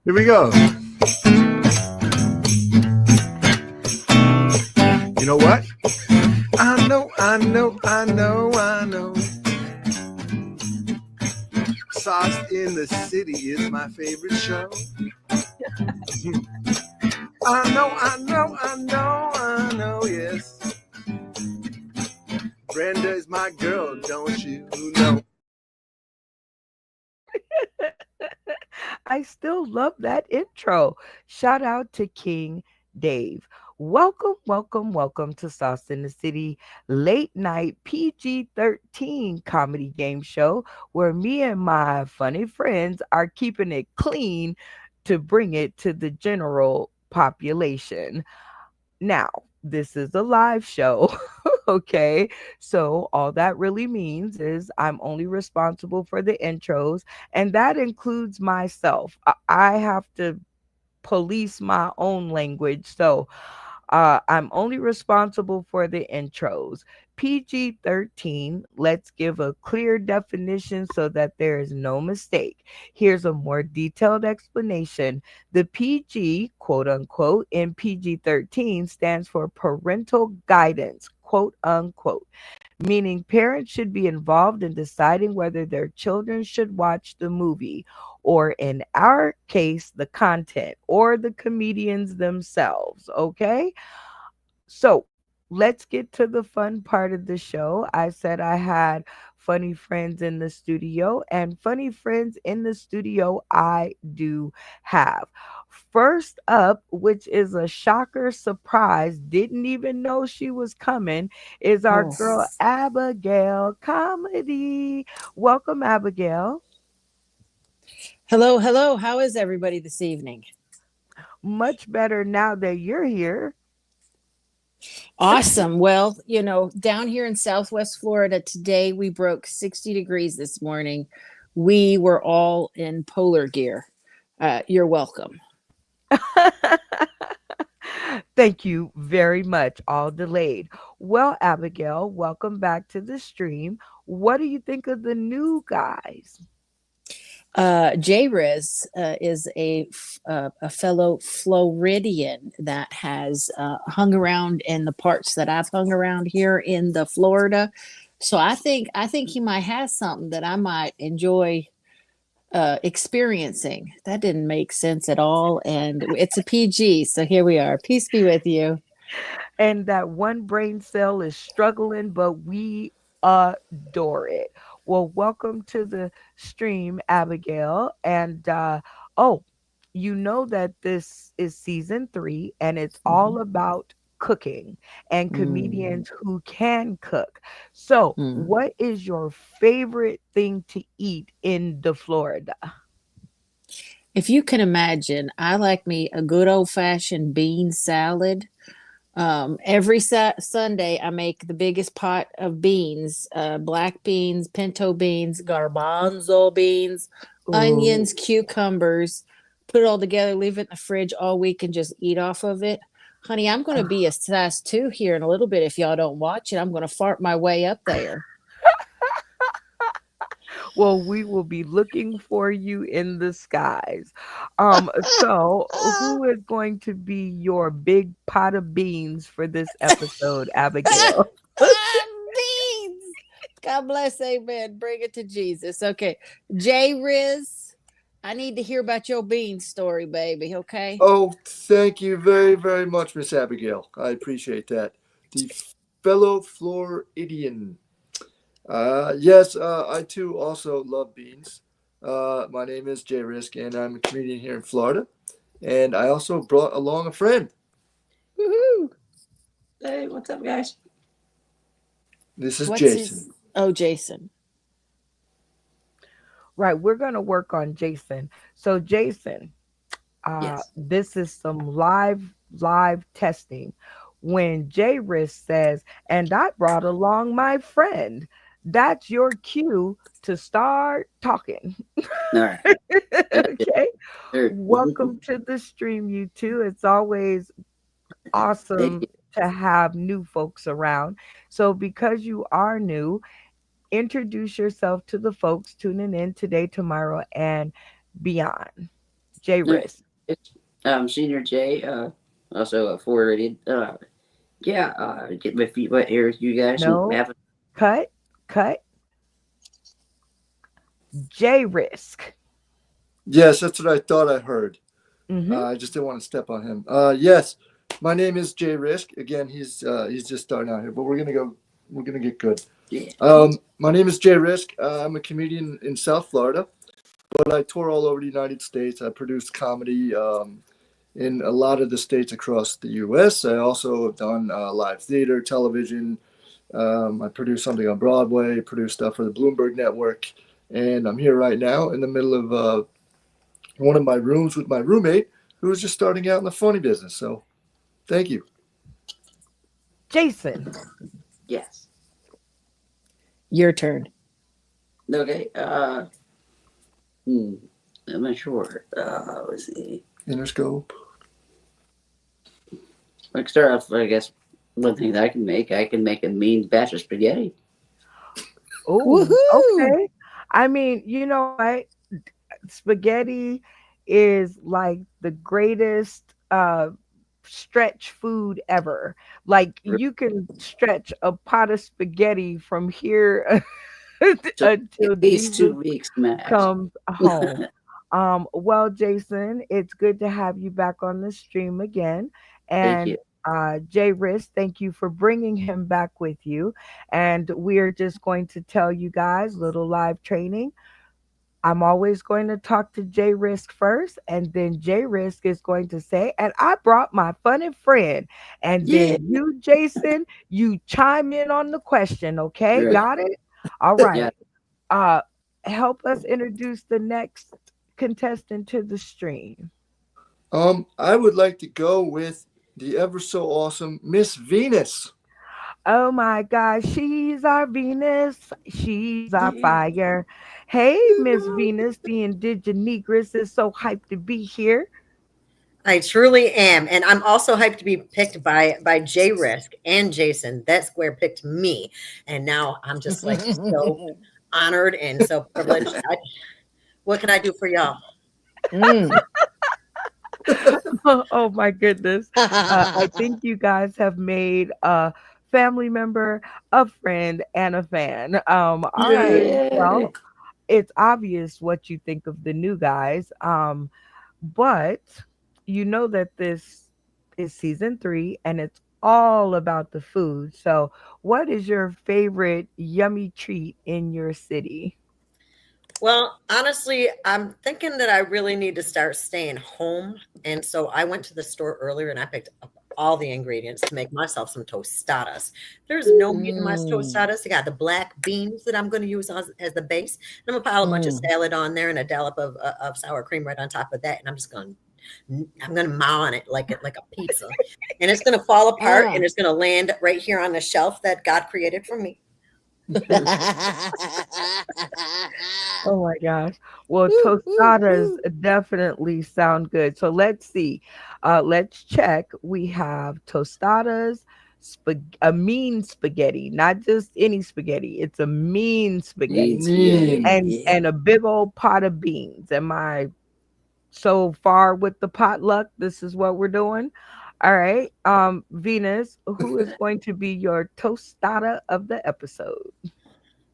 Here we go. You know what? I know. Sauce in the City is my favorite show. I know, yes. Brenda is my girl, don't you know? I still love that intro. Shout out to King Dave. Welcome to Sauce in the City, late night PG-13 comedy game show where me and my funny friends are keeping it clean to bring it to the general population. Now, this is a live show. Okay. So, all that really means is I'm only responsible for the intros, and that includes myself. I have to police my own language. So, I'm only responsible for the intros. PG-13, let's give a clear definition so that there is no mistake. Here's a more detailed explanation. The PG, quote unquote, in PG-13 stands for parental guidance, quote unquote, meaning parents should be involved in deciding whether their children should watch the movie, or in our case, the content, or the comedians themselves. Okay. So let's get to the fun part of the show. I said I had funny friends in the studio, and funny friends in the studio I do have. First up, which is a shocker surprise, didn't even know she was coming, is our Oh, girl Abigail Comedy. Welcome, Abigail. hello, hello. How is everybody this evening? Much better now that you're here. Awesome. Well, down here in Southwest Florida today, we broke 60 degrees this morning. We were all in polar gear. You're welcome. Thank you very much. All delayed. Well, Abigail, welcome back to the stream. What do you think of the new guys? J Riz is a fellow Floridian that has hung around in the parts that I've hung around here in the Florida. So I think he might have something that I might enjoy experiencing. That didn't make sense at all, and it's a PG. So here we are. Peace be with you. And that one brain cell is struggling, but we adore it. Well, welcome to the stream, Abigail. And oh, you know that this is season 3 and it's all Mhm. about cooking and Mm, comedians who can cook. So, mm. what is your favorite thing to eat in the Florida? If you can imagine, I like me a good old fashioned bean salad. Every Sunday, I make the biggest pot of beans, black beans, pinto beans, garbanzo beans, onions, Ooh. cucumbers, put it all together, leave it in the fridge all week, and just eat off of it. Honey, I'm going to be a size 2 here in a little bit if y'all don't watch it. I'm going to fart my way up there. Well, we will be looking for you in the skies. So who is going to be your big pot of beans for this episode, Abigail? Beans. God bless, amen. Bring it to Jesus. Okay. J Riz, I need to hear about your bean story, baby. Okay. Oh, thank you very, very much, Miss Abigail. I appreciate that. The fellow Floridian. Yes, I too also love beans. My name is Jay Risk, and I'm a comedian here in Florida. And I also brought along a friend. Woohoo! Hey, what's up, guys? This is What's Jason. his? Oh, Jason. Right, we're gonna work on Jason. So Jason, Yes. this is some live testing. When J Risk says, and I brought along my friend, that's your cue to start talking. All right. Yeah, Okay. there. Welcome to the stream, you two. It's always Thank awesome you. to have new folks around. So, because you are new, introduce yourself to the folks tuning in today, tomorrow, and beyond. J No, Risk. it's Senior J. Also a forwarded. Yeah. Get my feet wet here with you guys and No, have a cut, cut. J Risk. Yes, that's what I thought I heard. Mm-hmm. I just didn't want to step on him. Yes, my name is Jay Risk. Again, he's just starting out here, but we're gonna go. We're gonna get good. yeah. My name is Jay Risk. I'm a comedian in South Florida, but I tour all over the United States. I produce comedy in a lot of the states across the U.S. I also have done live theater, television. I produce something on Broadway, produce stuff for the Bloomberg Network, and I'm here right now in the middle of one of my rooms with my roommate who was just starting out in the funny business. So thank you. Jason. Yes. Your turn. Okay. Hmm. I'm not sure. Let's see. Interscope. I can start off. I guess one thing that I can make a mean batch of spaghetti. Oh, Woohoo! okay. I mean, you know what? Spaghetti is like the greatest stretch food ever. Like you can stretch a pot of spaghetti from here So at until least Jesus 2 weeks max. comes home. Well, Jason, it's good to have you back on the stream again. Thank you. And Jay Riss, thank you for bringing him back with you. And we're just going to tell you guys, little live training. I'm always going to talk to J Risk first, and then J Risk is going to say, and I brought my funny friend. And Yeah. then you, Jason, you chime in on the question, okay? Right. Got it? All Yeah. right. Uh help us introduce the next contestant to the stream. I would like to go with the ever so awesome Miss Venus. Oh my gosh, she's our Venus. She's our Yeah. fire. Hey, Miss Venus, the indigenous is so hyped to be here. I truly am, and I'm also hyped to be picked by J Risk and Jason. That square picked me, and now I'm just like so honored and so privileged. What can I do for y'all? Mm. Oh my goodness. I think you guys have made a family member, a friend, and a fan. All right. Yay! Yay. Well, it's obvious what you think of the new guys. But you know that this is season 3 and it's all about the food. So, what is your favorite yummy treat in your city? Well, honestly, I'm thinking that I really need to start staying home, and so I went to the store earlier and I picked up all the ingredients to make myself some tostadas. There's no meat in my Mm. tostadas. I got the black beans that I'm going to use as the base. And I'm gonna pile a bunch of Mm. salad on there and a dollop of sour cream right on top of that, and I'm gonna mow on it like a pizza, and it's gonna fall apart and Ah. it's gonna land right here on the shelf that God created for me. Oh my gosh. Well, Woo, woo, tostadas woo. definitely sound good. So let's see. Let's check. We have tostadas, a mean spaghetti, not just any spaghetti. It's a mean Mean spaghetti spaghetti. Mean. and Yeah. a big old pot of beans. Am I so far with the potluck? This is what we're doing. All right. Venus, who is going to be your tostada of the episode?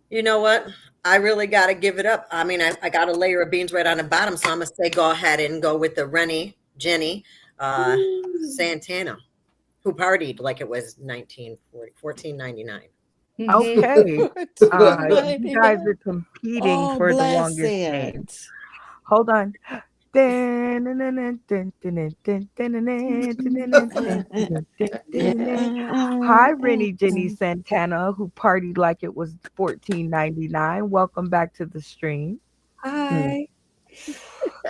You know what? I really got to give it up. I mean, I got a layer of beans right on the bottom, so I'm gonna say go ahead and go with the Rennie Jenny Santana, who partied like it was 1940, 1499. Okay. You guys 1499. are competing Oh, for the longest name. blessed. Hold on. Hi, Rennie Jenny Santana, who partied like it was 1499. Welcome back to the stream. Mm. Hi.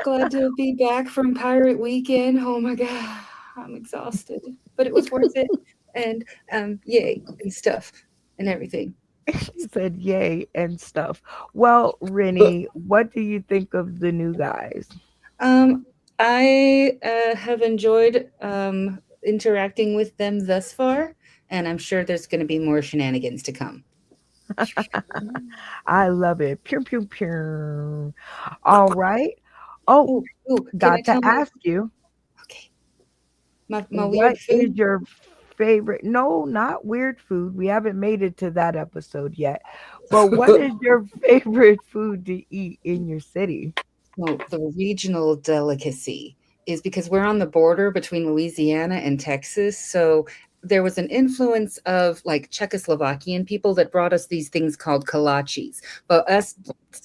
Glad to be back from Pirate Weekend. Oh my God, I'm exhausted, but it was worth it. And yay and stuff and everything. She said yay and stuff. Well, Rennie, what do you think of the new guys? Um, I have enjoyed interacting with them thus far, and I'm sure there's going to be more shenanigans to come. I love it. Pew, pew, pew. All right. Oh, Ooh, ooh, can I got to tell my ask you, okay, my what weird is food? your favorite? No, not weird food. We haven't made it to that episode yet. But what is your favorite food to eat in your city? Well, the regional delicacy is because we're on the border between Louisiana and Texas. So there was an influence of like Czechoslovakian people that brought us these things called kolaches. But us,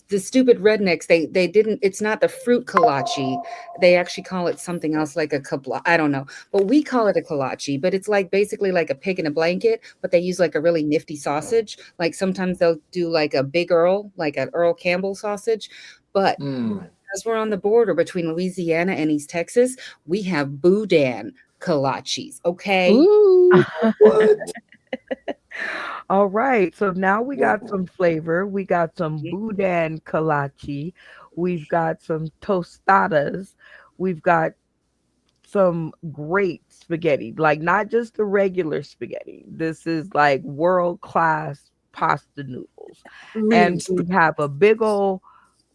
the stupid rednecks, they didn't. It's not the fruit kolache. They actually call it something else, like a kapla. I don't know, but we call it a kolache. But it's like basically like a pig in a blanket. But they use like a really nifty sausage. Like sometimes they'll do like a big Earl, like an Earl Campbell sausage. But Mm. as we're on the border between Louisiana and East Texas, we have boudin kolaches. Okay. Ooh. What? All right. So now we got Whoa. some flavor. We got some boudin kolache. We've got some tostadas. We've got some great spaghetti, like not just the regular spaghetti. This is like world class pasta noodles. And Means we have a big old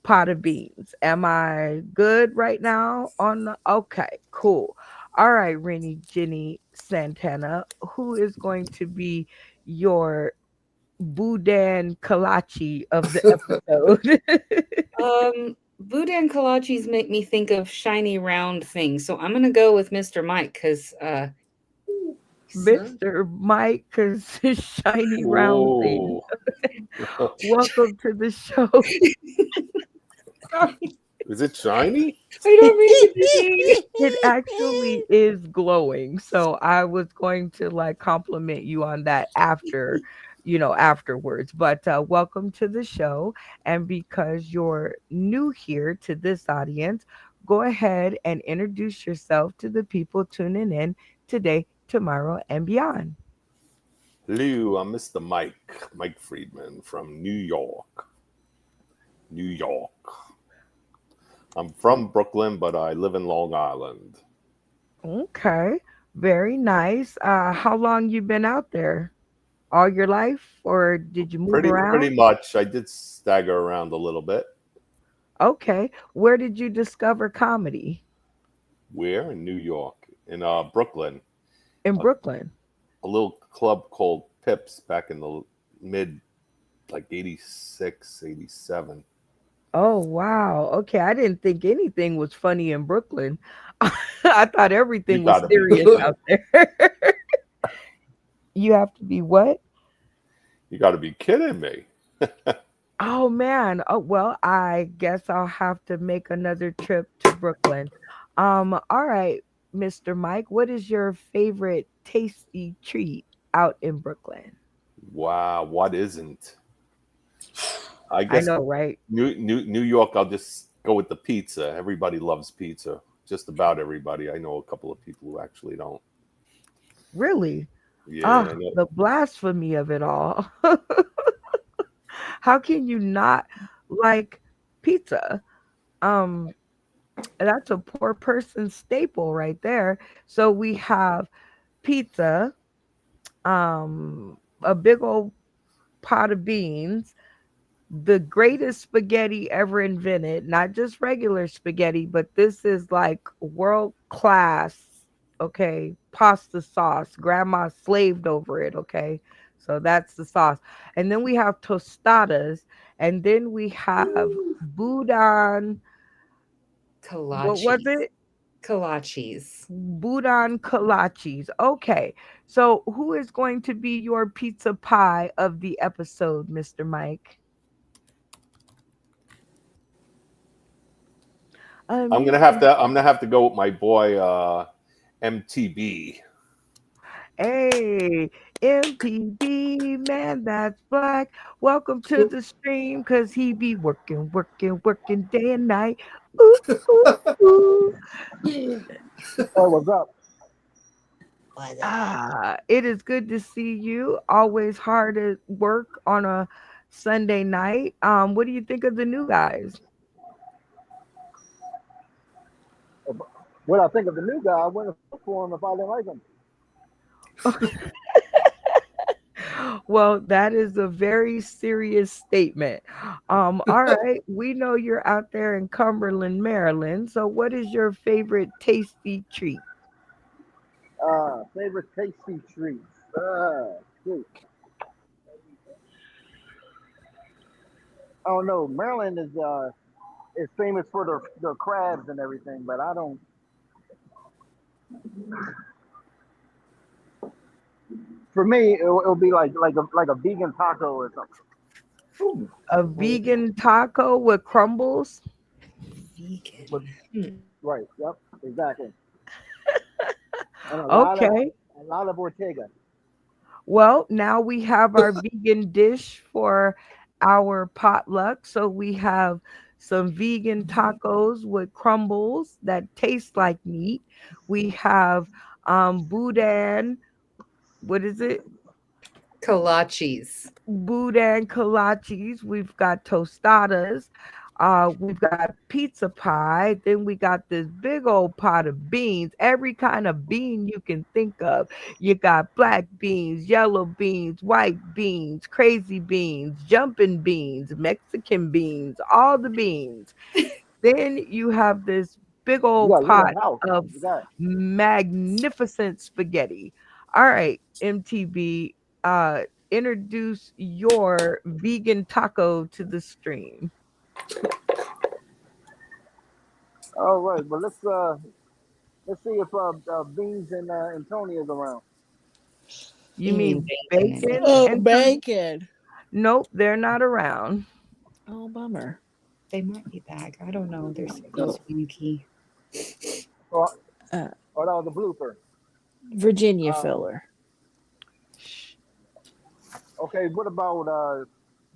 pot of beans. Am I good right now on the okay, cool. All right, Rennie Jenny Santana, who is going to be your Boudin Kalachi of the episode? Boudin kolaches make me think of shiny round things. So I'm gonna go with Mr. Mike because Mr. Mike, because shiny round thing. Oh, Welcome to the show. sorry, is it shiny? I don't mean to be It actually is glowing. So I was going to like compliment you on that after, afterwards. But welcome to the show. And because you're new here to this audience, go ahead and introduce yourself to the people tuning in today, tomorrow, and beyond. Hello, I'm Mr. Mike Friedman from New York. New York. I'm from Brooklyn, but I live in Long Island. Okay. Very nice. How long you been out there? All your life, or did you move Pretty around? much. I did stagger around a little bit. Okay. Where did you discover comedy? Where? In New York. In Brooklyn. In A, Brooklyn. a little club called Pips back in the mid, like 86, 87. Oh, wow. Okay. I didn't think anything was funny in Brooklyn. I thought You everything was gotta be serious kidding. out there. You have to be what? You gotta be kidding me. Oh, man. Oh, well, I guess I'll have to make another trip to Brooklyn. All right, Mr. Mike, what is your favorite tasty treat out in Brooklyn? Wow, what isn't? I I guess know, right? New York, I'll just go with the pizza. Everybody loves pizza. Just about everybody. I know a couple of people who actually don't. Really? Yeah, Ah, I know. the blasphemy of it all. How can you not like pizza? Um, that's a poor person's staple right there. So we have pizza, a big old pot of beans, the greatest spaghetti ever invented, not just regular spaghetti, but this is like world class, okay, pasta sauce. Grandma slaved over it, okay? So that's the sauce. And then we have tostadas, and then we have boudin, what was kolaches. it? Kolaches. Boudin kolaches. Okay. So who is going to be your pizza pie of the episode, Mr. Mike? Unmute. I'm gonna have to go with my boy MTB. Hey, MPB, man, that's black. Welcome to the stream, because he be working, working, working day and night. Ooh, ooh, ooh. Oh, what's up? It is good to see you. Always hard at work on a Sunday night. What do you think of the new guys? What I think of the new guy, I wouldn't vote for him if I didn't like him. Well, that is a very serious statement. All right, we know you're out there in Cumberland, Maryland. So, what is your favorite tasty treat? Favorite tasty treats. Shoot. I don't know. Maryland is famous for their crabs and everything, but I don't. For me, it'll be like a vegan taco or something. Ooh. A vegan taco with crumbles? But Vegan. Hmm. right, yep, exactly. And Okay. a lot of Ortega. Well, now we have our vegan dish for our potluck. So we have some vegan tacos with crumbles that taste like meat. We have boudin, what is it? Kolaches. Boudin kolaches. We've got tostadas. We've got pizza pie. Then we got this big old pot of beans, every kind of bean you can think of. You got black beans, yellow beans, white beans, crazy beans, jumping beans, Mexican beans, all the beans. Then you have this big old You got pot a house. of You got magnificent spaghetti. All right, MTB, introduce your vegan taco to the stream. all right, but let's see if Beans and Tony is around. You Mm, mean bacon and bacon Oh, and bacon. nope, they're not around. Oh, bummer. they might be back. I don't know. Their Oh, signal's funky. Or, uh, or that was a blooper. Virginia Uh, filler. Shh. okay, what about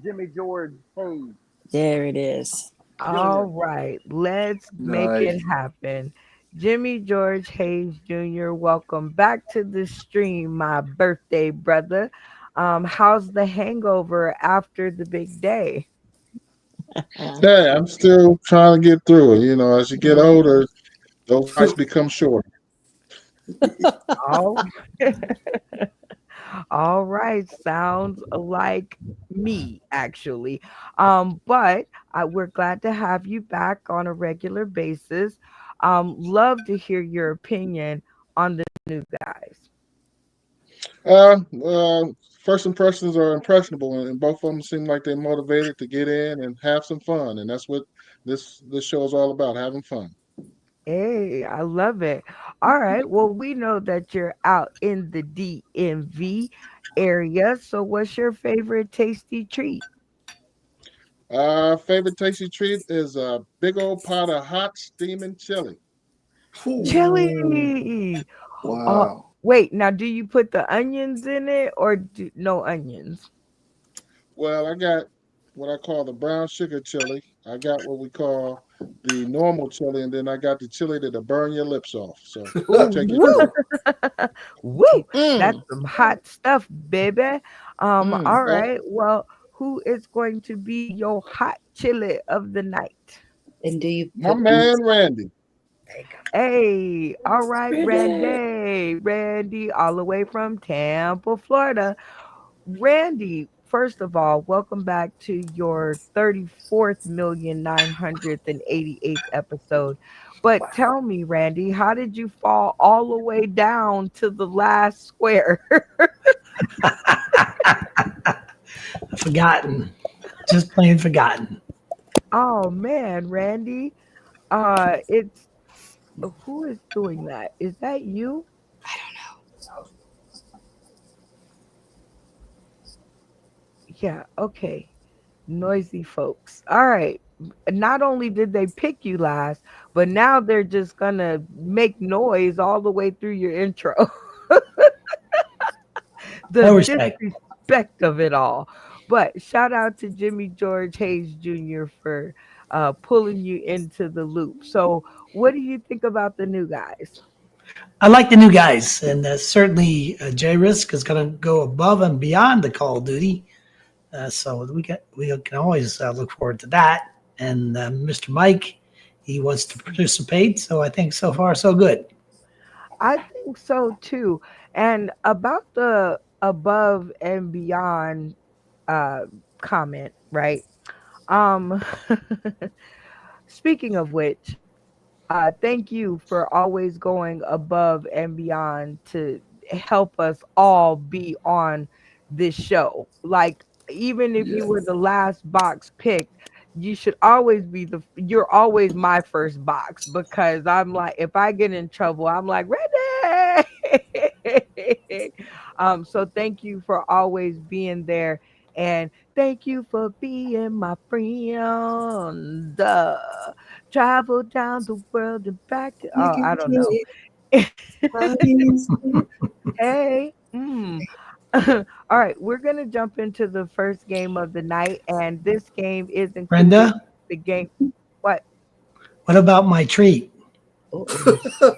Jimmy George Hayes There it is. All Jr.? right, let's make it Nice. happen. Jimmy George Hayes Jr., welcome back to the stream, my birthday brother. How's the hangover after the big day? Hey, I'm still trying to get through it. You know, as you get older, those nights become shorter. All All right, sounds like me actually. But we're glad to have you back on a regular basis. Love to hear your opinion on the new guys. Uh, uh, First impressions are impressionable, and both of them seem like they're motivated to get in and have some fun, and that's what this show is all about: having fun. Hey, I love it. All right, well, we know that you're out in the DMV area. So, what's your favorite tasty treat? Favorite tasty treat is a big old pot of hot steaming chili. Ooh. Ooh. Chili. Oh, Wow. wait. Now, do you put the onions in it or no onions? Well, I got what I call the brown sugar chili. I got what we call the normal chili, and then I got the chili that'll burn your lips off. So I'll Ooh, take your woo, choice. woo. That's Mm, some hot stuff, baby. mm. All Yeah, right. Well, who is going to be your hot chili of the night? And do you my put beets? man Randy. There you go. Hey, all right, Ready. Randy, all the way from Tampa, Florida. Randy, first of all, welcome back to your 34th,988th episode. But tell me, Randy, how did you fall all the way down to the last square? Forgotten. Just plain forgotten. Oh man, Randy. It's who is doing that? Is that you? I don't know. Yeah, okay. Noisy folks. All right. Not only did they pick you last, but now they're just gonna make noise all the way through your intro. The No respect. disrespect of it all. But shout out to Jimmy George Hayes Jr. for pulling you into the loop. So, what do you think about the new guys? I like the new guys, and certainly J Risk is going to go above and beyond the Call of Duty. So we can always look forward to that. And Mr. Mike, he wants to participate. So I think so far so good. I think so too. And about the above and beyond uh comment, right? Um Speaking of which, thank you for always going above and beyond to help us all be on this show. Like, even if you were Yes. the last box picked, you should always be you're always my first box, because I'm like, if I get in trouble, I'm like, ready. So thank you for always being there, and thank you for being my friend. Travel down the world and back. You Oh, can I don't know. play it. Hey. All right, we're gonna jump into the first game of the night, and this game is included Brenda, the game. What? what about my treat? Uh-oh.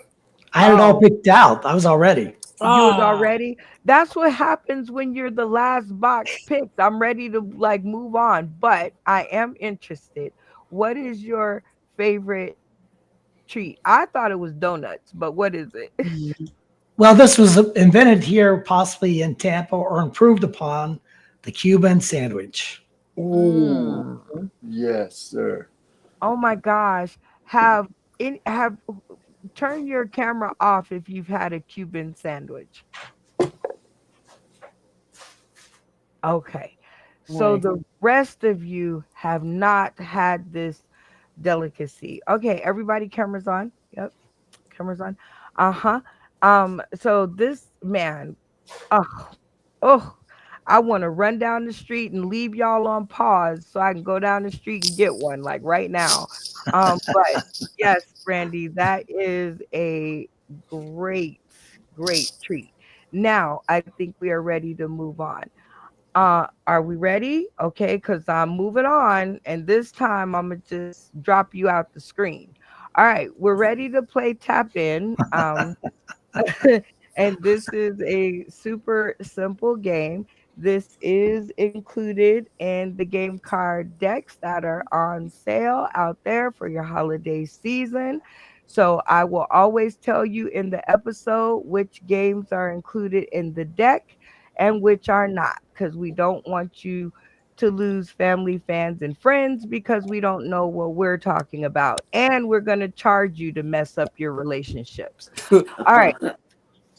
I had it all Oh, picked out. I was all ready. you was Ah, already. That's what happens when you're the last box picked. I'm ready to like move on, but I am interested. What is your favorite treat? I thought it was donuts, but what is it? Mm. Well, this was invented here, possibly in Tampa, or improved upon the Cuban sandwich. Ooh, Mm. yes, sir. Oh my gosh. Have turn your camera off if you've had a Cuban sandwich. Okay. So boy. the rest of you have not had this delicacy. Okay, everybody, cameras on. Yep, cameras on. Uh-huh. So this man, oh, oh, I want to run down the street and leave y'all on pause so I can go down the street and get one like right now. But yes, Brandy, that is a great, great treat. Now I think we are ready to move on. Are we ready? Okay, because I'm moving on, and this time I'm gonna just drop you out the screen. All right, we're ready to play tap in. And this is a super simple game. This is included in the game card decks that are on sale out there for your holiday season. So I will always tell you in the episode which games are included in the deck and which are not, because we don't want you to lose family, fans, and friends because we don't know what we're talking about. And we're going to charge you to mess up your relationships. All right.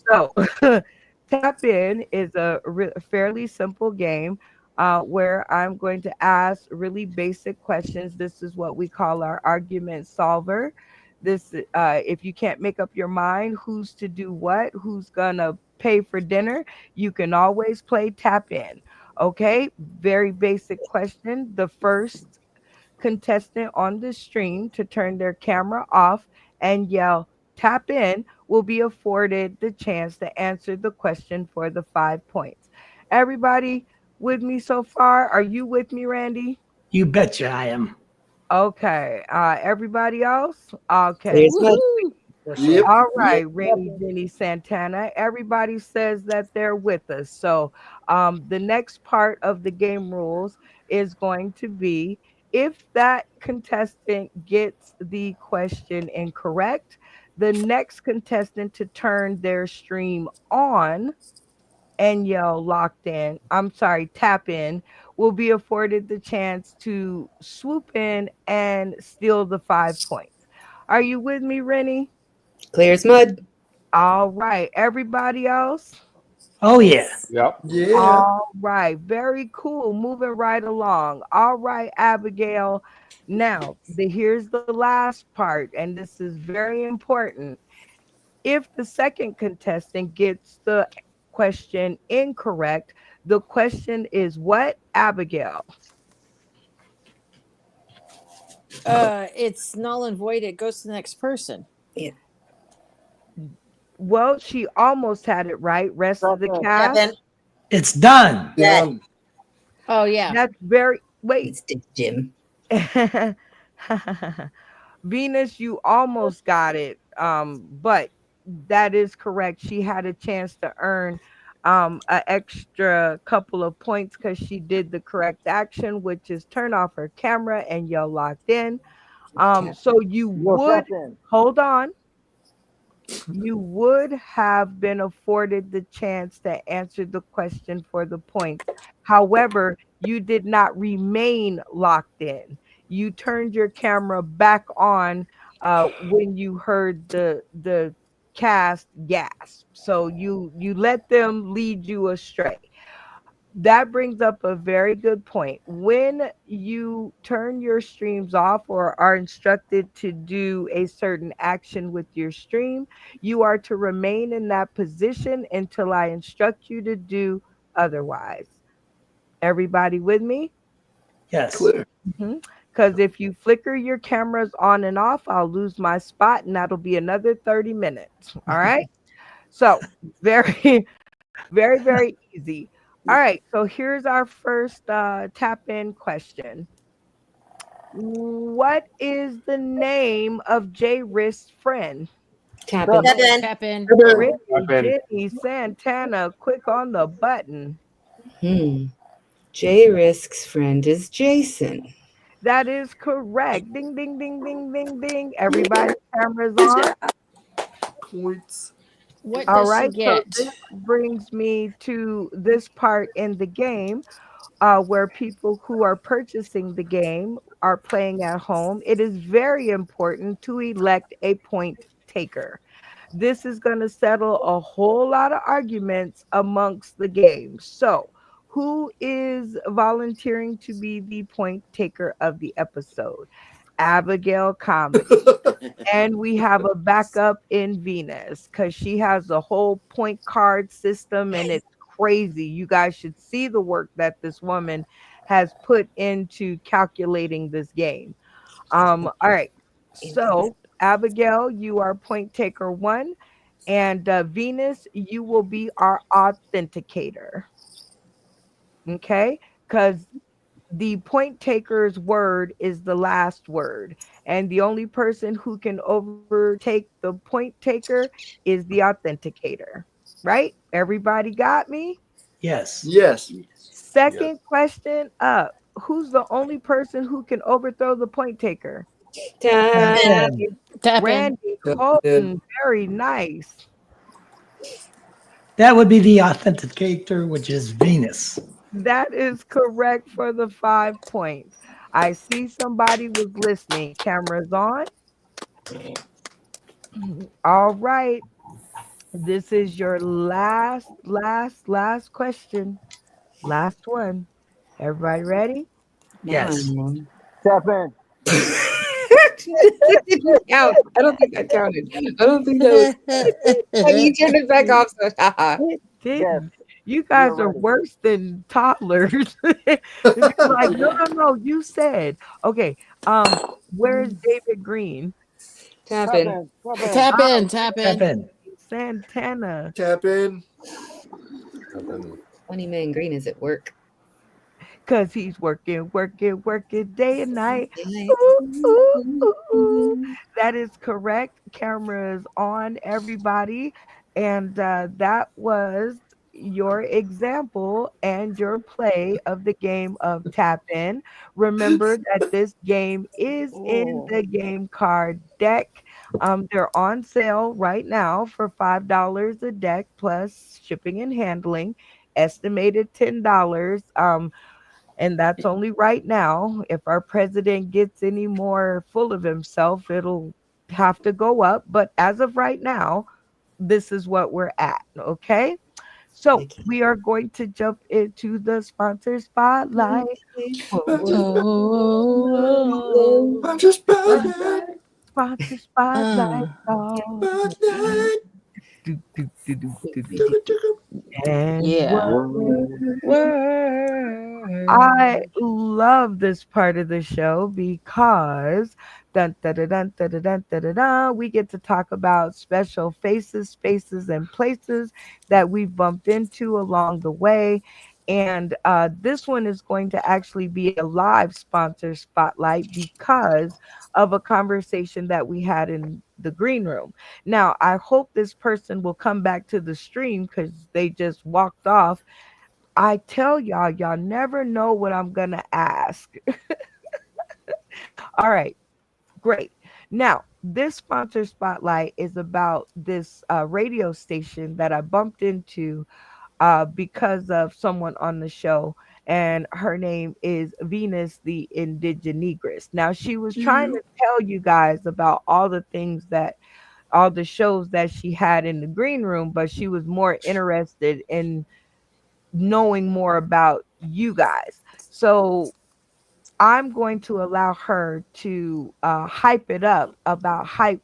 So, Tap In is a fairly simple game where I'm going to ask really basic questions. This is what we call our argument solver. If you can't make up your mind who's to do what, who's gonna pay for dinner, you can always play Tap In. Okay, very basic question. The first contestant on the stream to turn their camera off and yell tap in will be afforded the chance to answer the question for the 5 points. Everybody with me so far? Are you with me, Randy? You betcha I am. Okay. Everybody else? Okay. There's mud Woohoo! for sure. Yep, All yep. right, Rainy Jenny Santana. Everybody says that they're with us. So, the next part of the game rules is going to be if that contestant gets the question incorrect, the next contestant to turn their stream on and yell locked in, I'm sorry, tap in, will be afforded the chance to swoop in and steal the 5 points. Are you with me, Rennie? Clear as mud. All right. Everybody else? Oh, yeah. Yep. Yeah. All right. Very cool. Moving right along. All right, Abigail. Now, here's the last part, and this is very important. If the second contestant gets the question incorrect, the question is what, Abigail? It's null and void. It goes to the next person. Yeah. Well, she almost had it right. Rest of the Okay. Tap in. cast. It's done. Dead. Done. Oh yeah. That's very, wait. It's Jim. Venus, you almost got it. But that is correct. She had a chance to earn an extra couple of points because she did the correct action, which is turn off her camera and you're locked in. Tap. So you Yo, would tap in. hold on. You would have been afforded the chance to answer the question for the points. However, you did not remain locked in. You turned your camera back on when you heard the cast gasp. So you let them lead you astray. That brings up a very good point. When you turn your streams off or are instructed to do a certain action with your stream, you are to remain in that position until I instruct you to do otherwise. Everybody with me? Yes. Clear. Because if you flicker your cameras on and off, I'll lose my spot and that'll be another 30 minutes. All right. So, very, very, very easy. All right. So, here's our first tap in question. What is the name of J Risk's friend? Tapping. Tap Kevin. Tap in. Brittany, Happen. Jenny, Santana, quick on the button. Hmm. J Risk's friend is Jason. That is correct. Ding, ding, ding, ding, ding, ding. Everybody, Yeah. cameras on. Points. What All does she right. So, get? this brings me to this part in the game where people who are purchasing the game are playing at home. It is very important to elect a point taker. This is going to settle a whole lot of arguments amongst the game. So, who is volunteering to be the point taker of the episode? Abigail Comedy. And we have a backup in Venus because she has a whole point card system and it's crazy. You guys should see the work that this woman has put into calculating this game. All right. So, Abigail, you are point taker one, and Venus, you will be our authenticator. Okay, because the point taker's word is the last word, and the only person who can overtake the point taker is the authenticator. Right? Everybody got me? Yes. Yes. Yes. Second question up. Who's the only person who can overthrow the point taker? Tap Kevin. Tap. in. Tap in. Randy And Colton. Very nice. That would be the authenticator, which is Venus. That is correct for the 5 points. I see somebody was listening. Cameras on. All right. This is your last question. Last one. Everybody ready? Yes. Nine. tap in. That didn't count. I don't think that counted. I don't think that was. Oh, you turned it back off. So, haha. It Yes, didn't. You we are guys are ready. worse than toddlers. They're like, no, no, no, you said. Okay. Where's David Green? Tap Tapping. in. Tap in. Tap Ah, in. Tap Tap in. in. Santana. tap in. And then Funny man Green is at work. Cause he's working, working, working day and night. Night. Ooh, ooh, ooh, ooh. That is correct. Cameras on, everybody. And that was your example and your play of the game of Tap In. Remember that this game is in Oh, the game card deck. They're on sale right now for $5 a deck plus shipping and handling, estimated $10. And that's only right now. If our president gets any more full of himself, it'll have to go up. But as of right now, this is what we're at. Okay. So Okay. we are going to jump into the sponsor spotlight. Whoa. Oh. I'm just Batman. Sponsor spotlight, Uh, y'all. Batman. Do, do, do, do, do, do. And yeah. I Word. love this part of the show because dun, dun, dun, dun, dun, dun, dun, dun, dun, dun, we get to talk about special faces, spaces, and places that we've bumped into along the way. And this one is going to actually be a live sponsor spotlight because of a conversation that we had in the green room. Now, I hope this person will come back to the stream because they just walked off. I tell y'all, y'all never know what I'm going to ask. All right, great. Now, this sponsor spotlight is about this radio station that I bumped into because of someone on the show, and her name is Venus the Indigenegress. Now, she was trying to tell you guys about all the shows that she had in the green room, but she was more interested in knowing more about you guys. So I'm going to allow her to hype it up about Hype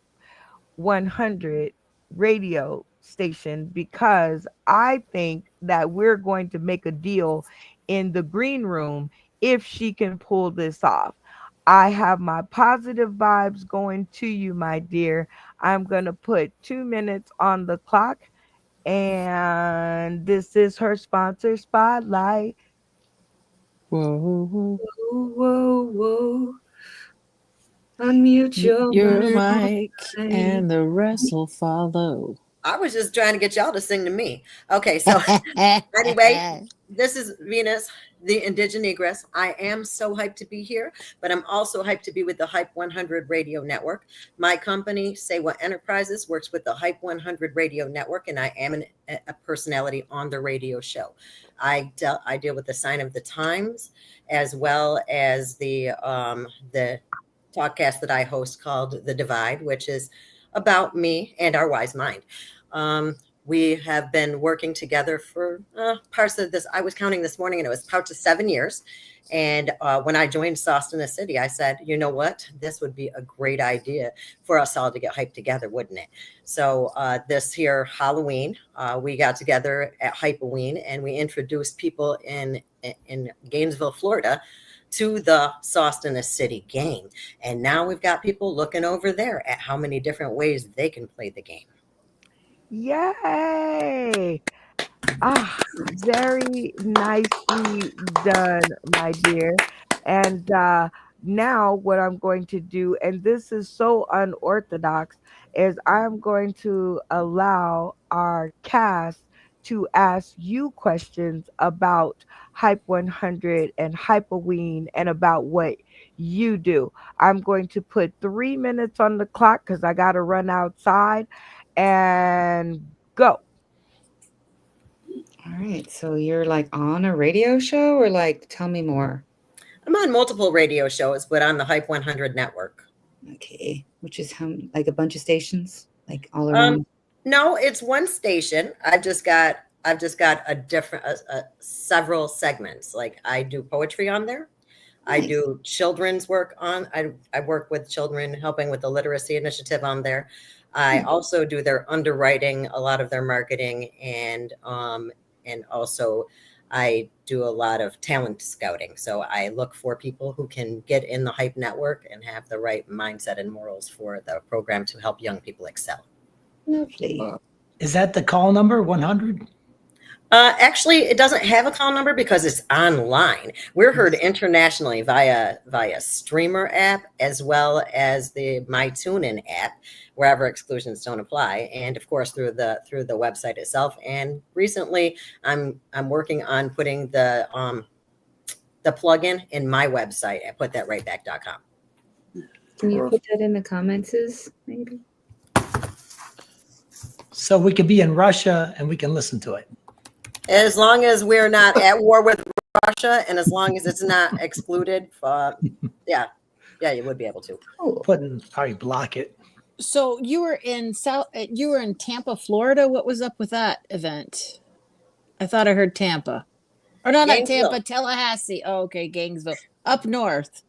100 radio station, because I think that we're going to make a deal in the green room if she can pull this off. I have my positive vibes going to you, my dear. I'm going to put 2 minutes on the clock, and this is her sponsor spotlight. Whoa, whoa, Whoa, whoa, whoa. Unmute your your mic. mic, and the rest will follow. I was just trying to get y'all to sing to me. Okay, so anyway, this is Venus, the Indigenegress. I am so hyped to be here, but I'm also hyped to be with the Hype 100 Radio Network. My company, Say What Enterprises, works with the Hype 100 Radio Network, and I am a personality on the radio show. I deal with the sign of the times, as well as the podcast that I host called The Divide, which is about me and our wise mind. We have been working together for parts of this. I was counting this morning, and it was parts of 7 years. And when I joined Sostina City, I said, you know what? This would be a great idea for us all to get hyped together, wouldn't it? So this here Halloween, we got together at Hypeween, and we introduced people in Gainesville, Florida, to the Sostina City game. And now we've got people looking over there at how many different ways they can play the game. Yay! Very nicely done, my dear. And now what I'm going to do, and this is so unorthodox, is I'm going to allow our cast to ask you questions about Hype 100 and Hypoween and about what you do. I'm going to put 3 minutes on the clock because I got to run outside, and go. All right. So you're like on a radio show, or like, tell me more. I'm on multiple radio shows, but on the Hype 100 network. Okay. Which is how, like a bunch of stations, like all around? No, it's one station. I've just got a different several segments. Like I do poetry on there. Nice. I do children's work on. I work with children, helping with the literacy initiative on there. I also do their underwriting, a lot of their marketing, and also I do a lot of talent scouting. So I look for people who can get in the Hype network and have the right mindset and morals for the program to help young people excel. Lovely. Is that the call number 100? Actually, it doesn't have a call number because it's online. We're heard internationally via Streamer app, as well as the MyTuneIn app, wherever exclusions don't apply, and of course through the website itself. And recently, I'm working on putting the plugin in my website at putthatrightback.com. Can you put that in the comments, maybe? So we could be in Russia and we can listen to it. As long as we're not at war with Russia, and as long as it's not excluded, yeah, you would be able to. Probably block it. So you were in Tampa, Florida. What was up with that event? I thought I heard Tampa. Or not Tampa, Tallahassee. Oh, okay, Gainesville. Up north.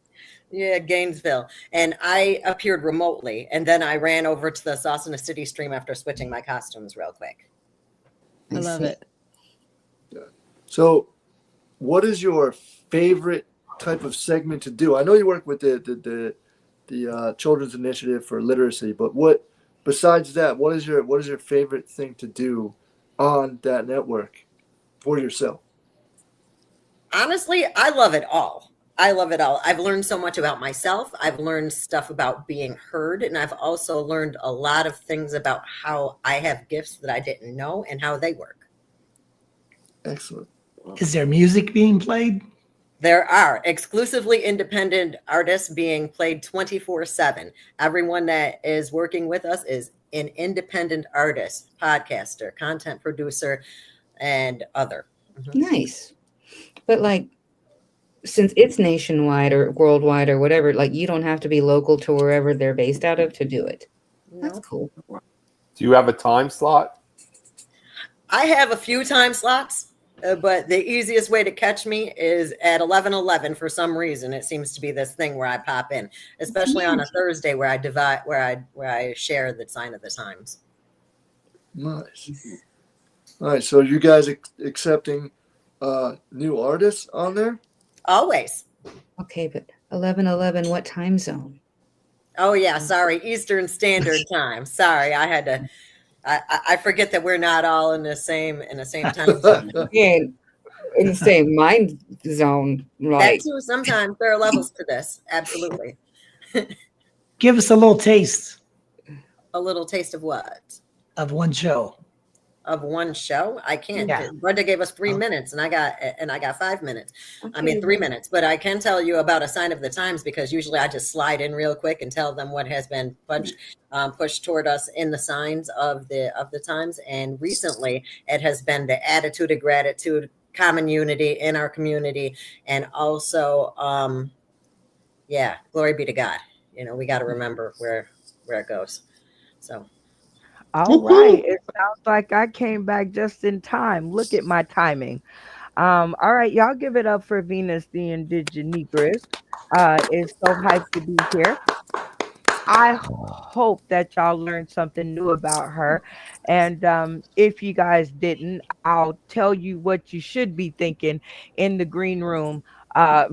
Yeah, Gainesville. And I appeared remotely, and then I ran over to the Sostina City stream after switching my costumes real quick. I love it. So, what is your favorite type of segment to do? I know you work with the Children's Initiative for Literacy, but what besides that, what is your favorite thing to do on that network for yourself? Honestly, I love it all. I've learned so much about myself. I've learned stuff about being heard, and I've also learned a lot of things about how I have gifts that I didn't know and how they work. Excellent. Is there music being played? There are exclusively independent artists being played 24/7. Everyone that is working with us is an independent artist, podcaster, content producer, and other. Nice. But like, since it's nationwide or worldwide or whatever, like you don't have to be local to wherever they're based out of to do it. That's No. cool. Do you have a time slot? I have a few time slots, but the easiest way to catch me is at 11:11. For some reason, it seems to be this thing where I pop in, especially on a Thursday where I share the sign of the times. Nice. All right. So you guys accepting new artists on there? Always. Okay, but 11:11, what time zone? Oh yeah, sorry, Eastern Standard Time. Sorry, I had to. I forget that we're not all in the same time zone. Yeah, in the same mind zone, That right? too. Sometimes there are levels to this. Absolutely. Give us a little taste A little taste of what? of one show. Of one show? I can't. Yeah. Brenda gave us 3 minutes, and I got 5 minutes. I mean, Okay, 3 minutes. But I can tell you about a sign of the times because usually I just slide in real quick and tell them what has been pushed toward us in the signs of the times. And recently, it has been the attitude of gratitude, common unity in our community, and also, yeah, glory be to God. We got to remember where it goes. So. All right. It sounds like I came back just in time. Look at my timing. All right, y'all give it up for Venus the Indigenous. It's so hyped to be here. I hope that y'all learned something new about her. And if you guys didn't, I'll tell you what you should be thinking in the green room uh,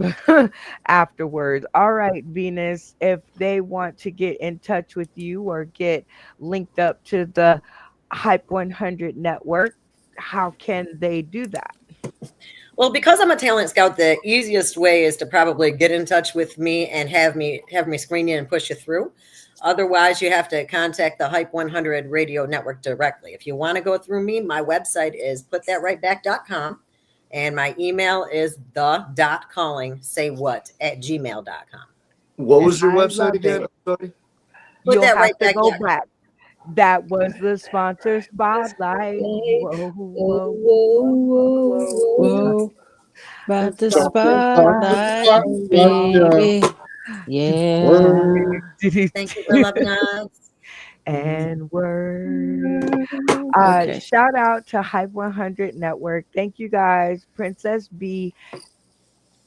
afterwards. All right, Venus, if they want to get in touch with you or get linked up to the Hype 100 network, how can they do that? Well, because I'm a talent scout, the easiest way is to probably get in touch with me and have me screen you and push you through. Otherwise, you have to contact the Hype 100 radio network directly. If you want to go through me, my website is putthatrightback.com and my email is the.calling@gmail.com. What And was your I website love again? it. I'm sorry. Put You'll that have right to back. go back. That was the sponsor spotlight. Whoa, whoa, whoa, whoa. Whoa, about the Spotlight. spotlight, Yeah. baby. Yeah. Word. Thank you for loving us. And word. Okay. Shout out to Hype 100 Network. Thank you guys, Princess B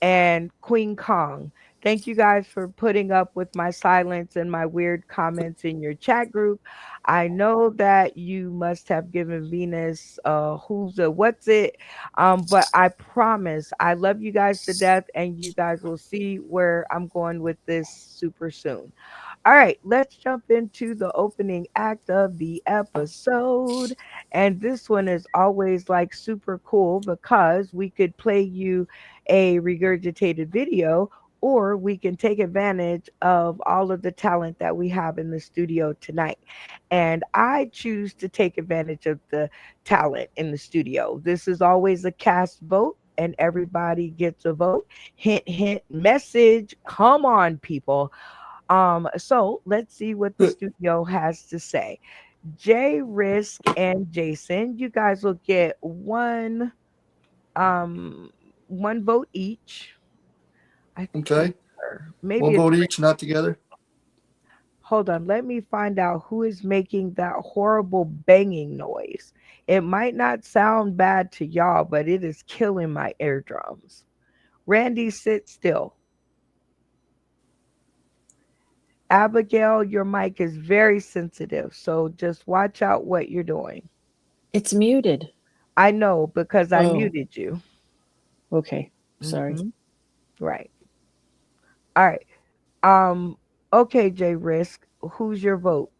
and Queen Kong. Thank you guys for putting up with my silence and my weird comments in your chat group. I know that you must have given Venus who's a what's it, but I promise I love you guys to death, and you guys will see where I'm going with this super soon. All right, let's jump into the opening act of the episode. And this one is always like super cool because we could play you a regurgitated video, or we can take advantage of all of the talent that we have in the studio tonight. And I choose to take advantage of the talent in the studio. This is always a cast vote, and everybody gets a vote. Hint, hint, message. Come on, people. So let's see what the studio has to say. Jay, Risk, and Jason, you guys will get um one vote each. I Okay. maybe One it's vote each, not together. hold on, let me find out who is making that horrible banging noise. It might not sound bad to y'all, but it is killing my eardrums. Randy, sit still. Abigail, your mic is very sensitive, so just watch out what you're doing. It's muted. I know because I Oh, muted you. okay. Sorry. Mhm. Right. All right. Um. Okay, Jay Risk. Who's your vote?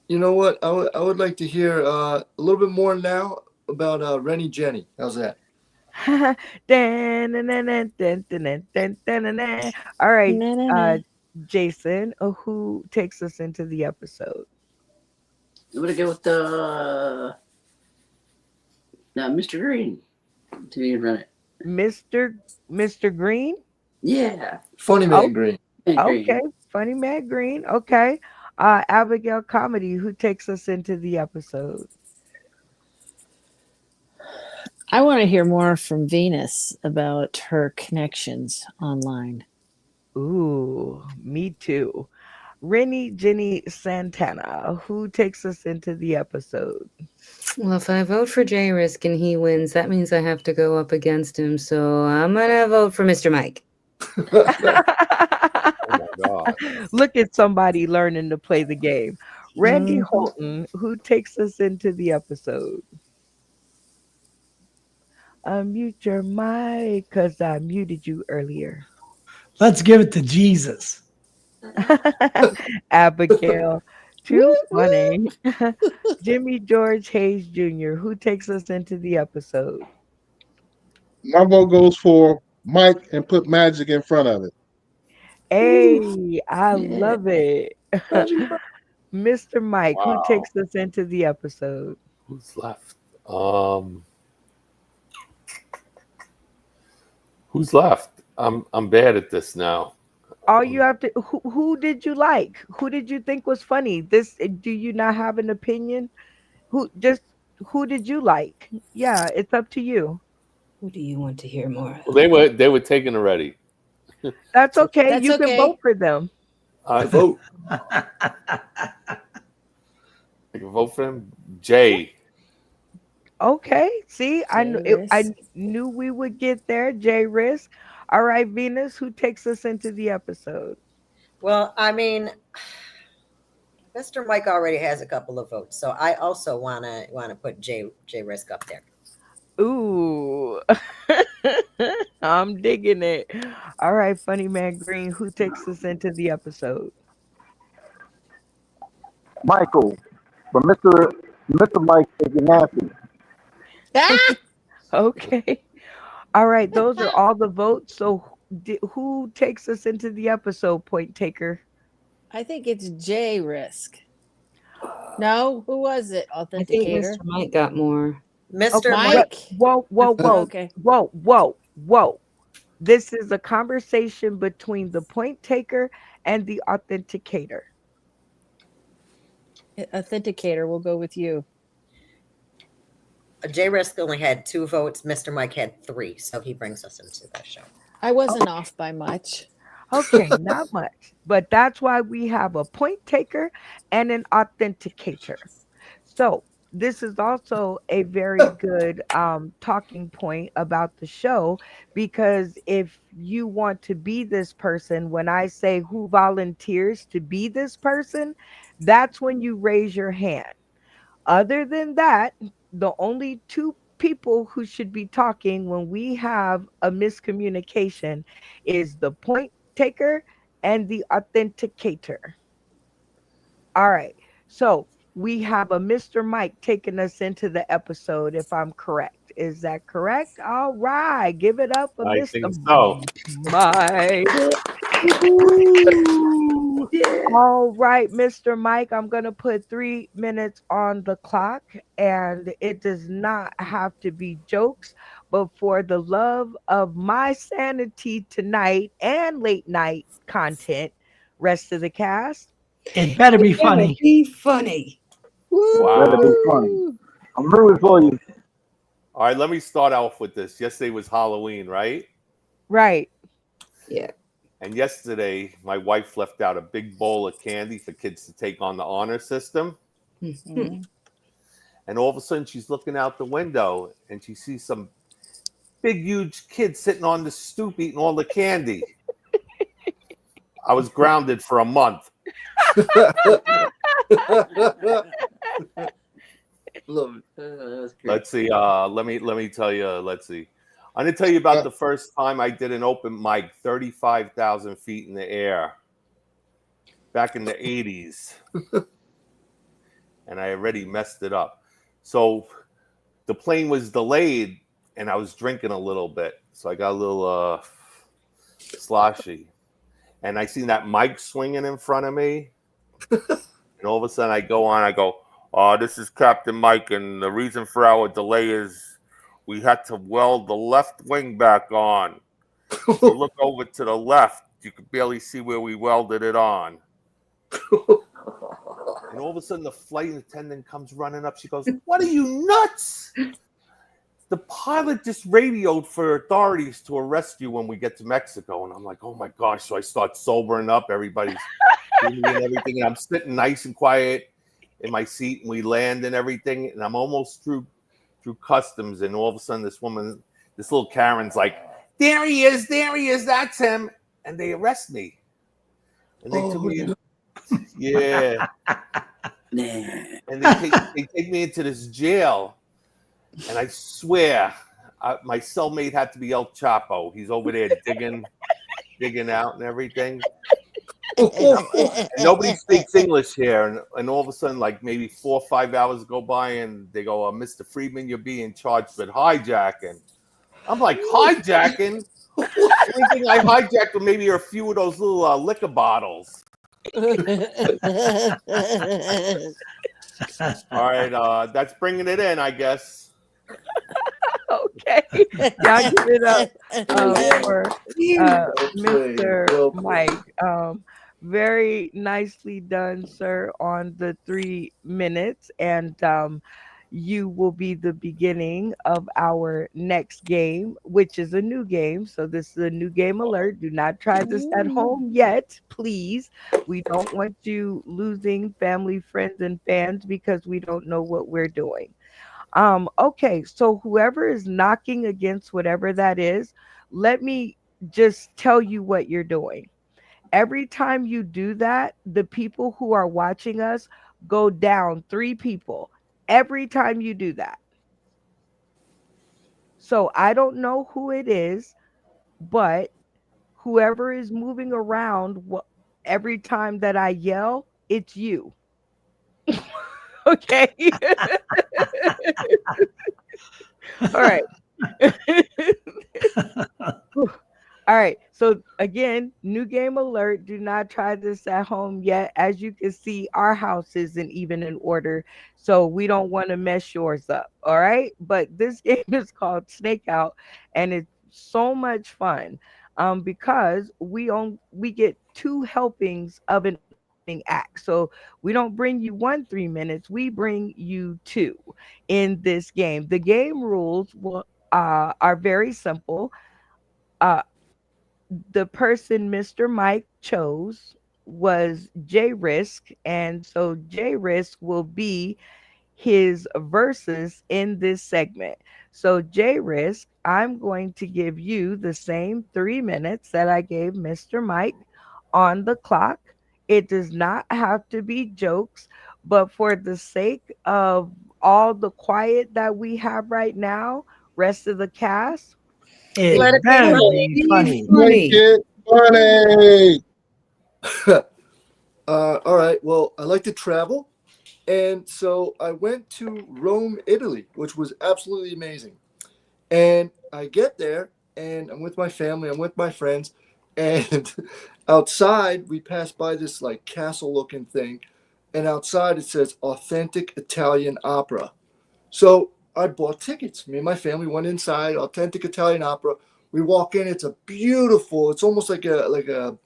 You know what? I would like to hear a little bit more now about Rennie Jenny. How's that? Dun, dun, dun, dun, dun, dun, dun, dun, dun, dun. All right. Na, na, Uh, na. Jason. Who takes us into the episode? I'm gonna go with the Mr. Green to run it. Mr. Mr. Green. Yeah. Funny Oh, Man Green. okay. Green. Funny Matt Green. Okay. Abigail Comedy, who takes us into the episode. I want to hear more from Venus about her connections online. Ooh, me too. Rennie Jenny Santana, who takes us into the episode. Well, if I vote for J Risk and he wins, that means I have to go up against him. So I'm gonna vote for Mr. Mike. Oh my God. Look at somebody learning to play the game. Randy Mhm. Holton, who takes us into the episode. Unmute your mic because I muted you earlier. Let's give it to Jesus. Abigail, too funny. Jimmy George Hayes Jr., who takes us into the episode. My vote goes for Mike and put magic in front of it. Hey, I Yeah. love it. Mr. Mike, who Wow. takes us into the episode. Who's left? Um, who's left? I'm bad at this now. All you have to who did you like? Who did you think was funny? This do you not have an opinion? Who did you like? Yeah, it's up to you. Who do you want to hear more Well, of? they were taken already. That's okay. That's You can okay. vote for them. I Vote. can vote for him. Jay. Okay. See, I Risk. knew we would get there. J Risk. All right, Venus, who takes us into the episode? Well, I mean, Mr. Mike already has a couple of votes, so I also wanna put J Risk up there. Ooh. I'm digging it. All right, Funny Man Green, who takes us into the episode? Michael, but Mr. Mike is nasty. Ah! Okay. All right, those are all the votes. So who takes us into the episode, point taker? I think it's J Risk. No, who was it? I think Authenticator. Mr. Mike got more. Mr. Mike? Mike, Whoa, whoa, whoa, Okay. whoa. This is a conversation between the point taker and the authenticator. Authenticator, we'll go with you. J Risk only had 2 votes. Mr. Mike had 3, so he brings us into the show. I wasn't off by much. Okay, not much. But that's why we have a point taker and an authenticator. So this is also a very good talking point about the show because if you want to be this person, when I say who volunteers to be this person, that's when you raise your hand. Other than that, the only 2 people who should be talking when we have a miscommunication is the point taker and the authenticator. All right. So we have a Mr. Mike taking us into the episode, if I'm correct. Is that correct? All right. Give it up for I Mr. think so. Mike. All right, Mr. Mike, I'm going to put 3 minutes on the clock, and it does not have to be jokes, but for the love of my sanity tonight and late night content, rest of the cast. It better be funny. Be funny. That'll be funny. I'm rooting for you. All right, let me start off with this. Yesterday was Halloween, right? Right. Yeah. And yesterday, my wife left out a big bowl of candy for kids to take on the honor system. Mhm. And all of a sudden, she's looking out the window and she sees some big, huge kids sitting on the stoop eating all the candy. I was grounded for a month. Love it. that was great. Let's see. Let me tell you. Let's see. I'm gonna tell you about the first time I did an open mic, 35,000 feet in the air, back in the 80s, and I already messed it up. So the plane was delayed, and I was drinking a little bit, so I got a little sloshy, and I seen that mic swinging in front of me, and all of a sudden I go, "Oh, this is Captain Mike, and the reason for our delay is we had to weld the left wing back on. If you look over to the left, you could barely see where we welded it on. And all of a sudden, the flight attendant comes running up. She goes, "What are you, nuts? The pilot just radioed for authorities to arrest you when we get to Mexico." And I'm like, "Oh my gosh." So I start sobering up. Everybody's and everything. And I'm sitting nice and quiet in my seat, and we land and everything. And I'm almost through customs. And all of a sudden, this little Karen's like, there he is, that's him. And they arrest me. And they took me in. Yeah. And they take me into this jail. And I swear, my cellmate had to be El Chapo. He's over there digging out and everything. And nobody speaks English here. And all of a sudden, like maybe 4 or 5 hours go by, and they go, "Mr. Friedman, you're being charged with hijacking." I'm like, hijacking? The only thing I hijacked were maybe a few of those little liquor bottles. All right, that's bringing it in, I guess. Okay, y'all give it up for Mr. Mike. Very nicely done, sir, on the 3 minutes, and you will be the beginning of our next game, which is a new game. So this is a new game alert. Do not try this at home yet, please. We don't want you losing family, friends, and fans because we don't know what we're doing. Okay, so whoever is knocking against whatever that is, let me just tell you what you're doing. Every time you do that, the people who are watching us go down 3 people. Every time you do that. So I don't know who it is, but whoever is moving around every time that I yell, it's you. Okay. All right. All right. So again, new game alert. Do not try this at home yet. As you can see, our house isn't even in order. So we don't want to mess yours up. All right. But this game is called Snake Out, and it's so much fun. Because we get 2 helpings of an opening act. So we don't bring you 3 minutes, we bring you 2 in this game. The game rules are very simple. Uh, the person Mr. Mike chose was J Risk, and so J Risk will be his verses in this segment. So J Risk, I'm going to give you the same 3 minutes that I gave Mr. Mike on the clock. It does not have to be jokes, but for the sake of all the quiet that we have right now, rest of the cast, It it better be be funny. Make it funny. All right. Well, I like to travel. And so I went to Rome, Italy, which was absolutely amazing. And I get there, and I'm with my family, I'm with my friends. And outside, we pass by this like castle looking thing. And outside, it says Authentic Italian Opera. So I bought tickets. Me and my family went inside, Authentic Italian Opera. We walk in. It's it's almost like a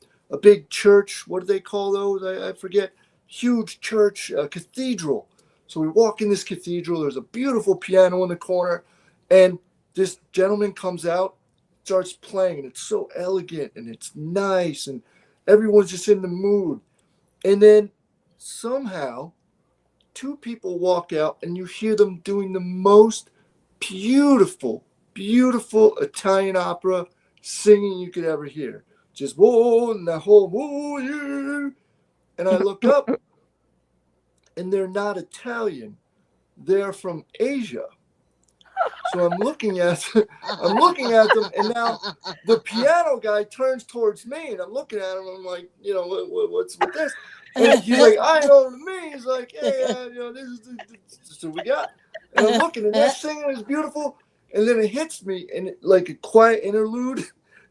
big church. What do they call those? I forget. Huge church, cathedral. So we walk in this cathedral. There's a beautiful piano in the corner, and this gentleman comes out, starts playing, and it's so elegant and it's nice, and everyone's just in the mood. And then somehow 2 people walk out, and you hear them doing the most beautiful, beautiful Italian opera singing you could ever hear. Just whoa, and the whole whoa, yeah. And I look up, and they're not Italian. They're from Asia. So I'm looking at them, and now the piano guy turns towards me, and I'm looking at him. I'm like, what's with this? And he's like, I know to me. He's like, hey, this is what we got. And I'm looking, and that singing is beautiful. And then it hits me, and like a quiet interlude,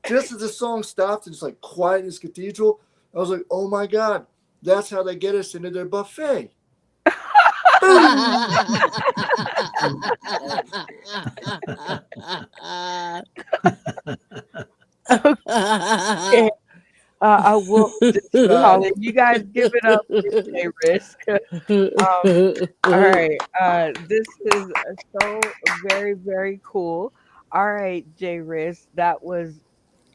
just as the song stops, and it's like quiet as cathedral. I was like, oh my God, that's how they get us into their buffet. I will call it. You guys give it up for J Risk. All right. This is so very, very cool. All right, J Risk, that was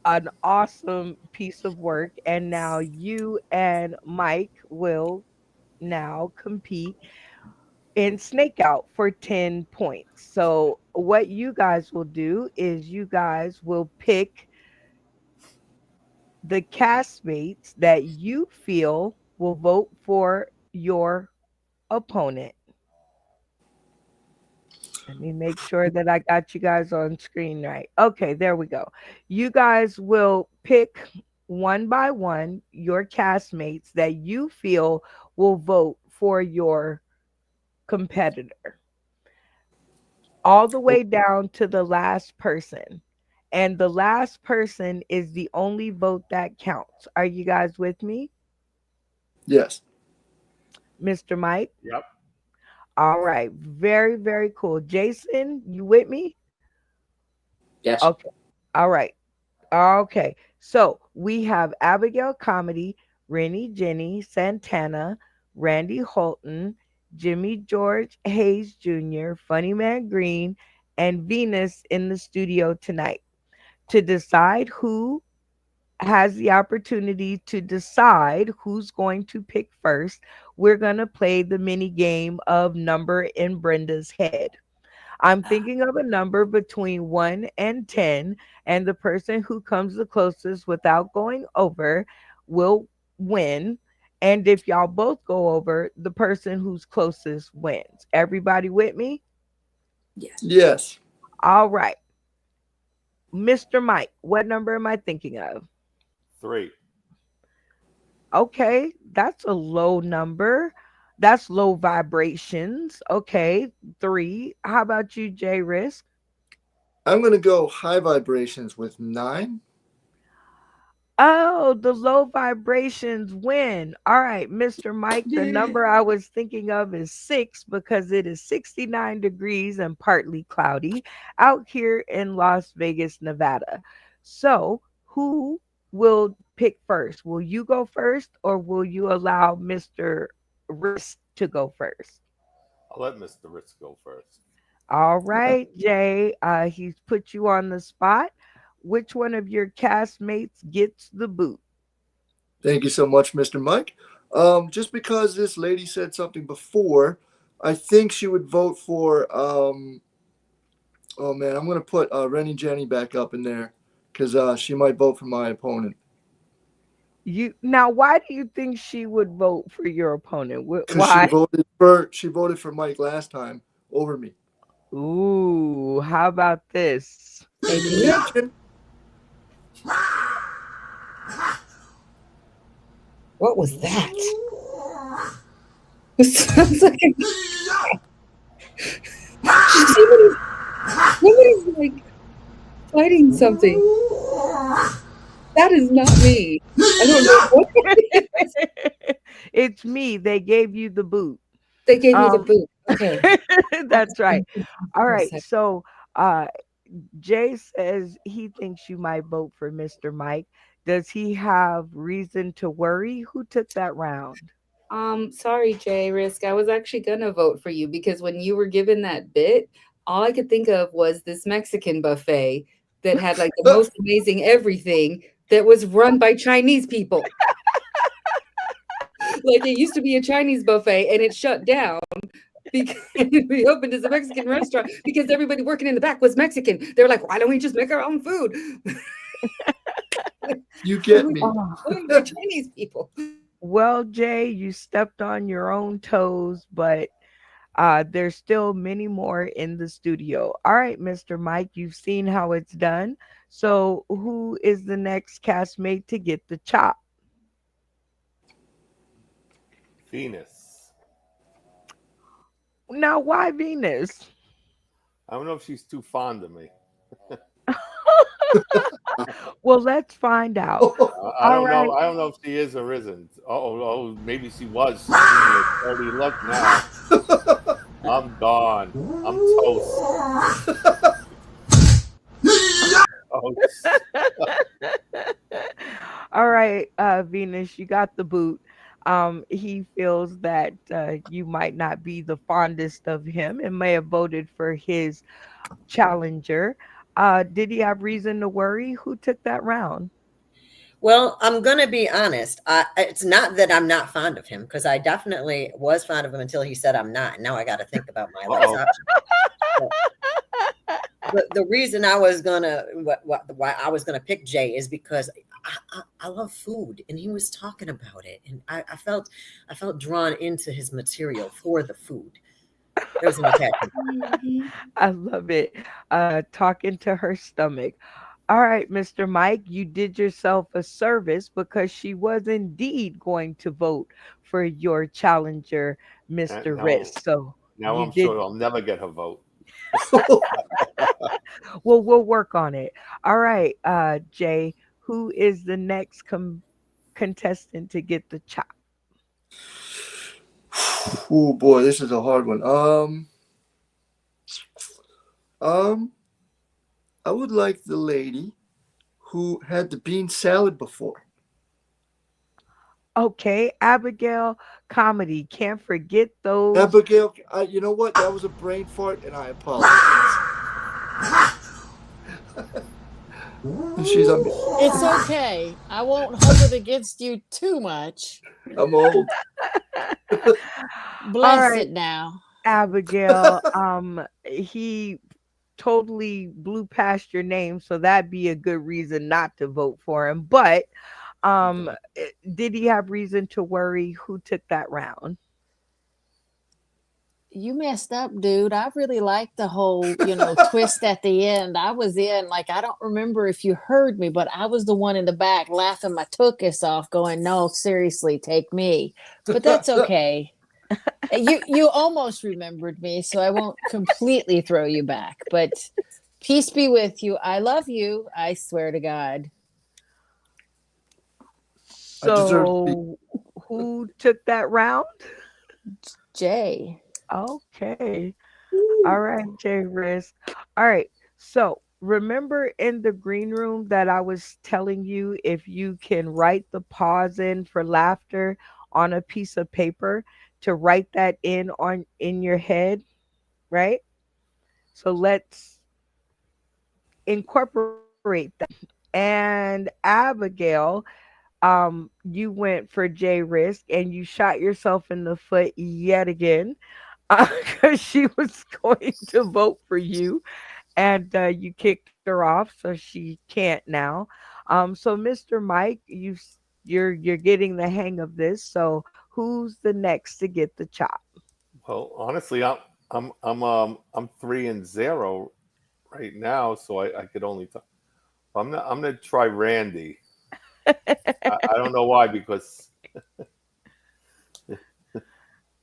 an awesome piece of work. And now you and Mike will now compete in Snake Out for 10 points. So, what you guys will do is you guys will pick the castmates that you feel will vote for your opponent. Let me make sure that I got you guys on screen right. Okay, there we go. You guys will pick one by one your castmates that you feel will vote for your competitor, all the way down to the last person. And the last person is the only vote that counts. Are you guys with me? Yes. Mr. Mike? Yep. All right. Very, very cool. Jason, you with me? Yes. Okay. All right. Okay. So we have Abigail Comedy, Rennie Jenny Santana, Randy Holton, Jimmy George Hayes Jr., Funny Man Green, and Venus in the studio tonight to decide who has the opportunity to decide who's going to pick first. We're going to play the mini game of number in Brenda's head. I'm thinking of a number between 1 and 10, and the person who comes the closest without going over will win. And if y'all both go over, the person who's closest wins. Everybody with me? Yes. Yes. All right. Mr. Mike, what number am I thinking of? 3. Okay, that's a low number. That's low vibrations. Okay, 3. How about you, J Risk? I'm going to go high vibrations with 9. Oh, the low vibrations win. All right, Mr. Mike, the number I was thinking of is 6 because it is 69 degrees and partly cloudy out here in Las Vegas, Nevada. So, who will pick first? Will you go first or will you allow Mr. Risk to go first? I'll let Mr. Ritz go first. All right, Jay. He's put you on the spot. Which one of your castmates gets the boot? Thank you so much, Mr. Mike. Just because this lady said something before, I think she would vote for. Oh man, I'm gonna put Rennie Jenny back up in there because she might vote for my opponent. You now, why do you think she would vote for your opponent? Because she Why? voted for Mike last time over me. Ooh, how about this? Can you imagine? What was that? It sounds like somebody's like fighting something. That is not me. I don't know what it is. It's me. They gave you the boot. They gave me the boot. Okay. That's right. All For a right. second. So Jay says he thinks you might vote for Mr. Mike. Does he have reason to worry? Who took that round? Sorry, Jay Risk. I was actually gonna vote for you because when you were given that bit, all I could think of was this Mexican buffet that had like the most amazing everything that was run by Chinese people. Like it used to be a Chinese buffet and it shut down because we opened as a Mexican restaurant because everybody working in the back was Mexican. They were like, why don't we just make our own food? You get me. The Chinese people. Well, Jay, you stepped on your own toes, but there's still many more in the studio. All right, Mr. Mike, you've seen how it's done. So, who is the next castmate to get the chop? Venus. Now, why Venus? I don't know if she's too fond of me. Well, let's find out. I All don't right. know. I don't know if she is or isn't. Maybe she was. She's giving me a dirty look now. I'm gone. I'm toast. All right, Venus, you got the boot. He feels that you might not be the fondest of him and may have voted for his challenger. Did he have reason to worry? Who took that round? Well, I'm going to be honest. It's not that I'm not fond of him because I definitely was fond of him until he said I'm not. Now I got to think about my last Uh-oh. option. So, the reason I was gonna why I was gonna pick Jay is because I love food, and he was talking about it, and I felt drawn into his material for the food. There was an attachment. Mhm. I love it. Talking to her stomach. All right, Mr. Mike, you did yourself a service because she was indeed going to vote for your challenger, And Mr. now, Risk. So now you I'm did. sure I'll never get her vote. Well, we'll work on it. All right, Jay, who is the next contestant to get the chop? Oh boy, this is a hard one. Um, I would like the lady who had the bean salad before. Okay, Abigail Comedy. Can't forget those. Abigail, you know what? That was a brain fart, and I apologize. She's on. It's okay. I won't hold it against you too much. I'm old. All Bless right, it now. Abigail. He totally blew past your name, so that'd be a good reason not to vote for him. But um, Okay. did he have reason to worry? Who took that round? You messed up, dude. I really liked the whole, twist at the end. I was in, like, I don't remember if you heard me, but I was the one in the back laughing my tuchus off, going, "No, seriously, take me." But that's okay. You almost remembered me, so I won't completely throw you back. But peace be with you. I love you. I swear to God. I deserve to be. So who took that round? Jay. Okay. All right, Jay Risk. All right. So remember in the green room that I was telling you if you can write the pause in for laughter on a piece of paper to write that in your head, right? So let's incorporate that. And Abigail, you went for J Risk and you shot yourself in the foot yet again because she was going to vote for you and you kicked her off, so she can't now. So Mr. Mike, you're getting the hang of this. So who's the next to get the chop? Well, honestly, I'm 3-0 right now, so I could only talk. I'm gonna try Randy. I don't know why, because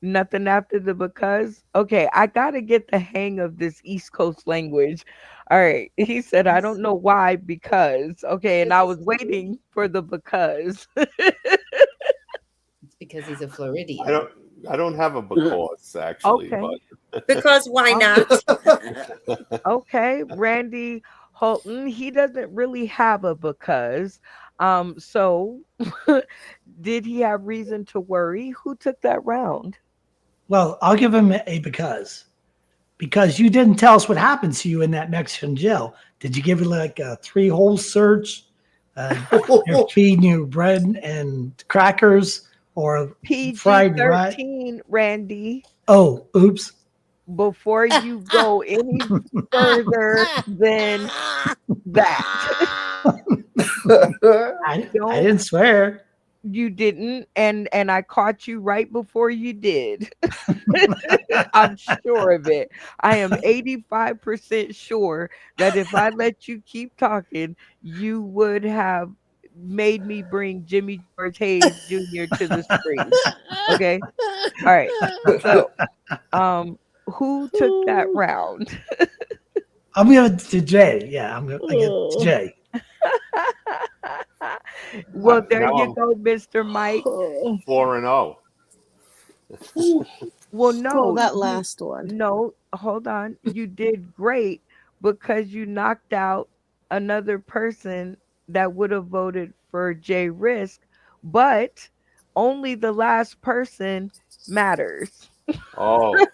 Nothing after the because. Okay, I gotta get the hang of this East Coast language. All right, he said I don't know why because. Okay, and I was waiting for the because. It's because he's a I Floridian. don't I don't have a because actually, Okay. Because why Um, not? but okay, Randy Holton, he doesn't really have a because. So did he have reason to worry? Who took that round? Well, I'll give him a because you didn't tell us what happened to you in that Mexican jail. Did you give it like a 3-hole search? They're feeding you bread and crackers or PG fried rat? 13, Randy. Oh, oops. Before you go any further than that. I Don't didn't swear. you didn't and I caught you right before you did. I'm sure of it. I am 85% sure that if I let you keep talking, you would have made me bring Jimmy George Hayes Jr. to the screen. Okay? All right. So, um who took that round? I'm going to Jay. Yeah, I get to Jay. Well, there now you I'm go, Mr. Mike. 4-0. Well, Oh, no, that you last one. no, hold on. You did great because you knocked out another person that would have voted for Jay Risk, but only the last person matters. Oh,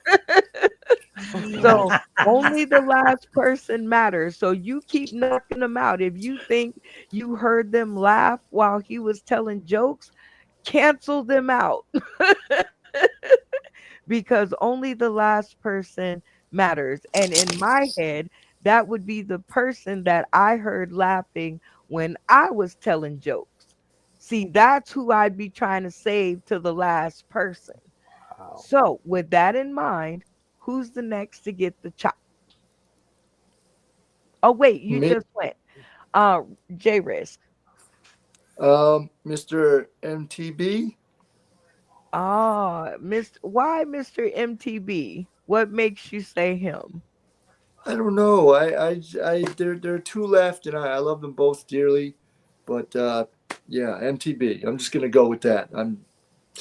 So only the last person matters. So you keep knocking them out. If you think you heard them laugh while he was telling jokes, cancel them out. Because only the last person matters. And in my head, that would be the person that I heard laughing when I was telling jokes. See, that's who I'd be trying to save to the last person. wow. So, with that in mind, who's the next to get the chop? Oh, wait, you Me, just went. Uh, J Risk. Mr. MTB. Why Mr. MTB? What makes you say him? I don't know. There are two left, and I love them both dearly. But yeah, MTB. I'm just gonna go with that. I'm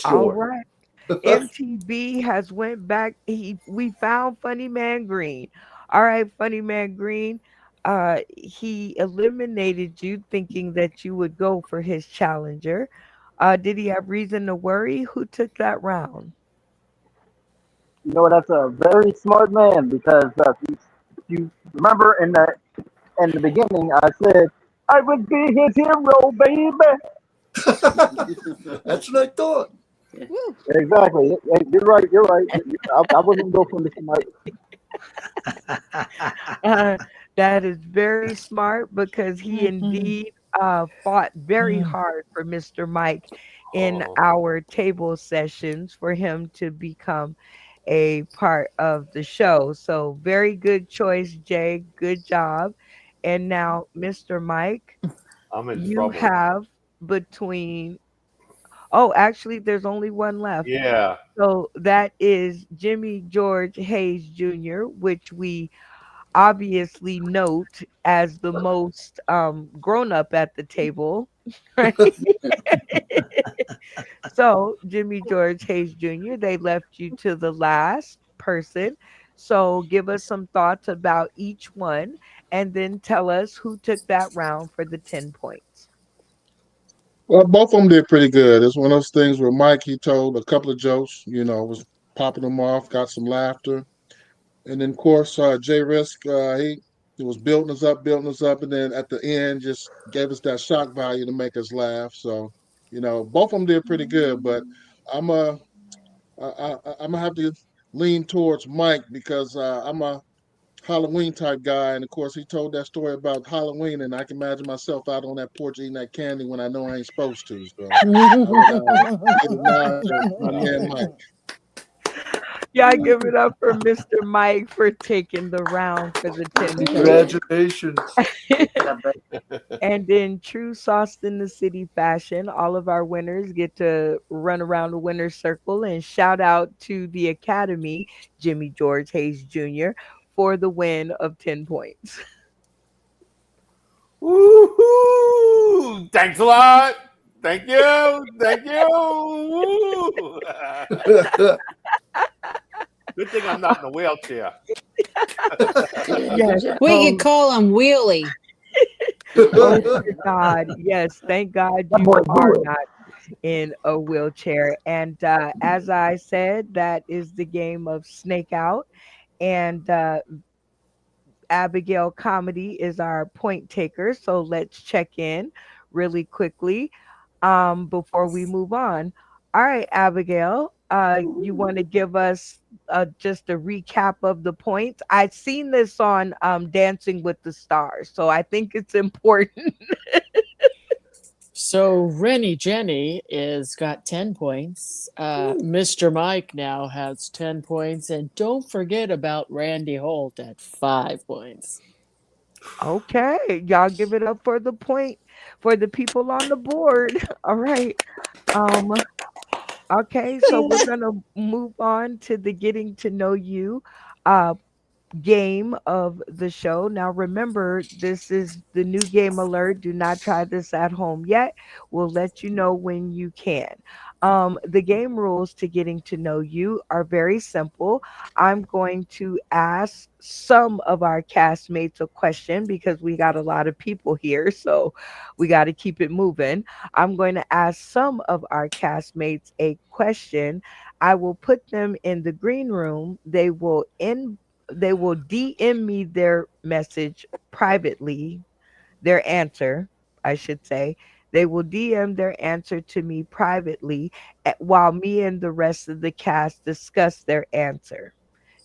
All sure. right. MTB has went back. We found Funny Man Green. All right, Funny Man Green. He eliminated you thinking that you would go for his challenger. Did he have reason to worry? Who took that round? You know, that's a very smart man because you remember in the beginning, I said I would be his hero, baby. That's what I thought. Woo. Exactly. You're right. You're right. I wasn't going for Mr. Mike. Uh, that is very smart because he Mhm. indeed fought very Mm. hard for Mr. Mike in Oh, our table sessions for him to become a part of the show. So, very good choice, Jay. Good job. And now, Mr. Mike, I'm in you trouble. have between, oh, actually, there's only one left. Yeah. So, that is Jimmy George Hayes Jr., which we obviously note as the most grown up at the table, right? So, Jimmy George Hayes Jr., they left you to the last person. So, give us some thoughts about each one and then tell us who took that round for the 10 points. Well, both of them did pretty good. It's one of those things where Mike, he told a couple of jokes, was popping them off, got some laughter. And then, of course, Jay Risk, he was building us up, and then at the end, just gave us that shock value to make us laugh. So, both of them did pretty good. But I'm I'm gonna have to lean towards Mike because I'm a Halloween type guy, and of course, he told that story about Halloween, and I can imagine myself out on that porch eating that candy when I know I ain't supposed to. So, I would give it nod to my man Mike. Y'all give it up for Mr. Mike for taking the round for the 10 points. Congratulations. Good job, buddy. And in true Sauce in the City fashion, all of our winners get to run around the winner's circle and shout out to the Academy, Jimmy George Hayes Jr., for the win of 10 points. Woohoo! Thanks a lot. Thank you. Thank you. Woo! Good thing I'm not in a wheelchair. Yeah, good Yes. job. We could call him Wheelie. Oh, dear God. Yes. Thank God That you boy are good. not in a wheelchair. And as I said, that is the game of Snake Out. And Abigail Comedy is our point taker. So let's check in really quickly before we move on. All right, Abigail, you want to give us just a recap of the points? I've seen this on Dancing with the Stars, so I think it's important. So Rennie Jenny is got 10 points. Mr. Mike now has 10 points. And don't forget about Randy Holt at 5 points. Okay, y'all give it up for the point for the people on the board. All right. Um, okay, so we're gonna move on to the getting to know you. Uh, game of the show. Now, remember, this is the new game alert. Do not try this at home yet. We'll let you know when you can. The game rules to getting to know you are very simple. I'm going to ask some of our castmates a question because we got a lot of people here, so we got to keep it moving. I'm going to ask some of our castmates a question. I will put them in the green room. They will DM me their message privately, their answer, I should say. They will DM their answer to me privately while me and the rest of the cast discuss their answer.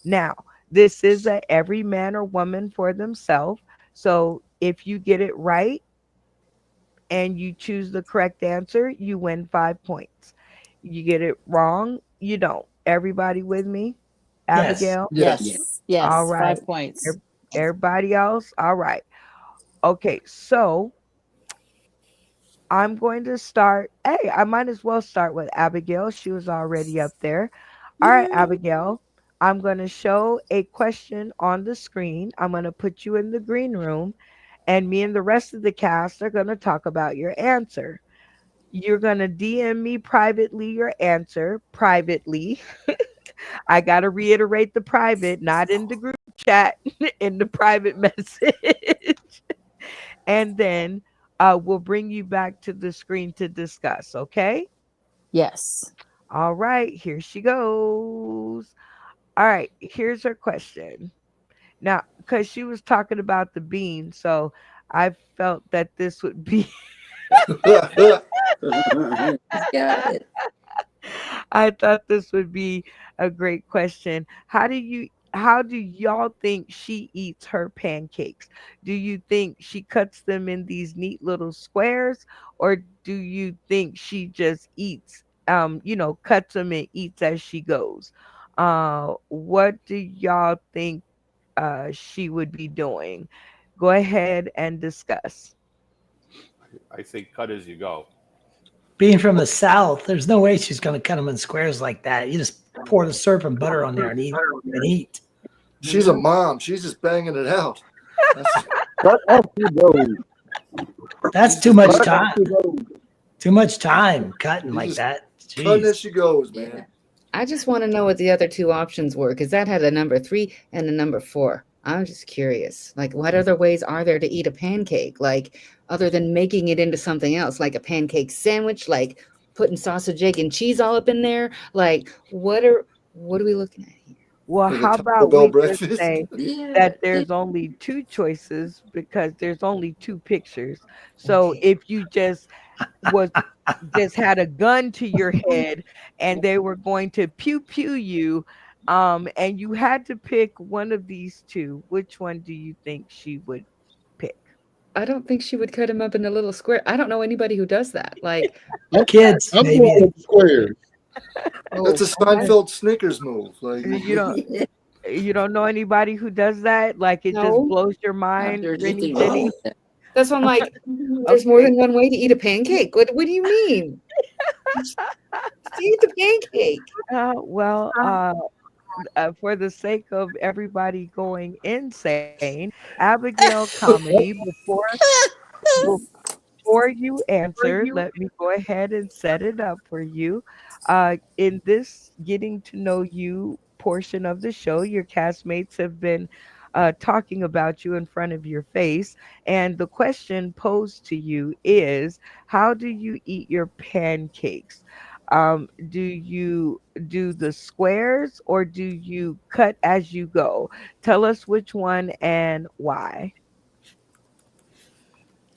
Now, this is a every man or woman for themselves. So if you get it right and you choose the correct answer, you win 5 points. You get it wrong, you don't. Everybody with me? Yes. Abigail? Yes. All Yes, right. 5 points. Everybody else? All right. Okay, so I'm going to start. Hey, I might as well start with Abigail. She was already up there. All right, Yay. Abigail. I'm going to show a question on the screen. I'm going to put you in the green room, and me and the rest of the cast are going to talk about your answer. You're going to DM me privately your answer privately. I got to reiterate the private, not in the group chat, in the private message. And then we'll bring you back to the screen to discuss. Okay. Yes. All right. Here she goes. All right. Here's her question. Now, because she was talking about the bean, so I felt that this would be. He's got it. I thought this would be a great question. How do y'all think she eats her pancakes? Do you think she cuts them in these neat little squares, or do you think she just eats cuts them and eats as she goes? What do y'all think she would be doing? Go ahead and discuss. I say cut as you go. Being from the South, there's no way she's going to cut them in squares like that. You just pour the syrup and butter on there and eat. And eat. She's a mom. She's just banging it out. That's, Cut as you go. That's she's too just much Cut cutting, as time. you go. Too much time cutting she's like just that. cutting as Jeez. she goes, Yeah. man. I just want to know what the other two options were because that had a number 3 and a number 4. I'm just curious. Like, what other ways are there to eat a pancake? Like, other than making it into something else, like a pancake sandwich, like putting sausage, egg, and cheese all up in there? Like, what are we looking at here? Well, For the how Taco about Bell we just breakfast. say Yeah. that there's only two choices because there's only two pictures. So Okay. if you was just had a gun to your head and they were going to pew pew you, and you had to pick one of these two, which one do you think she would pick? I don't think she would cut him up in a little square. I don't know anybody who does that. Like, I'm, Kids, I'm going maybe. with the squares. That's oh, a Okay. Seinfeld Snickers move. Like, You don't you don't know anybody who does that? Like it just no. blows your mind, After just Rennie in Jenny? That's why I'm like, there's more Okay. than one way to eat a pancake. What do you mean? Just eat the pancake. Well, for the sake of everybody going insane, Abigail Comedy, before you answer, let me go ahead and set it up for you. In this getting to know you portion of the show, your castmates have been talking about you in front of your face. And the question posed to you is, how do you eat your pancakes? Do you do the squares or do you cut as you go? Tell us which one and why.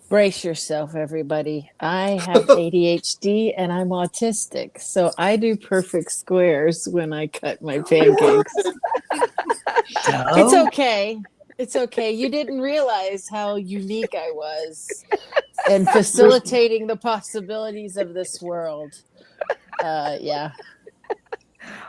Brace yourself, everybody. I have ADHD and I'm autistic, so I do perfect squares when I cut my pancakes. It's No. okay. It's okay. You didn't realize how unique I was in there's facilitating the possibilities of this world. Yeah.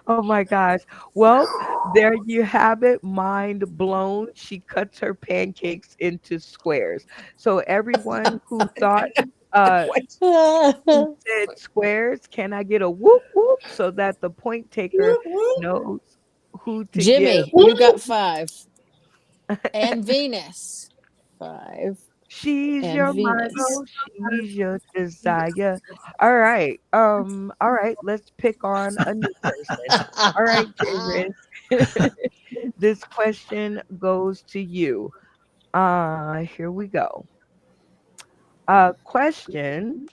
Oh my gosh. Well, there you have it. Mind blown. She cuts her pancakes into squares. So everyone who thought uh who said squares, can I get a whoop whoop so that the point taker knows who to give? Jimmy, you got 5. And Venus, 5. She's and your Venus. model, she's your desire. All right, let's pick on a new person. All right, J Risk. This question goes to you. Here we go. Question: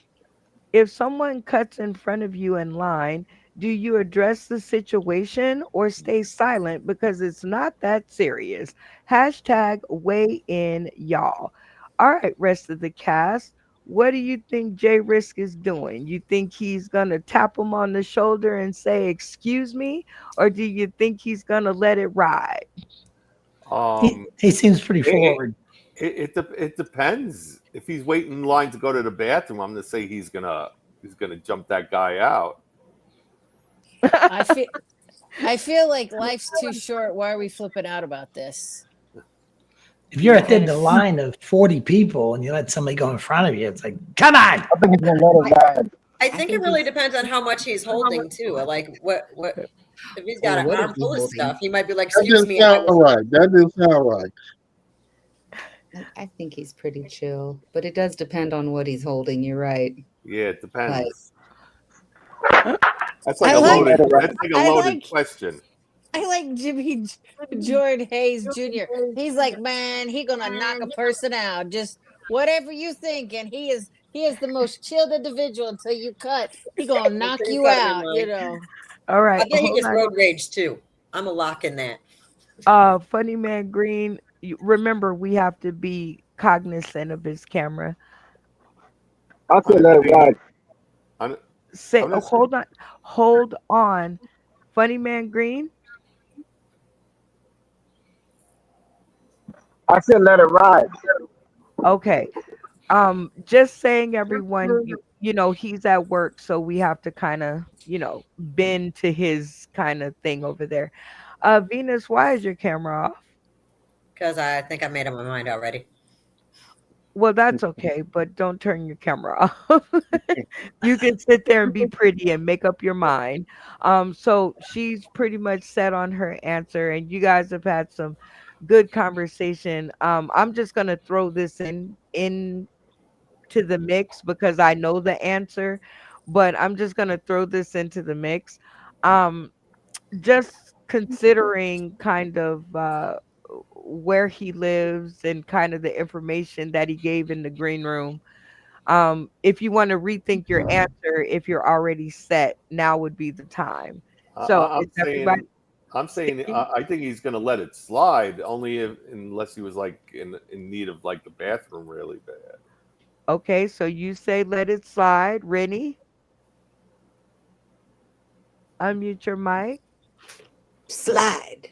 if someone cuts in front of you in line, do you address the situation or stay silent because it's not that serious? Hashtag weigh in, y'all. All right, rest of the cast. What do you think Jay Risk is doing? You think he's going to tap him on the shoulder and say, "Excuse me"? Or do you think he's going to let it ride? Um, He seems pretty it, forward. it depends. If he's waiting in line to go to the bathroom, I'm gonna say he's gonna jump that guy out. I feel I feel like life's too short. Why are we flipping out about this? If you're at Kind the of. line of 40 people and you let somebody go in front of you, it's like, come on. I think he's gonna let it ride. I I think it think really he's. depends on how much he's holding too. Like what if he's got Or an what is he armful of holding? stuff, he might be like, That "Excuse didn't me, I sound was." right. That didn't sound right. I think he's pretty chill, but it does depend on what he's holding. You're right. Yeah, it Like, depends. I I think he's gonna like let it ride. That's like a I loaded like question. I like Jordan Hayes Jr. He's like, man, he gonna knock a person out. Just whatever you think, and he is the most chilled individual until you cut. He gonna knock Until you you cut him in out. You line. know. All I right, bet he hold gets on. road rage too. I'm a lock in that. Funny Man Green, remember we have to be cognizant of his camera. I I'm said gonna let it say ride. Say, I'm oh, gonna say hold on, hold on. Funny Man Green. I said let it ride. Okay. Just saying, everyone, you know, he's at work, so we have to kind of, bend to his kind of thing over there. Venus, why is your camera off? Because I think I made up my mind already. Well, that's okay, but don't turn your camera off. You can sit there and be pretty and make up your mind. So she's pretty much set on her answer, and you guys have had some good conversation. I'm just gonna throw this in to the mix because I know the answer, but I'm just gonna throw this into the mix. Um, just considering kind of where he lives and kind of the information that he gave in the green room. If you want to rethink your answer, if you're already set, now would be the time. So is I'm everybody saying sticking? I think he's gonna let it slide only if unless he was like in need of like the bathroom really bad. Okay, so you say let it slide. Rennie, unmute your mic. slide.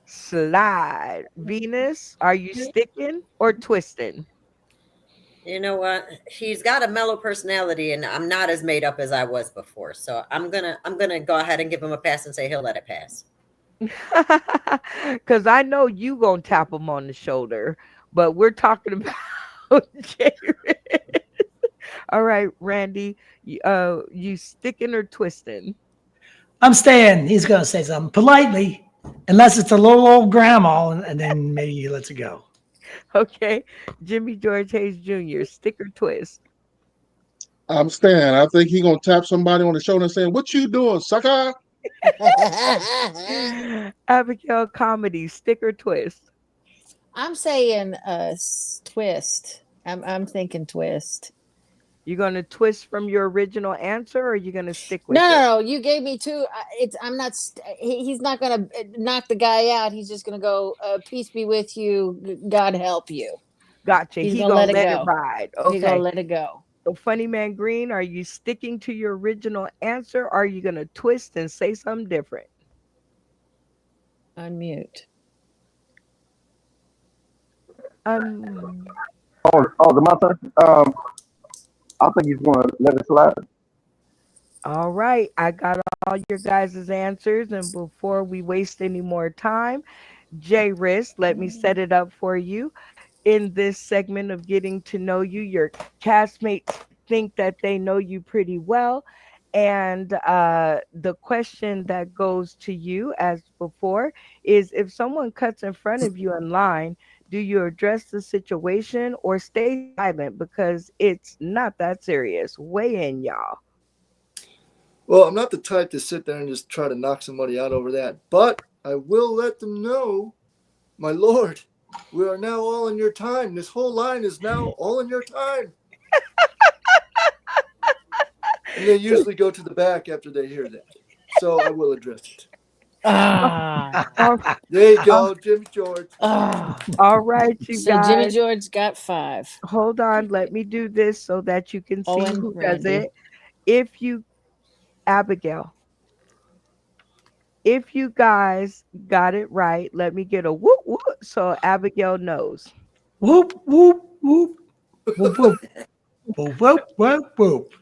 Slide. Venus, are you sticking or twisting? You know what? He's got a mellow personality, and I'm not as made up as I was before. So I'm gonna go ahead and give him a pass and say he'll let it pass. Because I know you gonna tap him on the shoulder, but we're talking about Jared. All right, Randy, you sticking or twisting? I'm staying. He's going to say something politely, unless it's a little old grandma, and then maybe he lets it go. Okay, Jimmy George Hayes Jr., stick or twist? I'm staying. I think he gonna tap somebody on the shoulder and saying, "What you doing, sucker?" Abigail Comedy, stick or twist? I'm saying twist. I'm thinking twist. You gonna twist from your original answer, or you gonna stick No, with no, it? no. You gave me two. It's. I'm not. He's not gonna knock the guy out. He's just gonna go. Peace be with you. God help you. Gotcha. He's He gonna gonna let it let it go. ride. He gonna Okay. let it go. So, Funny Man Green, are you sticking to your original answer? Or are you gonna twist and say something different? Unmute. Um. Oh, the my turn. I think he's gonna let it slide. All right, I got all your guys' answers, and before we waste any more time, J Risk, let me set it up for you. In this segment of getting to know you, your castmates think that they know you pretty well. And the question that goes to you, as before, is if someone cuts in front of you in line, Do you address the situation or stay silent because it's not that serious? Weigh in, y'all. Well, I'm not the type to sit there and just try to knock somebody out over that, but I will let them know, my lord, we are now all in your time. This whole line is now all in your time. And they usually go to the back after they hear that. So I will address it. Ah. Oh, There you oh, go, Jimmy George. Ah. all right, you So Jimmy guys. George got 5. Hold on. Let me do this so that you can see Owen, who does Randy. it. If you, Abigail, if you guys got it right, let me get a whoop whoop so Abigail knows. Whoop, whoop, whoop. Whoop, whoop. Whoop, whoop, whoop, whoop.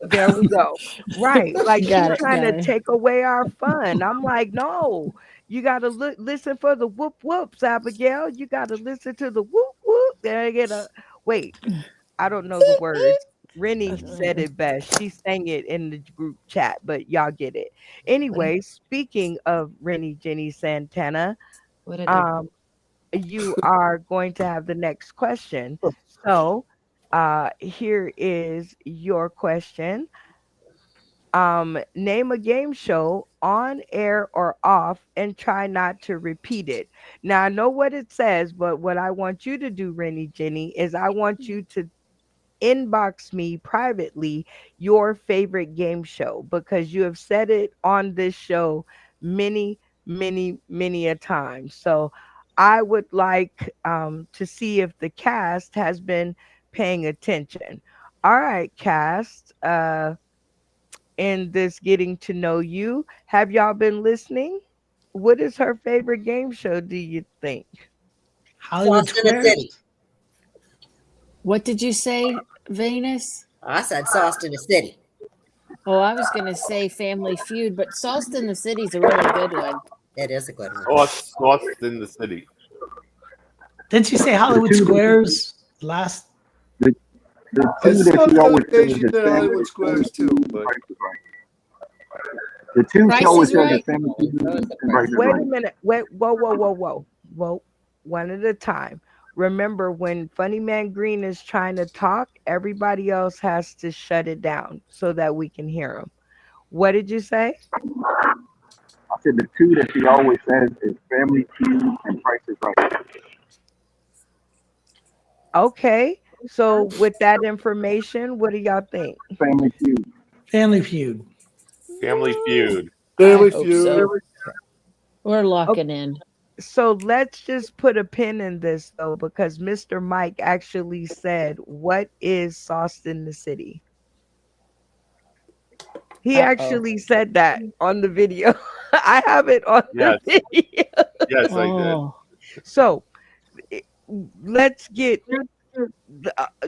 There we go. Right. Like she's trying to Got it. take away our fun. I'm like, no, you got to listen for the whoop whoops, Abigail. You got to listen to the whoop whoop. Then I get a wait. I don't know the words. Rennie said it best. She sang it in the group chat, but y'all get it. Anyway, speaking of Rennie Jenny Santana, What did I do? you are going to have the next question. So, here is your question. Name a game show on air or off and try not to repeat it. Now, I know what it says, but what I want you to do, Rennie Jenny, is I want you to inbox me privately your favorite game show because you have said it on this show many, many, many a time. So I would like to see if the cast has been paying attention. All right, cast. In this getting to know you, have y'all been listening? What is her favorite game show, do you think? Hollywood Sauce in the Squares. City. What did you say, Venus? I said Sauce in the City. Oh, I was going to say Family Feud, but Sauce in the City's a really good one. It is a good one. Lost in the city. Didn't she say The Hollywood two, Squares last? the, the I two that saw she the other always day says she is did Hollywood Squares too, Feud and but Price is Right. The two she Price always is says is Right? Family Feud and Price is Wait a Right. minute. Wait, whoa, whoa, whoa, whoa. Whoa, one at a time. Remember, when Funny Man Green is trying to talk, everybody else has to shut it down so that we can hear him. What did you say? I said the two that she always says is Family Feud and Price is Right. Okay. So, with that information, what do y'all think? Family Feud. Family Feud. Family Woo! Feud. I Family hope Feud. so. We're locking in. So let's just put a pin in this though, because Mr. Mike actually said, "What is Sauce in the City?" He Uh-oh. actually said that on the video. I have it on the Yes, video. yes, I did. Oh. So i- let's get,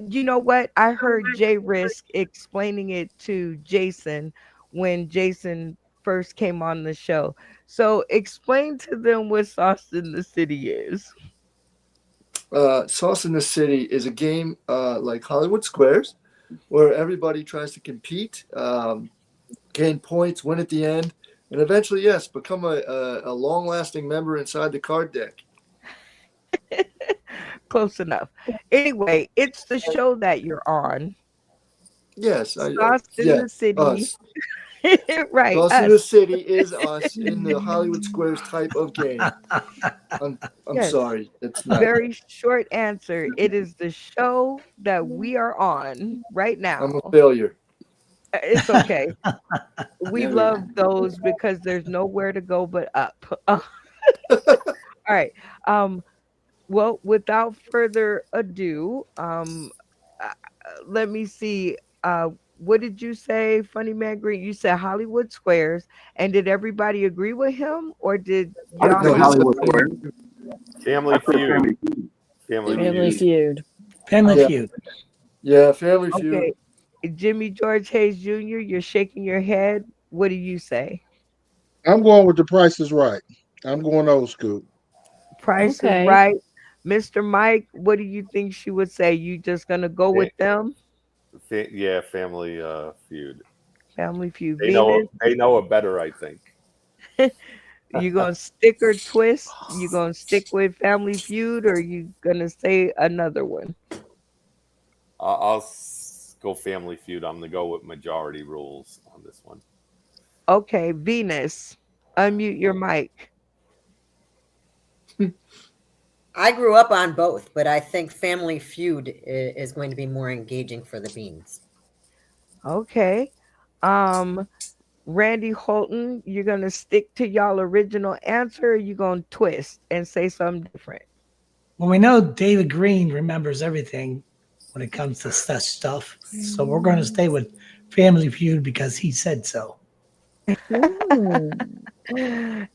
you know what? I heard Jay Risk explaining it to Jason when Jason first came on the show. So explain to them what Sauce in the City is. Sauce in the City is a game like Hollywood Squares where everybody tries to compete, gain points, win at the end, and eventually, yes, become a long lasting member inside the card deck. Close enough. Anyway, it's the show that you're on. Yes, Sauce in yeah, the City. us. Right, Sauce in us. the City is us in the Hollywood Squares type of game. I'm Yes. sorry, it's not. Very short answer. It is the show that we are on right I'm a now. failure. It's okay. We No, you're love not. those because there's nowhere to go but up. All right. Um, well, without further ado, let me see. What did you say, Funny Man Green? You said Hollywood Squares, and did everybody agree with him, or did I y'all said No, he have said Hollywood Family Squares. Feud. I Family said Feud. Family Feud. Family Family Family Feud. Feud. Feud. Family Yeah, Feud. yeah, Family Feud. okay? Jimmy George Hayes Jr., you're shaking your head. What do you say? I'm going with the Price is Right. I'm going old school. Price is Okay. Right. Mr. Mike, what do you think she would say? You just gonna go with them? Yeah, Family Feud. Family Feud. They know Venus, they know it better, I think. You gonna stick or twist? You gonna stick with Family Feud, or you gonna say another one? Go Family Feud. I'm gonna go with majority rules on this one. Okay, Venus, unmute your mic. I grew up on both, but I think Family Feud is going to be more engaging for the beans. Okay. Um, Randy Holton, you're gonna stick to y'all original answer, or you gonna twist and say something different? Well, we know David Green remembers everything when it comes to such stuff. So we're going to stay with Family Feud because he said so.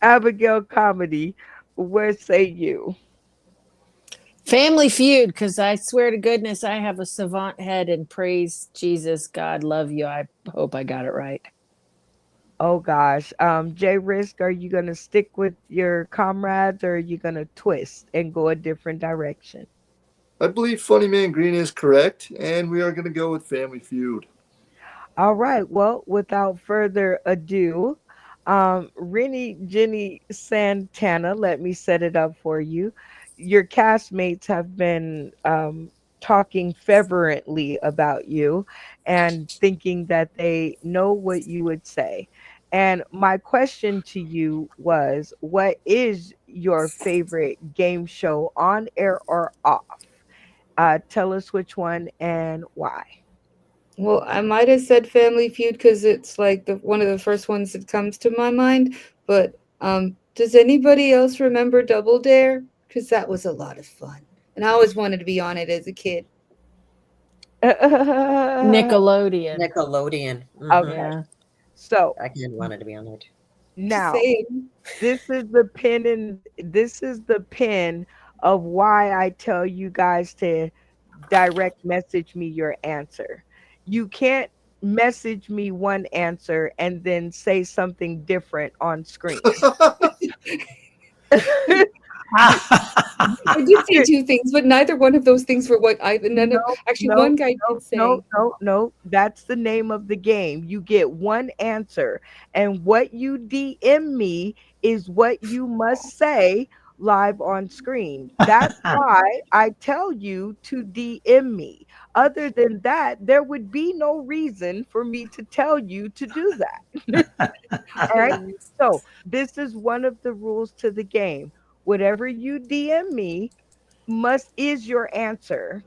Abigail Comedy, what say you? Family Feud, because I swear to goodness, I have a savant head and praise Jesus, God love you. I hope I got it right. Oh gosh. Jay Risk, are you gonna stick with your comrades, or are you gonna twist and go a different direction? I believe Funny Man Green is correct, and we are going to go with Family Feud. All right. Well, without further ado, Rennie Jenny Santana, let me set it up for you. Your castmates have been talking fervently about you and thinking that they know what you would say. And my question to you was, what is your favorite game show, on air or off? Tell us which one and why. Well, I might have said Family Feud because it's like the one of the first ones that comes to my mind. But does anybody else remember Double Dare? Because that was a lot of fun, and I always wanted to be on it as a kid. Nickelodeon. Nickelodeon. Okay. Yeah. So I kind of wanted to be on it. Just now saying. this is the pin of why I tell you guys to direct message me your answer. You can't message me one answer and then say something different on screen. You, I did say two things, but neither one of those things were what I. None of no, actually, no, one guy no, did no, say. no, no. That's the name of the game. You get one answer, and what you DM me is what you must say live on screen. That's why I tell you to DM me. Other than that, there would be no reason for me to tell you to do that. All right. Okay. So, this is one of the rules to the game. Whatever you DM me must is your answer.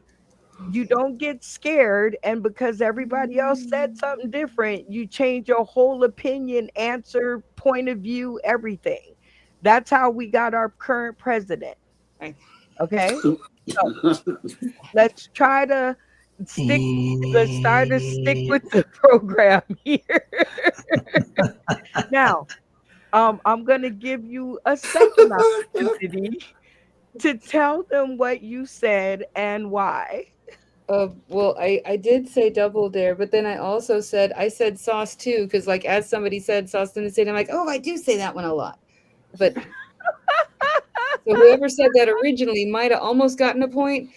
You don't get scared, and because everybody else said something different, you change your whole opinion, answer, point of view, everything. That's how we got our current president. Right. Okay, so let's try to stick. Let's try to stick with the program here. Now, I'm gonna give you a second opportunity to tell them what you said and why. Well, I did say Double Dare, but then I said sauce too, because like as somebody said sauce in the city, I'm like, oh, I do say that one a lot. But so whoever said that originally might have almost gotten a point,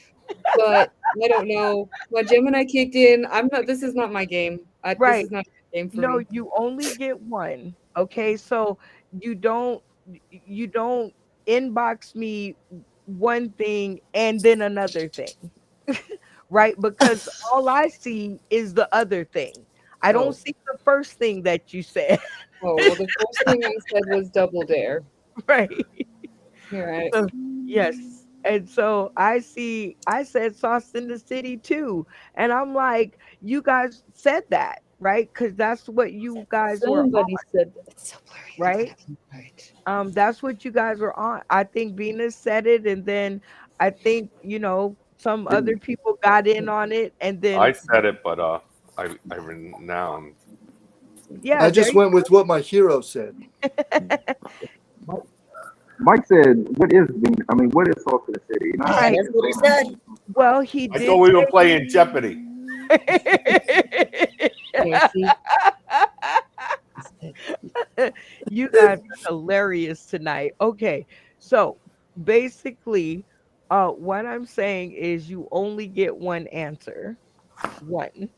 but I don't know. When Gemini kicked in, I'm not. This is not my game. This Right. is not a game for No, me. you only get one. Okay. So you don't you don't inbox me one thing and then another thing. Right? Because all I see is the other thing. I don't Oh, see the first thing that you said. oh. Well, the first thing I said was Double Dare. Right. All right. So, yes. And so I said Sauce in the City too. And I'm like, you guys said that, right? Because that's what you guys were on, Somebody said that. It's so blurry. right? All right. That's what you guys were on. I think Venus said it, and then I think, some other people got in on it, and I then said it, but I renowned. yeah, I there just you went with what my hero said. Mike, Mike said, "What is being? I mean, what is Salt to the City?" And I That right. is what he said. Well, he I thought did we were playing Jeopardy. say Yeah. See. you guys are hilarious tonight. Okay, so basically, what I'm saying is you only get one answer. one.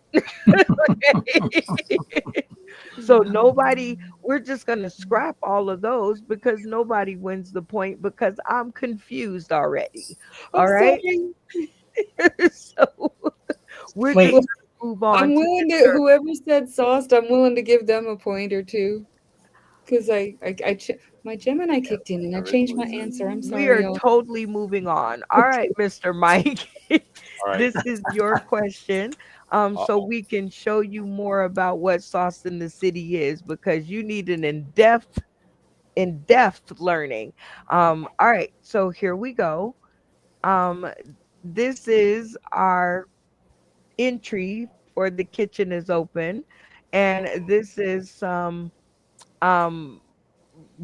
So nobody, we're just going to scrap all of those because nobody wins the point because I'm confused already. I'm All right. sorry. So we're just Wait, Well, going to move on I'm to willing to, Mr. whoever said sauced, I'm willing to give them a point or two. Because my Gemini kicked in and I changed my answer. I'm We sorry, are y'all. totally moving on. All right, Mr. Mike. All right. This is your question. So Uh-oh. we can show you more about what Sauce in the City is because you need an in-depth learning. All right, so here we go. Um, this is our entry for the kitchen is open, and this is some um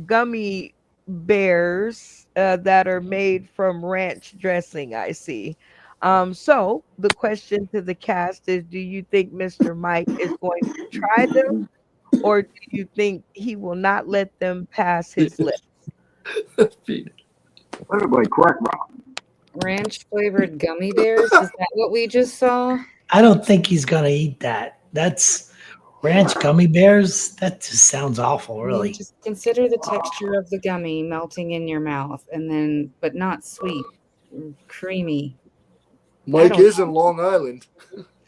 gummy bears that are made from ranch dressing, I see. So the question to the cast is, do you think Mr. Mike is going to try them, or do you think he will not let them pass his lips? Peanut. Everybody, crack rock. Ranch flavored gummy bears. Is that what we just saw? I don't think he's gonna eat that. That's ranch gummy bears. That just sounds awful, I mean, really. just consider the texture of the gummy melting in your mouth, and then, but not sweet, creamy. I Mike don't. is in Long Island.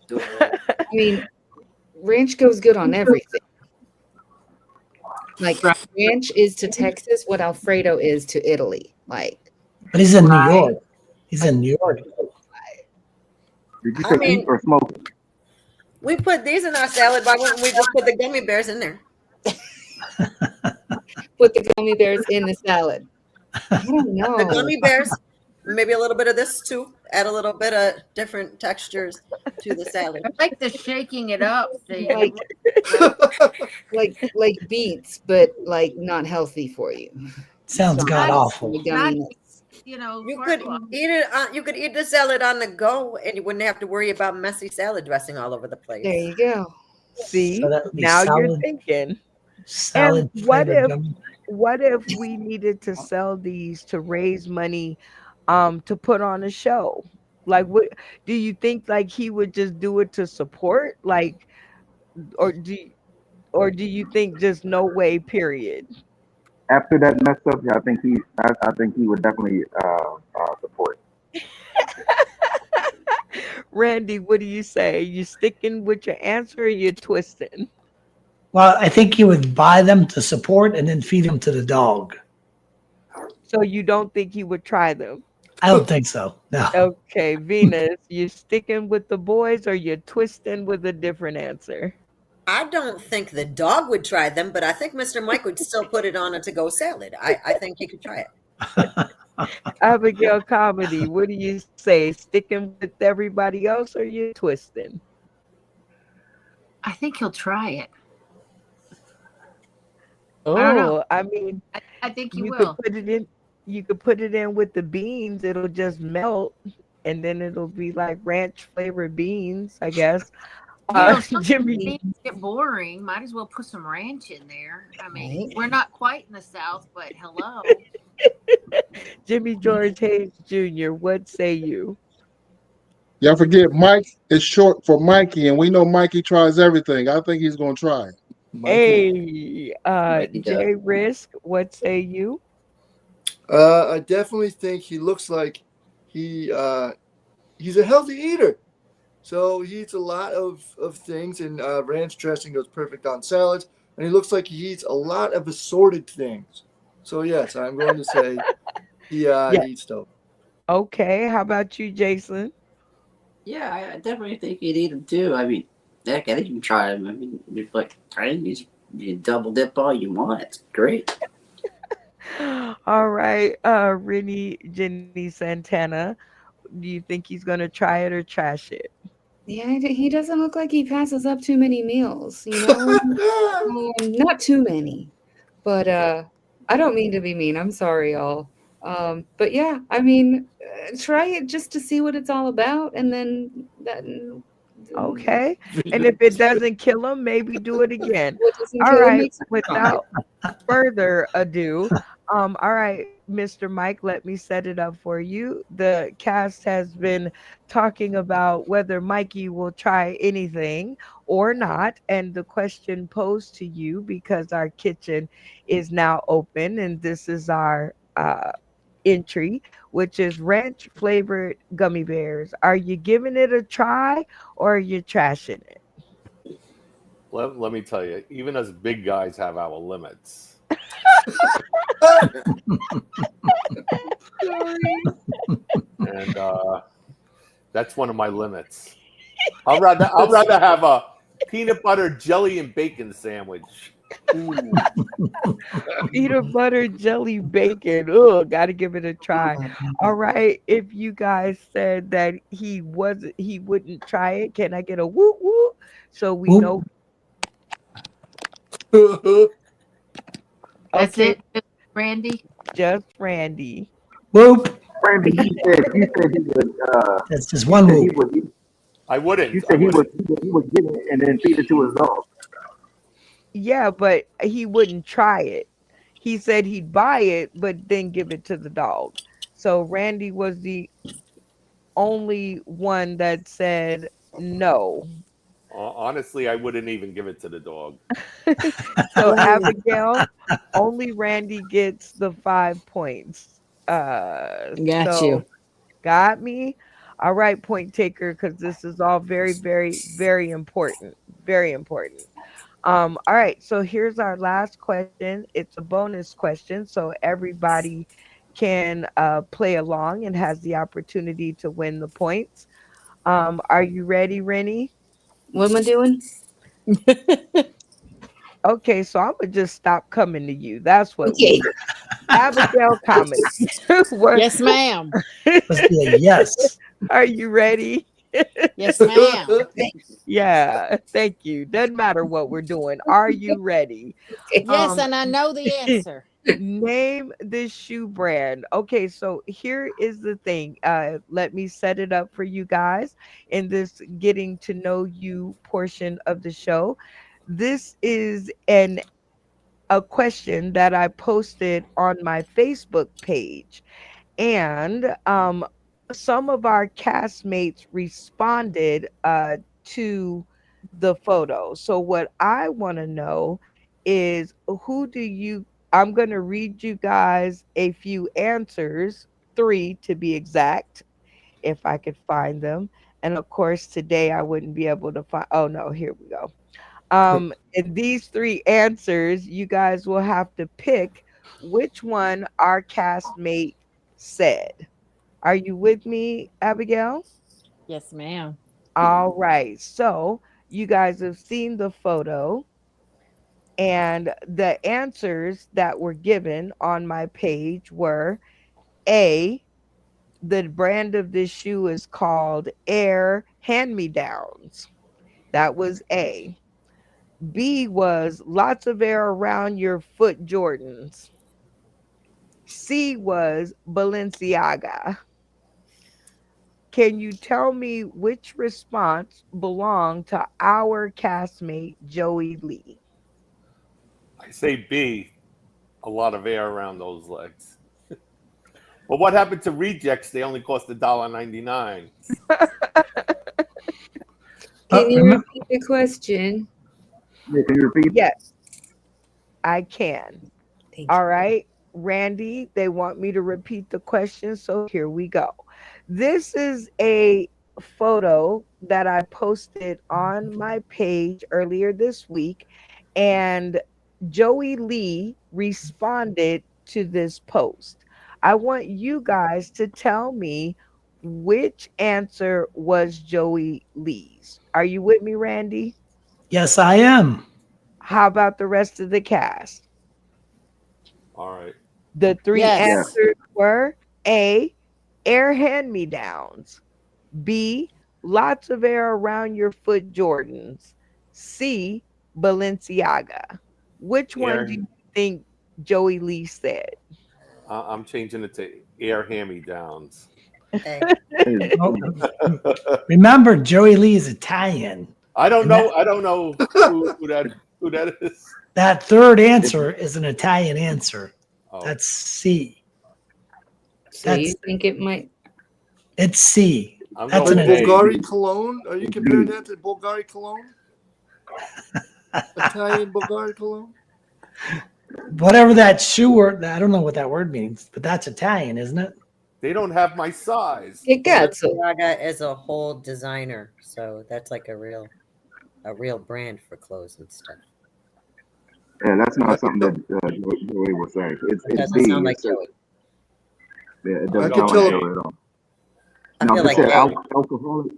I mean, ranch goes good on everything. Like ranch is to Texas what Alfredo is to Italy. Like, But he's in New Right. York. He's in New York. Did you I say eat mean, or smoke? we put these in our salad. Why wouldn't we just put the gummy bears in there? put the gummy bears in the salad. I don't The know. gummy bears, maybe a little bit of this too. Add a little bit of different textures to the salad. I like the shaking it up thing. Like like beets, but like not healthy for you. Sounds Sorry, god Not, awful. the not gumminess. You fart could bomb. eat it. You could eat the salad on the go, and you wouldn't have to worry about messy salad dressing all over the There place. you go. So See, that would be now you're salad, thinking. And salad flavored gummy. what if we needed to sell these to raise money to put on a show? Like what do you think like he would just do it to support like or do you think just no way period? After that mess up, yeah, I think he would definitely support. Randy, what do you say? You sticking with your answer or you twisting? Well, I think he would buy them to support and then feed them to the dog. So you don't think he would try them? I don't think so. No. Okay, Venus, you sticking with the boys or you twisting with a different answer? I don't think the dog would try them, but I think Mr. Mike would still put it on a to-go salad. I think he could try it. Abigail Comedy, what do you say? Sticking with everybody else or you twisting? I think he'll try it. Oh, I don't know. I mean, I think he you will. could put it in you could put it in with the beans, it'll just melt and then it'll be like ranch flavored beans, I guess. Sometimes Jimmy beans get boring. Might as well put some ranch in there. I mean, Right? we're not quite in the South, but hello. Jimmy George Hayes Jr., what say you? Y'all forget Mike is short for Mikey, and we know Mikey tries everything. I think he's gonna try it. Hey, Mikey Duck. J Risk, what say you? I definitely think he looks like he he's a healthy eater. So he eats a lot of things, and ranch dressing goes perfect on salads. And he looks like he eats a lot of assorted things. So yes, I'm going to say he Yeah. eats stuff. Okay, how about you, Jason? Yeah, I definitely think you'd eat them too. I mean, heck, I think you can try them. I mean, you're like trying you double dip all you want. It's great. All right, Rennie Jenny Santana, do you think he's gonna try it or trash it? Yeah, he doesn't look like he passes up too many meals, you know? Not too many. But I don't mean to be mean. I'm sorry, y'all. But yeah, I mean, try it just to see what it's all about, and then Okay. And if it doesn't kill him, maybe do it again. What doesn't All kill him right. makes him stronger. Without further ado, all right, Mr. Mike, let me set it up for you. The cast has been talking about whether Mikey will try anything or not. And the question posed to you, because our kitchen is now open, and this is our entry, which is ranch flavored gummy bears. Are you giving it a try or are you trashing it? Let me tell you, even as big guys have our limits. Sorry. And that's one of my limits. I'll rather have a peanut butter jelly and bacon sandwich. Ooh. Peanut butter jelly bacon. Oh, gotta give it a try. All right. If you guys said that he wouldn't try it, can I get a whoop whoop? So we Whoop. know. That's Okay, it, Randy. just Randy. Whoop. Randy, you said he would. That's just You one said he whoop. would. I You wouldn't. I said wouldn't. he would get it and then feed it to his dog. Yeah, but he wouldn't try it. He said he'd buy it, but then give it to the dog. So Randy was the only one that said no. Honestly, I wouldn't even give it to the dog. So Ooh. Abigail, only Randy gets the 5 points. Got you. So got me. All right, point taker, because this is all very, very, very important. Very important. All right, so here's our last question. It's a bonus question, so everybody can play along and has the opportunity to win the points. Are you ready, Rennie? What am I doing? Okay, so I'm gonna just stop coming to you. That's what we Okay. do. Abigail Comedy. What? Yes, ma'am. Must be a yes. Are you ready? Yes, ma'am. Yeah, thank you. Doesn't matter what we're doing. Are you ready? Yes, Um, and I know the answer. name this shoe brand. Okay, so here is the thing. Let me set it up for you guys in this getting to know you portion of the show. This is a question that I posted on my Facebook page, and some of our castmates responded to the photo. So what I want to know is, who do you I'm going to read you guys a few answers, 3 to be exact, if I could find them. And of course today I wouldn't be able to find. Oh no, here we go. In these 3 answers, you guys will have to pick which one our castmate said. Are you with me, Abigail? Yes, ma'am. All right. So you guys have seen the photo, and the answers that were given on my page were: A, the brand of this shoe is called Air Hand Me Downs. That was A. B was lots of air around your foot Jordans. C was Balenciaga. Can you tell me which response belonged to our castmate Joey Lee? I say B. A lot of air around those legs. But what happened to rejects? They only cost $1.99. Can you Remember, repeat the question? Yeah, can you repeat? Yes, I can. Thank All you. right, Randy, they want me to repeat the question, so here we go. This is a photo that I posted on my page earlier this week, and Joey Lee responded to this post. I want you guys to tell me which answer was Joey Lee's. Are you with me, Randy? yes, I am. How about the rest of the cast? All right. The 3 Yeah. Yes. answers were: A, air hand me downs; B, lots of air around your foot Jordans; C, Balenciaga. Which one do Air. you think Joey Lee said? I'm changing it to air hand-me-downs. Hey, Remember, Joey Lee is Italian. I don't And know. I don't know who that is. That third answer is an Italian answer. Oh, That's C. So you think it might? It's C. I'm That's going an A. Bulgari cologne? Are you comparing that to Bulgari cologne? Italian Bulgari cologne? whatever that shoe word. I don't know what that word means, but that's Italian, isn't it? They don't have my size. It got so. Balenciaga is a whole designer, so that's like a real brand for clothes and stuff. Yeah, that's not something that Joey was saying. It It's doesn't B. sound like It's Joey. yeah, it I doesn't can sound tell. like Joey at all. I Now, feel if it like said A. alcoholic,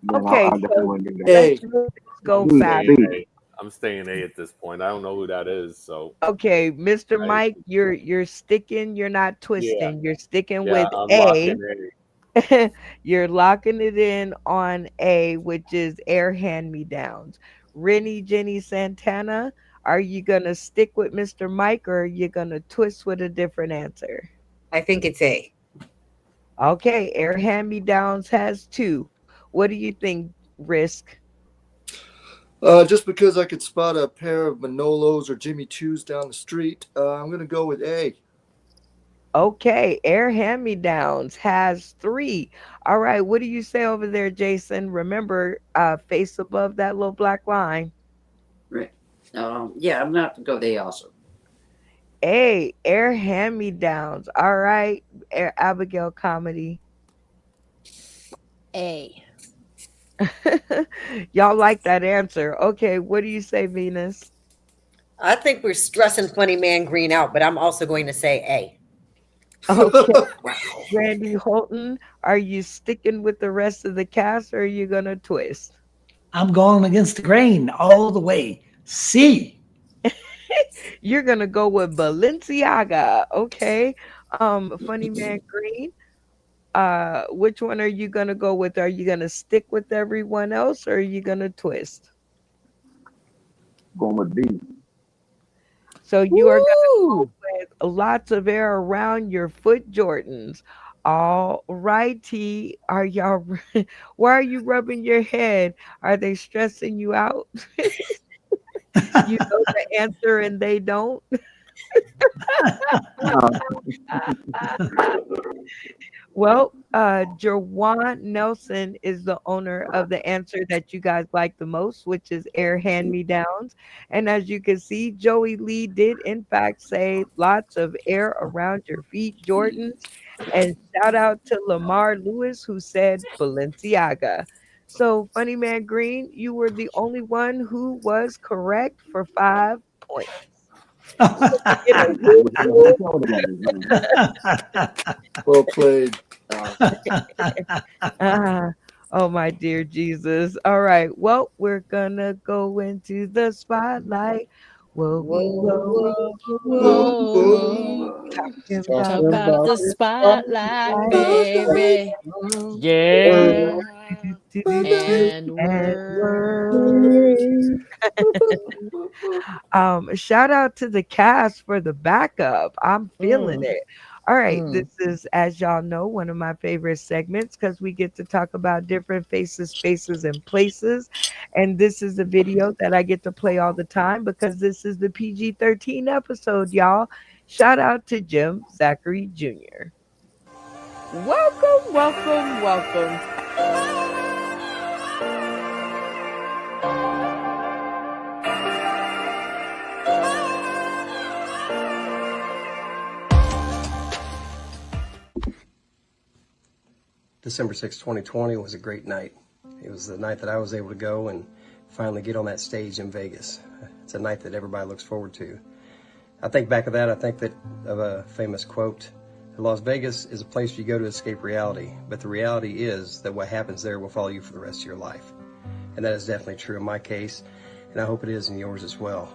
then Okay, I definitely so wouldn't do that. Hey, let's really go B, fast. B. I'm staying A at this point. I don't know who that is. So Okay, Mr. I, Mike, you're sticking, you're not yeah, twisting. You're sticking yeah, with I'm A. locking A. You're locking it in on A, which is air hand-me-downs. Rennie, Jenny, Santana, are you gonna stick with Mr. Mike or are you gonna twist with a different answer? I think it's A. Okay, air hand-me-downs has two. What do you think, Risk? just because I could spot a pair of Manolos or Jimmy Choos down the street, I'm going to go with A. Okay, air hand-me-downs has three. All right, what do you say over there, Jason? Remember, face above that little black line. Right. Yeah, I'm gonna have to go with A also. A, air hand-me-downs. All right, air Abigail comedy. A. Y'all like that answer. Okay, what do you say, Venus? I think we're stressing Funny Man Green out, but I'm also going to say A. Okay, Randy Holton, are you sticking with the rest of the cast or are you gonna twist? I'm going against the grain all the way. C. You're gonna go with Balenciaga. Okay. Funny Man Green. Which one are you gonna go with? Are you gonna stick with everyone else or are you gonna twist? Going with B. So you are gonna go Woo! with lots of air around your foot Jordans. All righty. Are y'all why are you rubbing your head? Are they stressing you out? You know the answer and they don't. Uh, Well, Jawan Nelson is the owner of the answer that you guys like the most, which is air hand-me-downs. And as you can see, Joey Lee did in fact say lots of air around your feet, Jordans. And shout out to Lamar Lewis who said Balenciaga. So, Funny Man Green, you were the only one who was correct for 5 points. You know, whoop, whoop. Well played. Ah, oh my dear Jesus. All right. Well, we're gonna go into the spotlight. Whoa, whoa, Whoa, whoa, whoa, Whoa, whoa. whoa. talking Talk about Talking about about the the spotlight, spotlight. baby. Whoa. Yeah. Do-do-do-do-do. And And word. word. Shout out to the cast for the backup. I'm feeling Mm, it. All right, mm. this is, as y'all know, one of my favorite segments because we get to talk about different faces, spaces, and places. And this is the video that I get to play all the time because this is the PG-13 episode, y'all. Shout out to Jim Zachary Jr. Welcome, welcome, welcome. December 6, 2020 was a great night. It was the night that I was able to go and finally get on that stage in Vegas. It's a night that everybody looks forward to. I think back of that, I think that of a famous quote, Las Vegas is a place you go to escape reality, but the reality is that what happens there will follow you for the rest of your life. And that is definitely true in my case, and I hope it is in yours as well.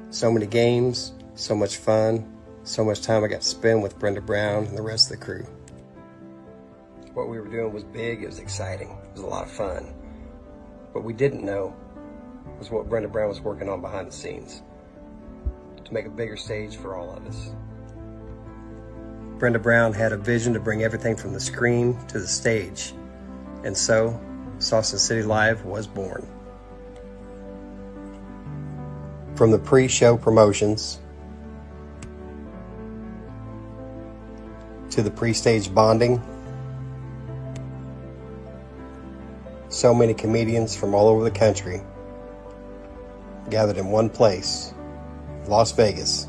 So many games, so much fun, so much time I got to spend with Brenda Brown and the rest of the crew. What we were doing was big, it was exciting, it was a lot of fun. What we didn't know was what Brenda Brown was working on behind the scenes to make a bigger stage for all of us. Brenda Brown had a vision to bring everything from the screen to the stage. And so, Sauce and City Live was born. From the pre-show promotions to the pre-stage bonding, so many comedians from all over the country gathered in one place, Las Vegas,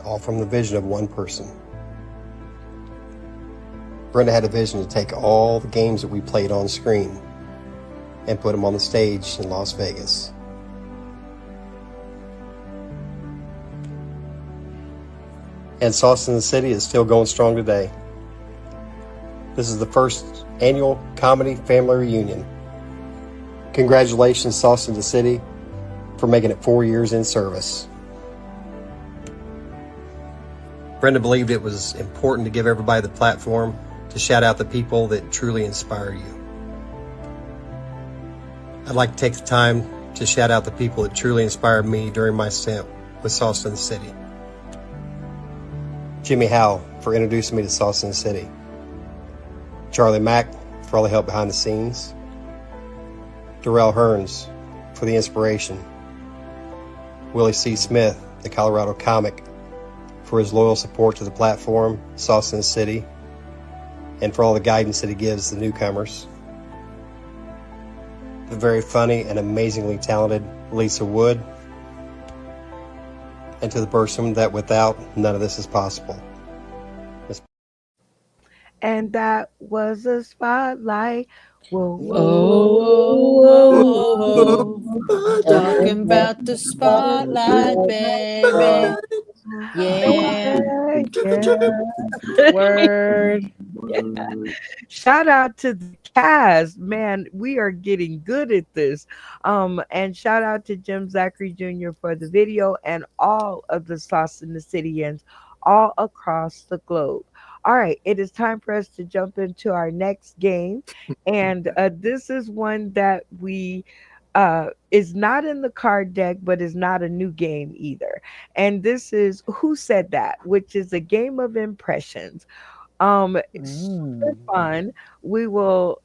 all from the vision of one person. Brenda had a vision to take all the games that we played on screen and put them on the stage in Las Vegas. And Sauce in the City is still going strong today. This is the first annual comedy family reunion. Congratulations, Sauce in the City, for making it 4 years in service. Brenda believed it was important to give everybody the platform to shout out the people that truly inspire you. I'd like to take the time to shout out the people that truly inspired me during my stint with Sauce in the City. Jimmy Howe for introducing me to Sauce in the City. Charlie Mack for all the help behind the scenes. Darrell Hearns for the inspiration. Willie C. Smith, the Colorado comic, for his loyal support to the platform, Sauce in the City, and for all the guidance that he gives the newcomers. The very funny and amazingly talented Lisa Wood, and to the person that without none of this is possible. And that was a spotlight. Whoa, Oh, talking about the spotlight, baby. Yeah, word. Shout out to the cast, man. We are getting good at this. And shout out to Jim Zachary Jr. for the video and all of the Sauce in the Cityans all across the globe. All right, it is time for us to jump into our next game, and this is one that we is not in the card deck, but is not a new game either. And this is Who Said That, which is a game of impressions. Super fun. We will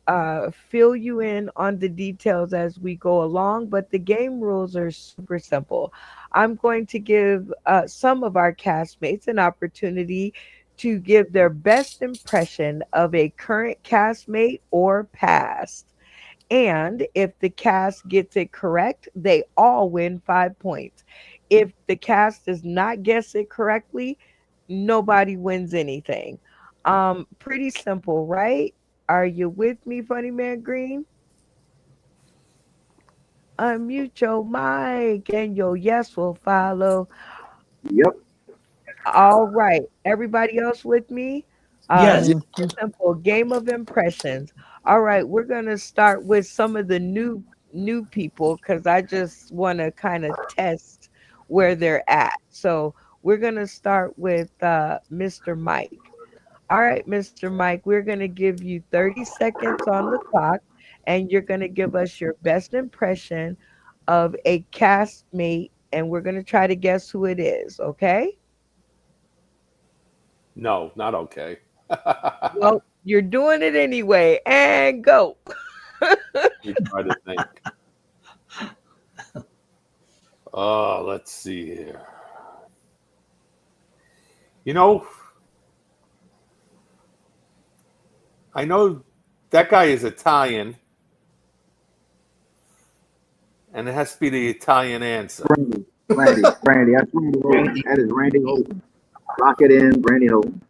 fill you in on the details as we go along, but the game rules are super simple. I'm going to give some of our castmates an opportunity to give their best impression of a current castmate or past. And if the cast gets it correct, they all win 5 points. If the cast does not guess it correctly, nobody wins anything. Pretty simple, right? Are you with me, Funny Man Green? Unmute your mic and your yes will follow. Yep. All right. Everybody else with me? Yes. Simple game of impressions. All right, we're gonna start with some of the new people because I just want to kind of test where they're at. So we're gonna start with Mr. Mike. All right, Mr. Mike, we're gonna give you 30 seconds on the clock, and you're gonna give us your best impression of a castmate, and we're gonna try to guess who it is. Okay? No, not okay. Well, you're doing it anyway, and go. You try to think. Oh, let's see here. You know, I know that guy is Italian, and it has to be the Italian answer. Randy. That's Randy Holden. That is Randy Holden. Lock it in, Randy Holden.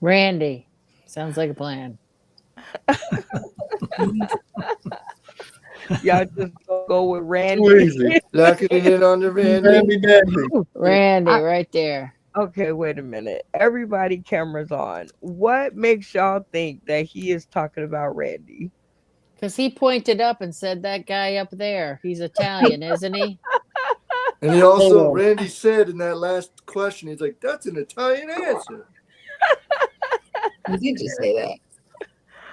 Randy. Sounds like a plan. Y'all just go with Too Randy. easy. Locking it in on the Randy. Randy Dandy. Randy, right there. Okay, wait a minute. Everybody, cameras on. What makes y'all think that he is talking about Randy? Because he pointed up and said, that guy up there, he's Italian, isn't he? And he also, Randy said in that last question, he's like, that's an Italian answer. You did just say that.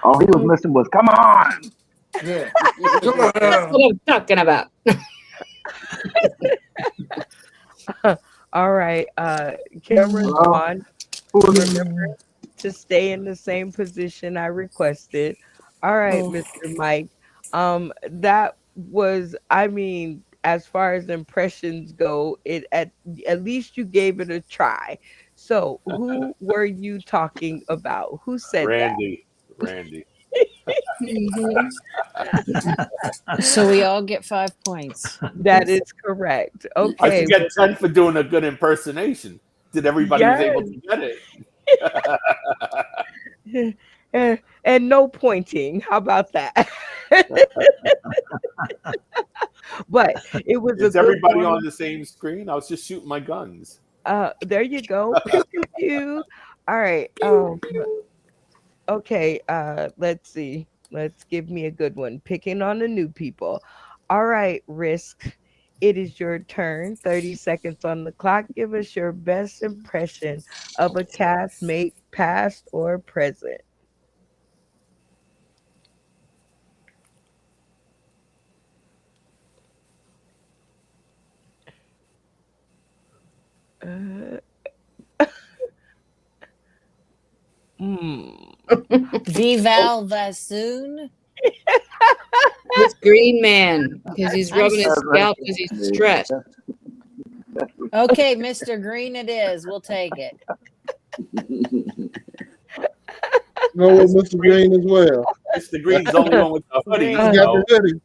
All he was missing was, come on. Yeah. Come on. That's what I'm talking about. All right. Cameras on. Who was it? Remember to stay in the same position I requested. All right, Oh, Mr. Mike. That was, I mean, as far as impressions go, it at least you gave it a try. So, who were you talking about? Who said that? Randy. Randy. Mhm. so we all get 5 points. That is correct. I should Okay. get 10 for doing a good impersonation. Did everybody was able Yes. to get it? And no pointing. How about that? But it was a Is good everybody one. on the same screen? I was just shooting my guns. There you go. Pew pew pew. All right. Okay, let's see. Let's give me a good one. Picking on the new people. All right, Risk. It is your turn. 30 seconds on the clock. Give us your best impression of a castmate, past or present. Uh, hmm. Vival Vassoon. This green man, because he's I'm rubbing his s- scalp because he's stressed. okay, Mr. Green. It is. We'll take it. Go with Mr. Green as well. Mr. Green's the only one with the hoodie, He got the so hoodie.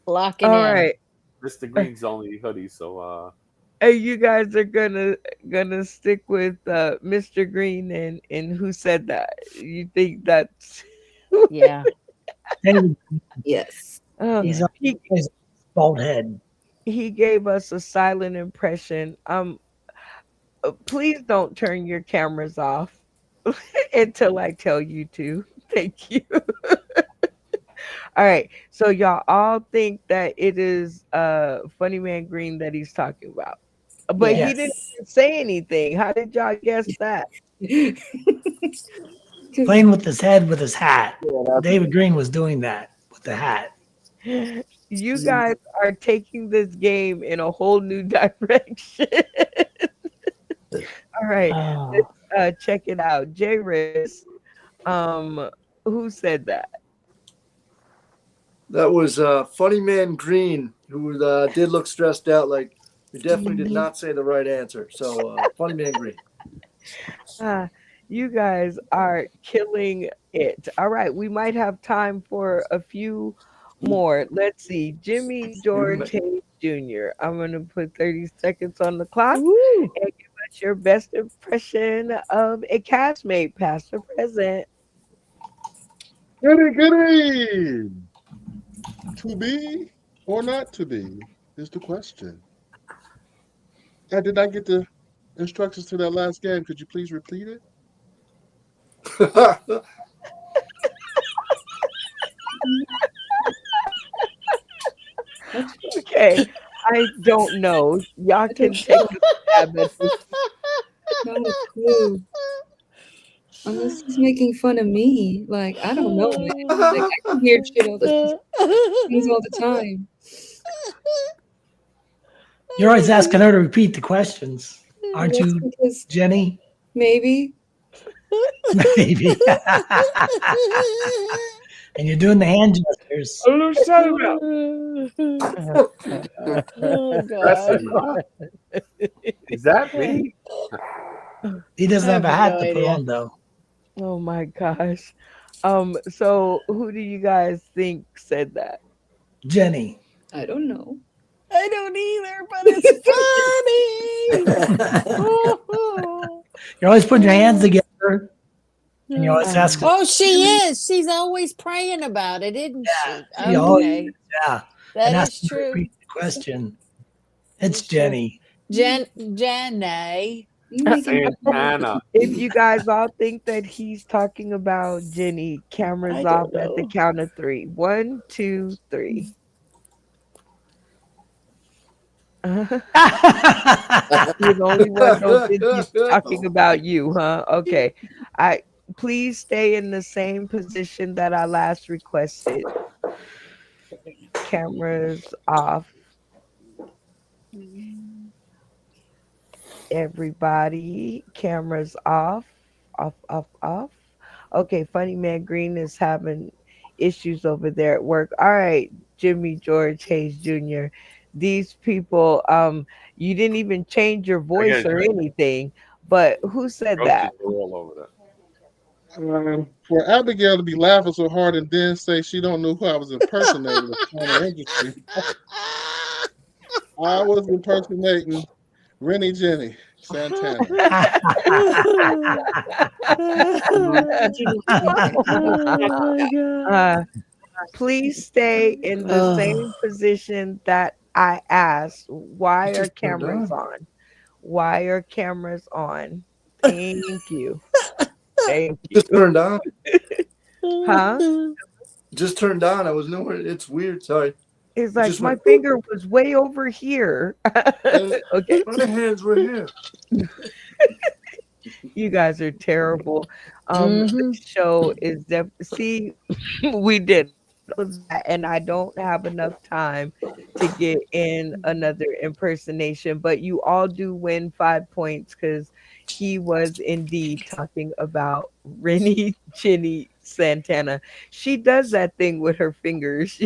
Locking All in. right. Mr. Green's the only hoodie, so Hey, you guys are gonna stick with Mr. Green and who said that? You think that's Yeah. David, Yes. he's Yeah. on his bald head. he gave us a silent impression. Please don't turn your cameras off until I tell you to. Thank you. All right. So y'all all think that it is Funny Man Green that he's talking about. But he didn't Yes. even say anything. How did y'all guess that? Playing with his head with his hat. Yeah, that's David Green was doing that with the hat. You guys are taking this game in a whole new direction. All right. Oh. Let's check it out. J Riz, um, who said that? That was Funny Man Green, who did look stressed out. Like he definitely did not say the right answer. So Funny Man Green. Uh, you guys are killing it. All right, we might have time for a few more. Let's see. Jimmy George Hayes Jr. I'm going to put 30 seconds on the clock Woo. and give us your best impression of a castmate, past or present. Goody, goody. To be or not to be is the question. I did not get the instructions to that last game. Could you please repeat it? Okay, I don't know. Y'all can take a stab at this. Not a clue. Unless he's making fun of me. Like, I don't know, man. Like, I can hear shit all the things all the time. You're always asking her to repeat the questions, aren't That's you, because Jenny? maybe. Maybe. And you're doing the hand gestures. Oh Pressing, God. huh? Is that me? He doesn't I have have a hat no to put idea. on, though. Oh my gosh. So who do you guys think said that? Jenny. I don't know. I don't either, but it's funny. You're always putting your hands together, and you're always asking. Oh, she is. She's always praying about it, isn't she? She always, Okay. yeah. That And is asking her to true. repeat the question. It's That's true. Jenny. Jenny. You making Santana. If you guys all think that he's talking about Jenny, cameras I off don't at the know. count of three. 1, 2, 3. You're the only one don't think he's talking about you, huh? Okay. I Please stay in the same position that I last requested. Cameras off. Everybody, cameras off. Off. Okay, Funny Man Green is having issues over there at work. All right, Jimmy George Hayes Jr. These people, you didn't even change your I voice got or anything. But who said roaches that? are all over that. For Abigail to be laughing so hard and then say she don't know who I was impersonating was kind of interesting. I was impersonating Rennie Jenny Santana. Oh my god. uh, please stay in the Oh. same position that I asked. Why It are just turned cameras on. on? Why are cameras on? Thank you. Thank It just you. turned on. Huh? It just turned on. I was nowhere. It's weird. Sorry. It's It like just my went. Boop, finger was way over here. and Okay. my hands were here. You guys are terrible. Mm-hmm. This show is see, we did all of that, and I don't have enough time to get in another impersonation. But you all do win 5 points because he was indeed talking about Rennie Chinny Santana. She does that thing with her fingers.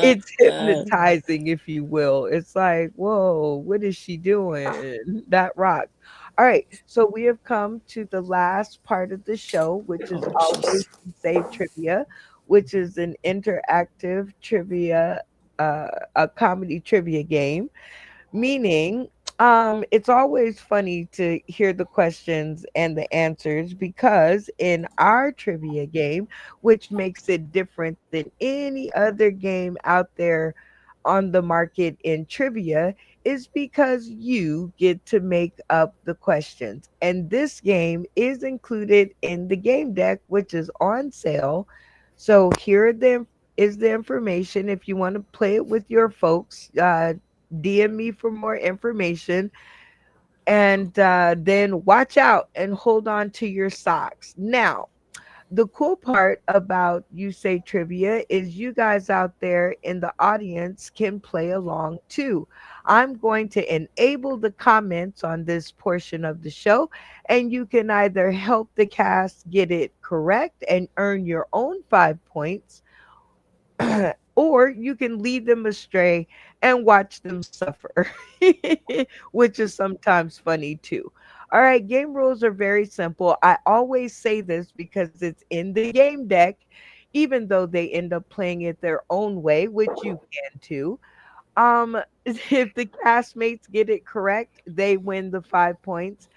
It's hypnotizing, if you will. It's like, whoa, what is she doing? That rocks. All right, so we have come to the last part of the show, which is Oh, always jeez. Save Trivia, which is an interactive trivia, a comedy trivia game, meaning it's always funny to hear the questions and the answers because in our trivia game, which makes it different than any other game out there on the market in trivia, is because you get to make up the questions, and this game is included in the game deck, which is on sale. So here is the information if you want to play it with your folks. DM me for more information. And then watch out and hold on to your socks. Now, the cool part about You Say Trivia is you guys out there in the audience can play along too. I'm going to enable the comments on this portion of the show, and you can either help the cast get it correct and earn your own 5 points, or you can lead them astray and watch them suffer, which is sometimes funny too. All right, game rules are very simple. I always say this because it's in the game deck, even though they end up playing it their own way, which you can too. If the castmates get it correct, they win the 5 points.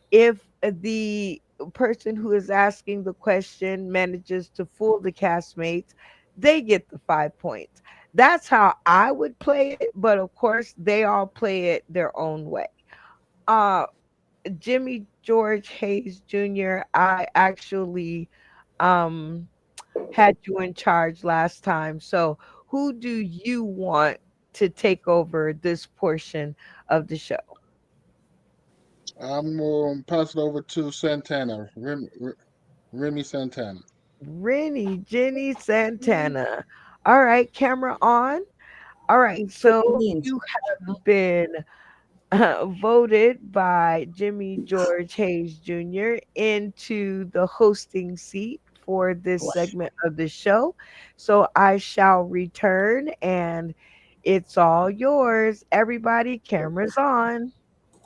If the person who is asking the question manages to fool the castmates, they get the 5 points. That's how I would play it, but of course, they all play it their own way. Uh, Jimmy George Hayes Jr., I actually um, had you in charge last time. So, who do you want to take over this portion of the show? I'm going to pass it over to Santana, Remy Santana. Rennie Jenny Santana. All right, camera on. All right, You put so me in you charge. have been voted by Jimmy George Hayes Jr. into the hosting seat for this Wow. segment of the show. So I shall return and it's all yours. Everybody, cameras on.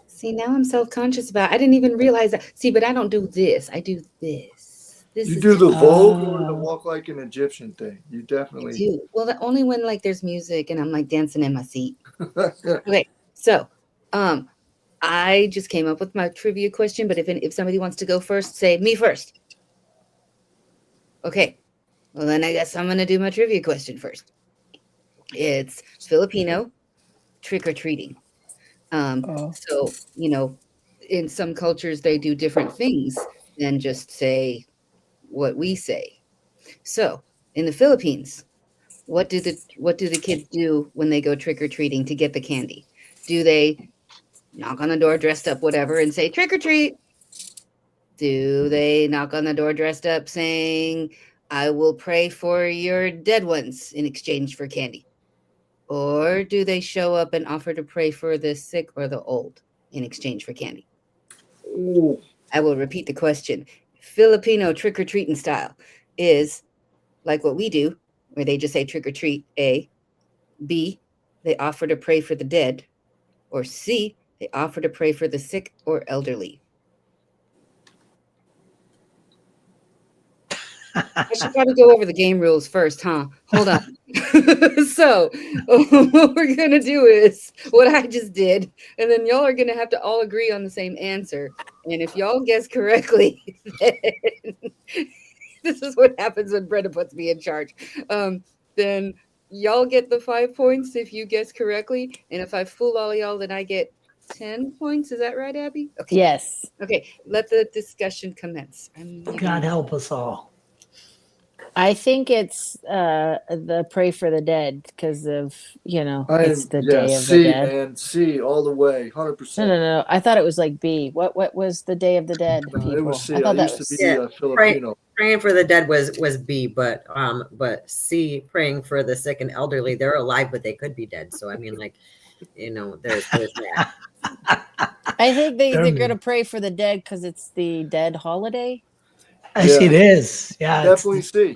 See, now I'm self-conscious about. I didn't even realize that. See, but I don't do this. I do this. This You is do just the Vogue or the Oh. walk like an Egyptian thing. You I definitely. do. Well, only when like there's music and I'm like dancing in my seat. Okay, so um, I just came up with my trivia question, but if somebody wants to go first, say me first. Okay. Well, then I guess I'm gonna do my trivia question first. It's Filipino trick or treating. Oh. So in some cultures they do different things than just say what we say. So in the Philippines, what do the kids do when they go trick or treating to get the candy? Do they knock on the door dressed up whatever and say trick or treat? Do they knock on the door dressed up saying, I will pray for your dead ones in exchange for candy? Or do they show up and offer to pray for the sick or the old in exchange for candy. Ooh. I will repeat the question. Filipino trick-or-treating style is like what we do, where they just say trick or treat, A. B, they offer to pray for the dead. Or C, they offer to pray for the sick or elderly. I should probably go over the game rules first, huh? Hold on. So, what we're going to do is what I just did, and then y'all are going to have to all agree on the same answer. And if y'all guess correctly, then this is what happens when Brenda puts me in charge. Then y'all get the 5 points if you guess correctly. And if I fool all y'all, then I get 10 points. Is that right, Abby? Okay. Yes. Okay, let the discussion commence. God help us all. I think it's the pray for the dead because of, it's the Day of the C, Dead. man. C all the way. 100%. No. I thought it was like B. What was the Day of the Dead, No, people? it was C. I I thought that used to was be Filipino. Praying for the dead was B, but C, praying for the sick and elderly. They're alive, but they could be dead. So I mean, there's that. I think they're gonna pray for the dead because it's the dead holiday. I see it is. Yeah. Definitely C.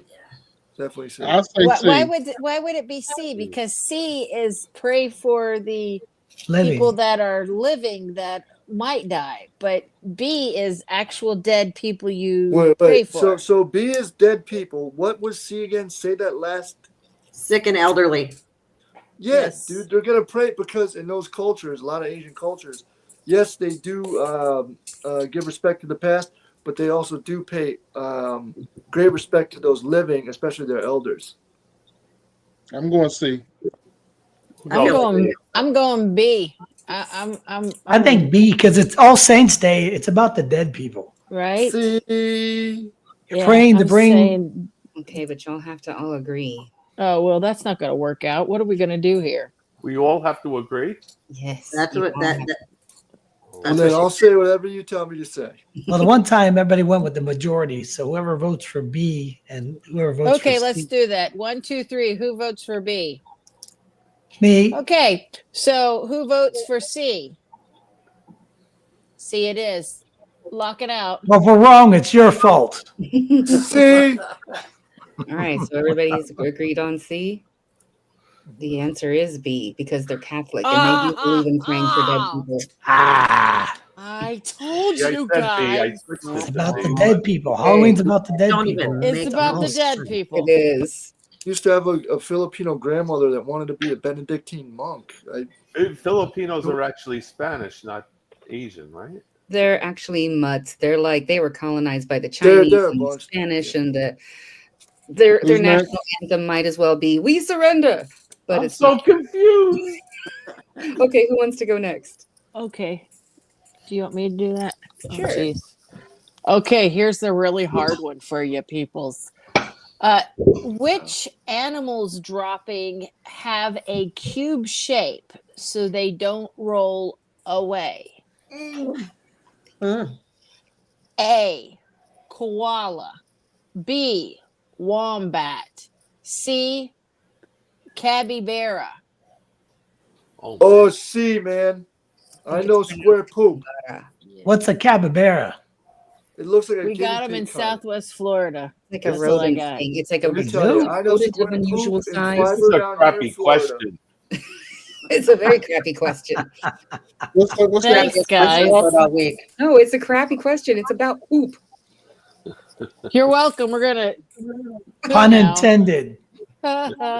Definitely C. I'll say C. Why would it be C? Because C is pray for the Living. people that are living that might die, but B is actual dead people you pray for. So B is dead people. What was C again? Say that last. Sick and elderly. Yes, dude, they're gonna pray because in those cultures, a lot of Asian cultures, yes, they do give respect to the past, but they also do pay great respect to those living, especially their elders. I'm going C. I'm going B. I think B because it's All Saints Day. It's about the dead people. Right? C. Yeah, Praying to bring. Okay, but y'all have to all agree. Oh, well, that's not going to work out. What are we going to do here? We all have to agree? Yes. That's what that. And then I'll say whatever you tell me to say. Well, the one time everybody went with the majority, so whoever votes for B and whoever votes for C. Okay, let's do that. 1, 2, 3. Who votes for B? Me. Okay, so who votes for C? C it is. Lock it out. Well, if we're wrong, it's your fault. C. All right, so everybody's agreed on C. The answer is B because they're Catholic and they do believe in praying for dead people. I told you guys. It's about the dead people. Halloween's about the dead people. It's about the dead people. It is. Used to have a Filipino grandmother that wanted to be a Benedictine monk. Filipinos are actually Spanish, not Asian, right? They're actually mutts. They were colonized by the Chinese and the Spanish, and their national anthem might as well be "We surrender." But I'm so confused. Okay, who wants to go next? Okay. Do you want me to do that? Sure. Okay, here's the really hard one for you peoples. Which animals dropping have a cube shape so they don't roll away? A, koala. B, wombat. C, capybara. Oh, C, man. I know square poop. What's a capybara? It looks like a We got them in Southwest Florida. Like a rodent thing. It's like a rodent of unusual size. This is a crappy question. It's a very crappy question. What's Thanks, guys. No, it's a crappy question. It's about poop. You're welcome. We're gonna Pun intended. What's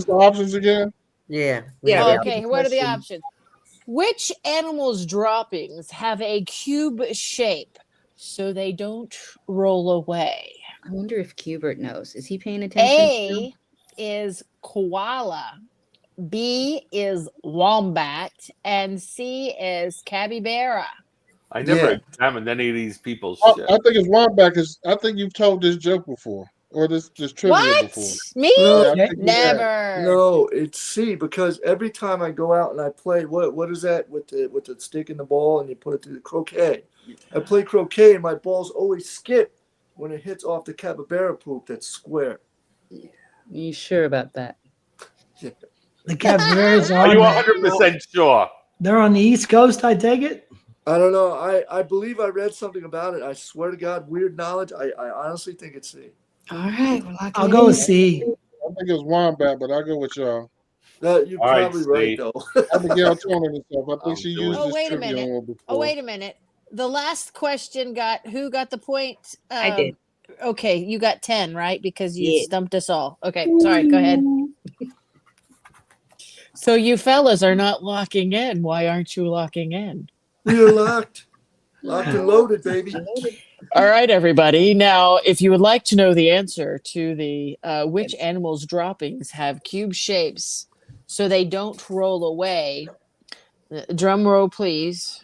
the options again? Yeah. Okay, what are the options? Which animal's droppings have a cube shape so they don't roll away? I wonder if Cubert knows. Is he paying attention? A is koala, B is wombat, and C is capybara. I never examined any of these people's I shit. think it's wombat because I think you've told this joke before or this trivia before. Me? No, Never. No, it's C because every time I go out and I play, what is that with the stick in the ball and you put it to the croquet? I play croquet and my balls always skip when it hits off the capybara poop that's square. You sure about that? Yeah. The capybaras Are you 100% sure? They're on the East Coast, I take it? I don't know. I believe I read something about it. I swear to God, weird knowledge. I honestly think it's C. All right, we're locking I'll it go in. with C. I think it's Wombat, but I'll go with y'all. You're All right, probably right, C. though. Abigail told herself. I think I'm she doing used it. Oh, this wait a trivia minute. on before. Oh, wait a minute. The last question who got the point? I did. Okay, you got 10, right? Because you Yeah. stumped us all. Okay, sorry. Go ahead. So you fellas are not locking in. Why aren't you locking in? We are locked. Locked and loaded, baby. All right, everybody. Now, if you would like to know the answer to the which animal's droppings have cube shapes so they don't roll away, drum roll, please.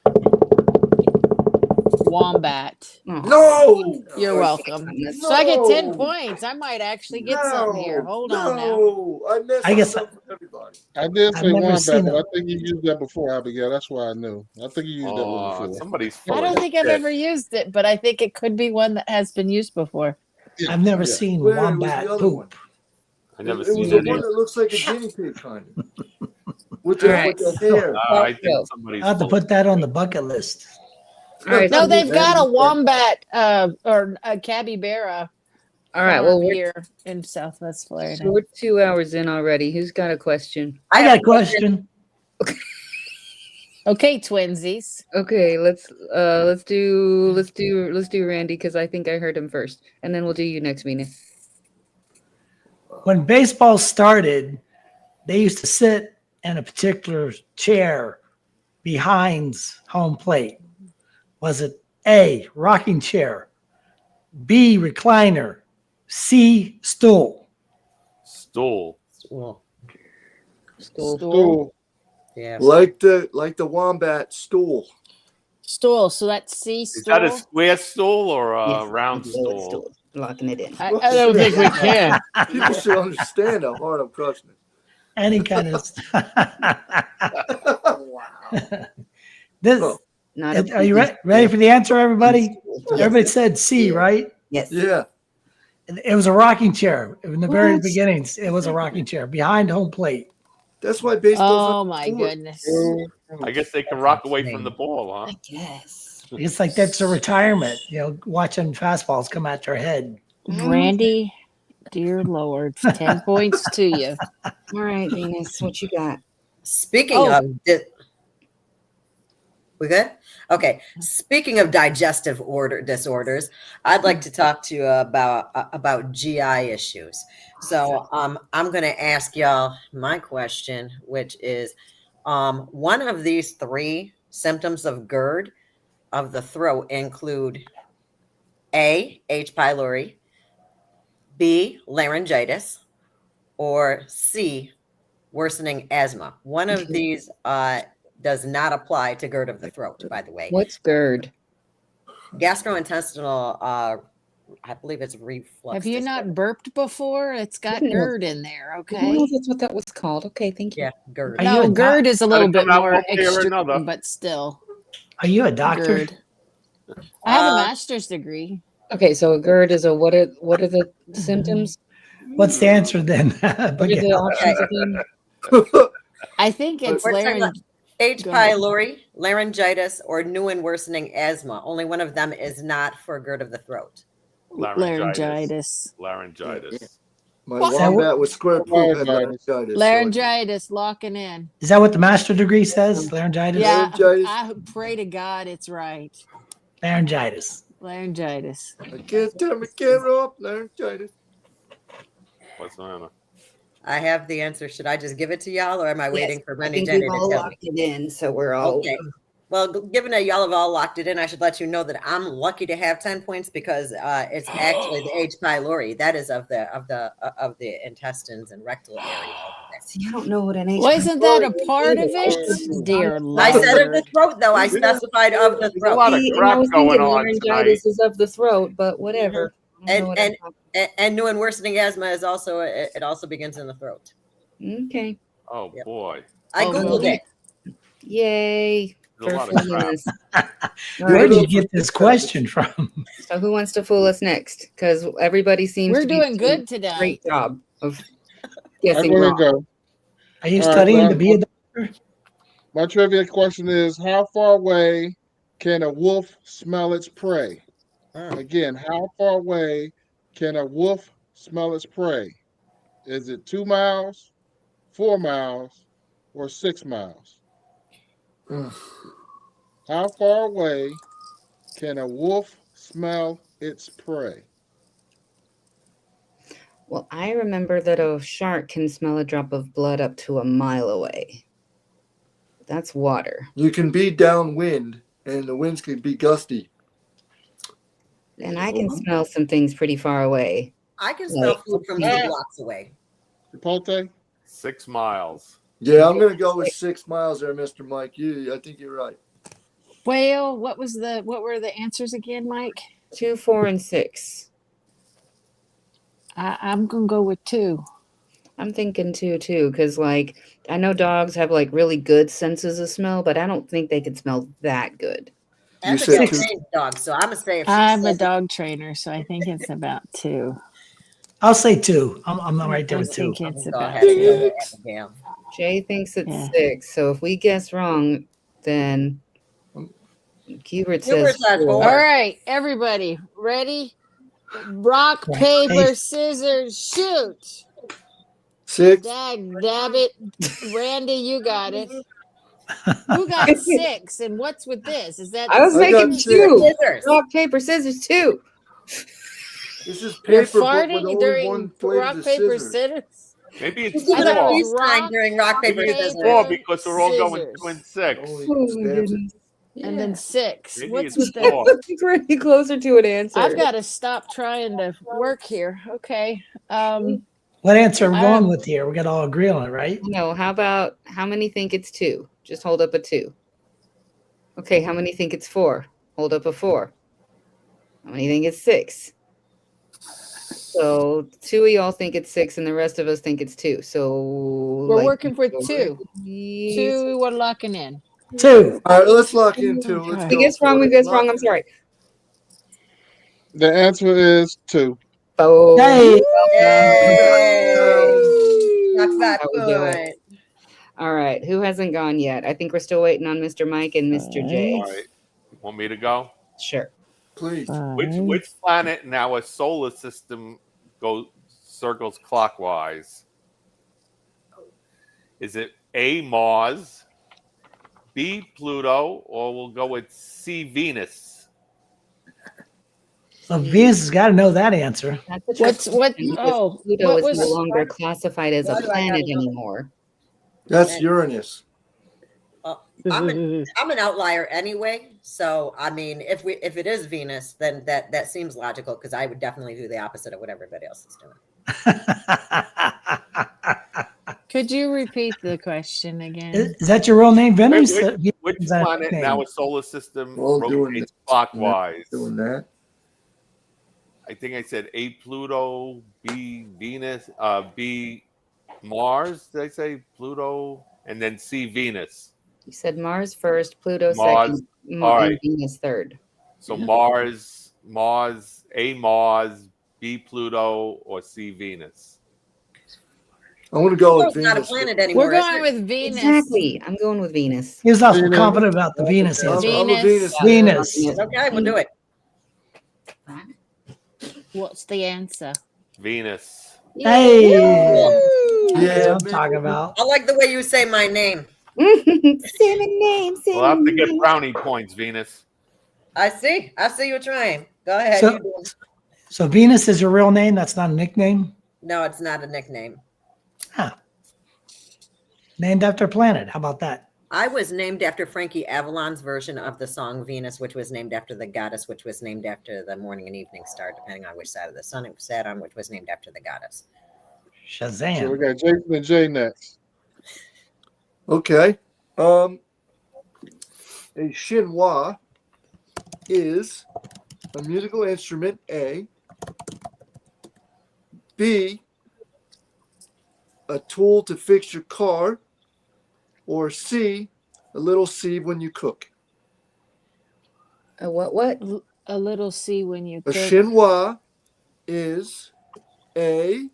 Wombat. No! You're welcome. So I get 10 points. I might actually get something here. Hold on now. No! I messed I guess this up for everybody. I did I've say never Wombat, seen but I it. think you used that before, Abigail. That's why I knew. I think you used that one before. Somebody's I full don't of think I've shit. ever used it, but I think it could be one that has been used before. Yeah, I've never yeah. seen Where was wombat the other poop. one? I never It was seen the any. one that looks like a guinea pig, kind of. With All the, right. with the hair. I think Go. somebody's I'll have to full of put that on the bucket list. All right. No, So they've got a Maybe. wombat or a capybara all right. farm Well, we're, here in Southwest Florida. so we're 2 hours in already. Who's got a question? I got a question. Okay, twinsies. Okay, let's do Randy because I think I heard him first, and then we'll do you next, Mina. When baseball started, they used to sit in a particular chair behind home plate. Was it A, rocking chair, B, recliner, C, stool? stool. Well, Stool. yeah. Like the wombat stool. Stool. So that's C, Is that a stool. square stool or a Yes, round stool. stool? Locking it in. I don't think we can. People should understand how hard I'm crushing it. Any kind of. Wow. This. Oh, Not Are you ready for the answer, everybody? Yes. Everybody said C, right? Yes. yeah. It was a rocking chair. In the very What? beginnings, it was a rocking chair behind home plate. That's why baseball's Oh on my tour. goodness. I guess they can rock away from the ball, huh? I guess. It's like that's a retirement, watching fastballs come at your head. Brandy, dear Lord, 10 points to you. All right, Venus, what you got? Speaking of, we good? Okay. Speaking of digestive disorders, I'd like to talk to you about GI issues. So I'm going to ask y'all my question, which is one of these 3 symptoms of GERD of the throat include A, H. pylori, B, laryngitis, or C, worsening asthma. One of these does not apply to GERD of the throat, by the way. What's GERD? Gastrointestinal, I believe it's reflux. Have you disorder. not burped before? It's got No. GERD in there, I okay? don't know if that's what that was called. Okay, thank you. Yeah, GERD. Are you No, a GERD is a little Gotta bit come out more one way or extreme, another. but still. Are you a doctor? GERD. I have a master's degree. Okay, so a GERD is what are the symptoms? What's the answer then? What are the options again? I think it's We're talking about H. Go ahead. pylori, laryngitis, or new and worsening asthma. Only one of them is not for GERD of the throat. laryngitis. Laryngitis. My What? wombat with square poop had Laryngitis. laryngitis. Laryngitis, locking in. Is that what the master degree says? Laryngitis? Yeah, Laryngitis. I pray to God it's right. Laryngitis. Laryngitis. I can't turn my camera off. Laryngitis. What's the matter? I have the answer. Should I just give it to y'all, or am I waiting for I Brandy think Jenny we've to all tell me? locked it in, so we're all Okay. Well, given that y'all have all locked it in, I should let you know that I'm lucky to have 10 points because it's actually the H. pylori. That is of the intestines and rectal area. See, I don't know what an H. Well, isn't that a pylori part of is. it? Dear I said of the Lord. throat, though. I specified of the There's a lot throat. of See, and I crap was going thinking on laryngitis tonight. is of the throat, but whatever. I don't know what I'm talking- And new and worsening asthma is also it also begins in the throat. Okay. Oh Yep. boy. I Oh, googled really? it. Yay. There's a For lot of crap. fooling us. All Where right, did you get this question from? so who wants to fool us next? Because everybody seems We're to be doing doing good today. a great job of I guessing go wrong. ahead and go. Are you All right, studying well, to be a doctor? My trivia question is: how far away can a wolf smell its prey? Again, how far away can a wolf smell its prey? Is it 2 miles, 4 miles, or 6 miles? How far away can a wolf smell its prey? Well, I remember that a shark can smell a drop of blood up to a mile away. That's water. You can be downwind, and the winds can be gusty. And I can smell some things pretty far away. I can smell food from 2 blocks away. Chipotle? 6 miles. Yeah, I'm gonna go with 6 miles there, Mr. Mike. I think you're right. Well, what were the answers again, Mike? 2, 4, and 6. I'm gonna go with 2. I'm thinking 2 too, because like I know dogs have like really good senses of smell, but I don't think they can smell that good. You said Abigail 2. trains dogs, so I'm gonna say if she I'm a says dog trainer, so I think it's about 2. I'll say 2. I'm right there I with 2. think it's go about ahead and go 2. with Abigail. Jay thinks it's Yeah. 6, so if we guess wrong, then Hubert says Hubert says 4. All right, everybody, ready? Rock, paper, scissors, shoot. 6. Dabbit. Randy, you got it. Who got 6? And what's with this? Is that I was I got making 6. 2. Scissors. Rock, paper, scissors, 2. This is You're paper, but with farting only during one flavor rock, of paper, scissors. scissors? Maybe it's She's giving I a thought it was 4. FaceTime rock, during rock, paper, Maybe it's scissors. 4 paper, because we're all going scissors. 2 and 6. Holy Oh my stamps it. goodness. And then 6. Maybe What's it's with that? 4. We're any closer to an answer. I've got to stop trying to work here. Okay. What answer are we Um, going with here? We got to all agree on it, right? No, how about how many think it's 2? Just hold up a 2. Okay, how many think it's 4? Hold up a 4. How many think it's 6? So 2 of y'all think it's 6, and the rest of us think it's 2. So we're like, working with 2. 2, we're locking in. 2. All right, let's lock in 2. Let's Okay. go. We guess wrong. for We it. guess Lock wrong. I'm in. sorry. The answer is 2. Oh, Hey. That's that How we doing? point. All right. Who hasn't gone yet? I think we're still waiting on Mr. Mike and Mr. J. All right. Want me to go? Sure. Please. Which planet in our solar system circles clockwise? Is it A, Mars, B, Pluto, or we'll go with C, Venus? So Venus has got to know that answer. That's a trick What's what? question because Oh, Pluto what is no was? longer classified as a Why do I planet gotta know? anymore. That's Uranus. I'm an outlier anyway, so I mean, if it is Venus, then that seems logical because I would definitely do the opposite of what everybody else is doing. Could you repeat the question again? Is that your real name, Venus? Which Is that a planet in nickname? our solar system We're all doing rotates that. clockwise? Doing that. I think I said A, Pluto, B, Venus, B, Mars. Did I say Pluto? And then C, Venus. You said Mars first, Pluto Mars. second, All and right. Venus third. So Mars, A, Mars, B, Pluto, or C, Venus. I want to go with Pluto's not a Venus. planet anymore. We're is going it? with Venus. Exactly. I'm going with Venus. He was also Venus. confident about the Venus answer. I'm a Venus. Venus. Okay, we'll do it. What's the answer? Venus. Hey. Yeah, That's what I'm man. talking about. I like the way you say my name. Same name, same We'll have to get name. brownie points, Venus. I see you trying. Go ahead. So- you do it. So Venus is your real name? That's not a nickname? No, it's not a nickname. Huh. Named after a planet. How about that? I was named after Frankie Avalon's version of the song Venus, which was named after the goddess, which was named after the morning and evening star, depending on which side of the sun it was sat on, which was named after the goddess. Shazam. So we got Jason and Jay next. Okay. A chinois is a musical instrument, A. B, a tool to fix your car. Or C, a little sieve when you cook. A what? A little C when you A cook. chinois is A,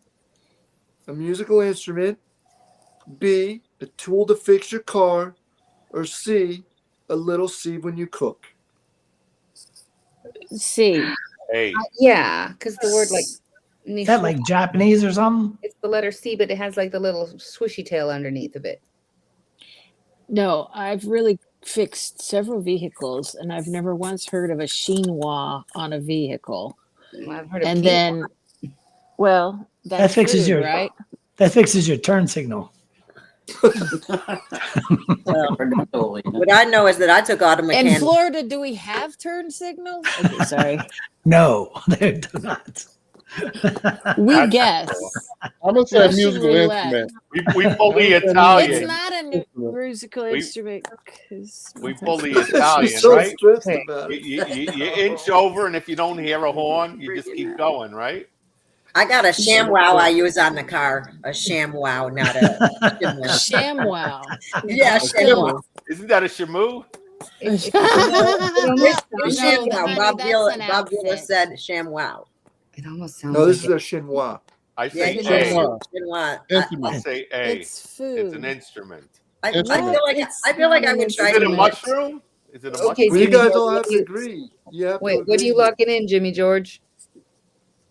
a musical instrument, B, a tool to fix your car, or C, a little sieve when you cook? C. A. Yeah, because the word like Is that like Japanese or something? it's the letter C, but it has like the little swishy tail underneath of it. No, I've really fixed several vehicles, and I've never once heard of a chinois on a vehicle. Well, I've heard of And quinoa. then, well, That that's fixes food, your right? that fixes your turn signal. What I know is that I took auto In mechanics. Florida, do we have turn signals? Okay, sorry. No, they do not. We That's guess. I'm gonna say Russian musical roulette. instrument. We pull the It's Italian. not a musical We- instrument. 'Cause We pull the She's Italian, so right? stressed Okay. about You, it. you inch over, and if you don't hear a horn, you just keep going, right? I got a ShamWow I use on the car. A ShamWow, not a ShamWow. ShamWow. Yeah, ShamWow. Isn't that a shamoo? It It's almost No, ShamWow. honey, Bob that's Vila, an Bob Vila outfit. said ShamWow. it almost sounds No, this like is a chinois. I Yeah, say he A. said Chinois. Shinwa. I Instrument. say A. It's It's food. an instrument. I It's feel like It's I feel like not I an would Is try it a to. instrument. mushroom? Is it a Okay, mushroom? Well, you Jimmy guys George, all what have do to you agree. You have to wait? agree. What are you locking in, Jimmy George?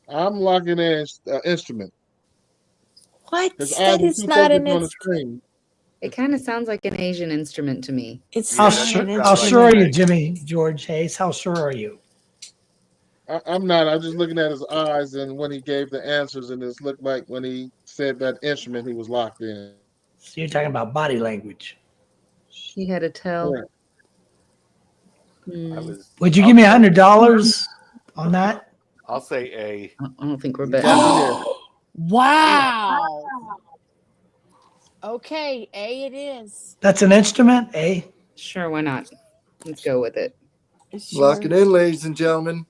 I'm locking in instrument What? because eyes That are is too not an focused on the instrument. screen. It kind of sounds like an Asian instrument to me. It's Yeah, How not that sure? an does How sound like sure are you, A. Jimmy George Hayes? How sure are you? I'm not. I'm just looking at his eyes, and when he gave the answers, and it looked like when he said that instrument, he was locked in. So you're talking about body language. He had to tell. Correct. I was. Would you I'll give me say- $100 on that? I'll say A. I don't think we're You betting. got me there. Wow. Okay, A it is. That's an instrument, eh? Sure, why not? Let's go with it. Lock it in, ladies and gentlemen.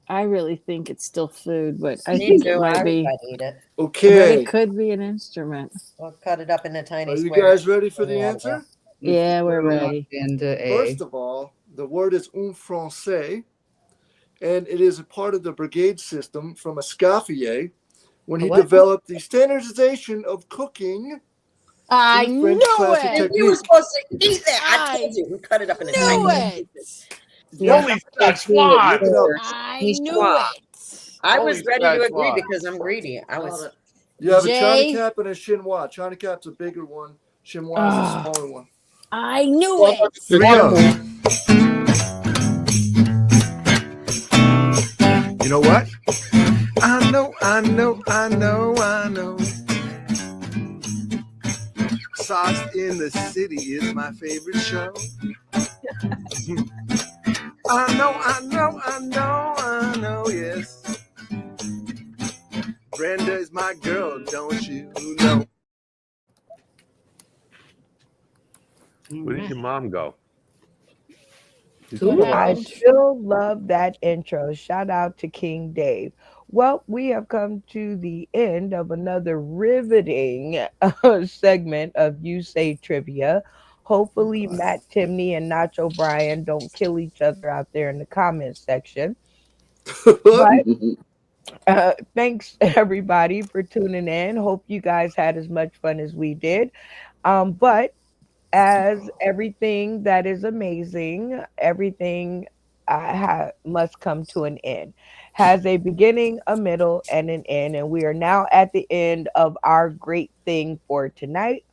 I really think it's still food, but I Me think too. it might I would be. try to eat it. But Okay. it could be an instrument. We'll cut it up into tiny Are you squares. guys ready for the Yeah, answer? Yeah, we're Locked ready. into A. First of all, the word is un français, and it is a part of the brigade system from Escoffier when he What? developed the standardization of cooking I in French knew classic it. If you were technique. supposed to eat that, I I told you. We cut it up into Knew tiny it. pieces. Yeah, Holy let's do it, Szechuan! Look it up. George. I Nice knew try. it. I Holy was ready to agree Szechuan. because I'm greedy. I was. You have a China Jay? cap and a chinois. China cap's a bigger one. Chinois is a Ah. smaller one. I knew Well, it. Here we go. You know what? I know. Sauce in the City is my favorite show. I know, yes. Brenda is my girl, don't you know? Where did your mom go? What I happened? still love that intro. Shout out to King Dave. Well, we have come to the end of another riveting segment of You Say Trivia. Hopefully, Matt Timney and Nacho Bryan don't kill each other out there in the comments section. But thanks everybody for tuning in. Hope you guys had as much fun as we did. But as everything that is amazing, everything must come to an end. Has a beginning, a middle, and an end. And we are now at the end of our great thing for tonight,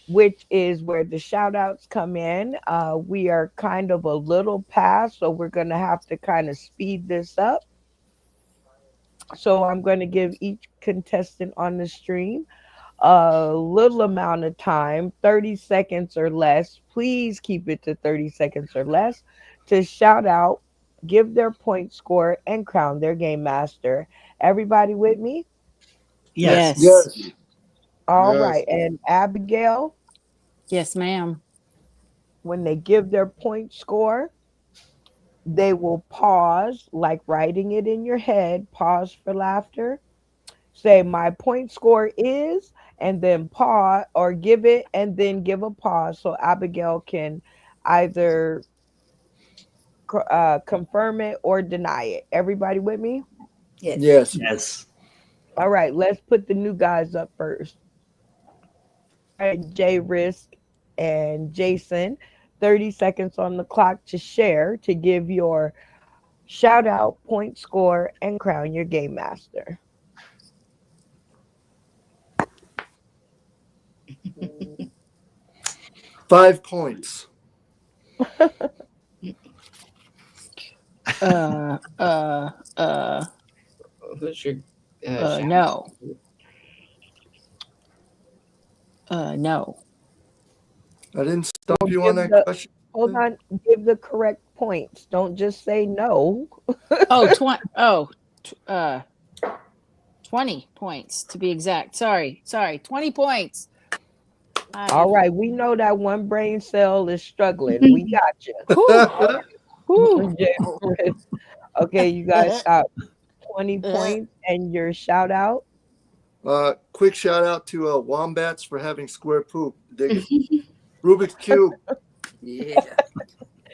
which is where the shout outs come in. We are kind of a little past, so we're going to have to kind of speed this up. So I'm going to give each contestant on the stream a little amount of time, 30 seconds or less. Please keep it to 30 seconds or less to shout out, give their point score, and crown their game master. Everybody with me? Yes. Yes. Yes. All Yes. right. And Abigail, Yes, ma'am. when they give their point score, they will pause, like writing it in your head, pause for laughter. Say, my point score is, and then pause or give it and then give a pause so Abigail can either confirm it or deny it. Everybody with me? Yes. Yes. Yes. All right, let's put the new guys up first. All right, Jay Risk and Jason, 30 seconds on the clock to share to give your shout out, point score, and crown your game master. 5 points. Uh, uh, uh, Who's your no. No. I didn't stop Well, you on give that the question. hold on, give the correct points. Don't just say no. Oh, 20 points to be exact. Sorry. 20 points. All right, we know that one brain cell is struggling. We got you. All Whew. right. Jay Risk. Okay, you guys got 20 points and your shout out. Quick shout out to wombats for having square poop. Dig it. Rubik's Cube. Yeah.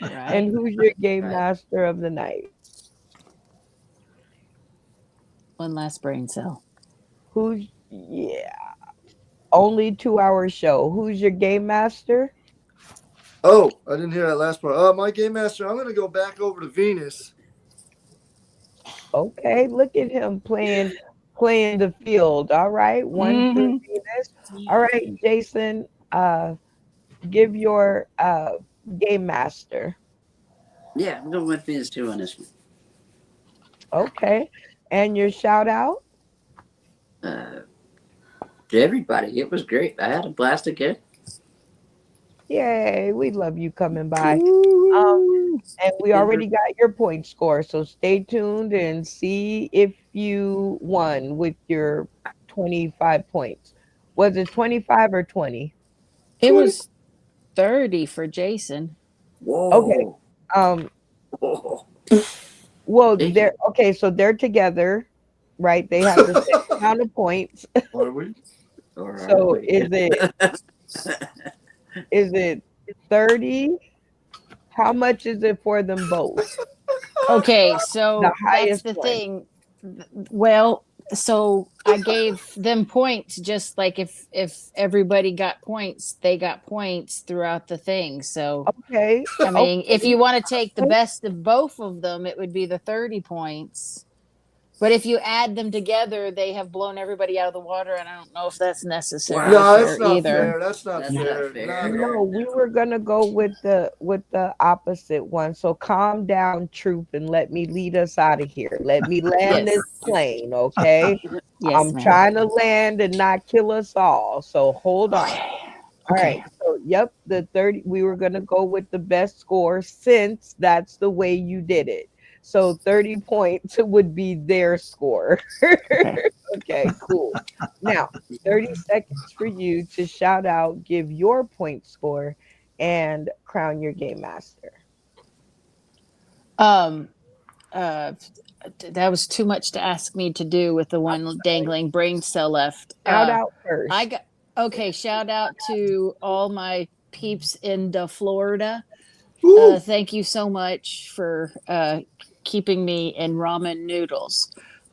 And who's your game master of the night? One last brain cell. Who's only 2 hour show. Who's your game master? Oh, I didn't hear that last part. My game master, I'm going to go back over to Venus. Okay, look at him playing the field. All right, one through Venus. All right, Jason, give your game master. Yeah, I'm going with Venus too on this one. Okay, and your shout out. To everybody, it was great. I had a blast again. Yay, we love you coming by. And we already got your point score, so stay tuned and see if you won with your 25 points. Was it 25 or 20? It was 30 for Jason. Whoa. Okay. Whoa. Well, they're okay, so they're together, right? They have the same amount of points. Are we? So is it 30? How much is it for them both? Okay, so The that's highest the one. thing. Well, so I gave them points just like if everybody got points, they got points throughout the thing. So Okay. I mean, if okay. you want to take the best of both of them, it would be the 30 points. But if you add them together, they have blown everybody out of the water, and I don't know if that's necessarily No, fair that's not either. fair. That's not fair. Not at No, all. we were gonna go with the opposite one. So calm down, troop, and let me lead us out of here. Let me land Yes. this plane, okay? Yes, I'm ma'am. trying to land and not kill us all. So hold on. All Okay. right. So yep, the 30. We were gonna go with the best score since that's the way you did it. So 30 points would be their score. Okay, cool. Now, 30 seconds for you to shout out, give your point score, and crown your game master. That was too much to ask me to do with the one dangling brain cell left. Shout out first. I got okay. Shout out to all my peeps in Florida. Thank you so much for keeping me in ramen noodles.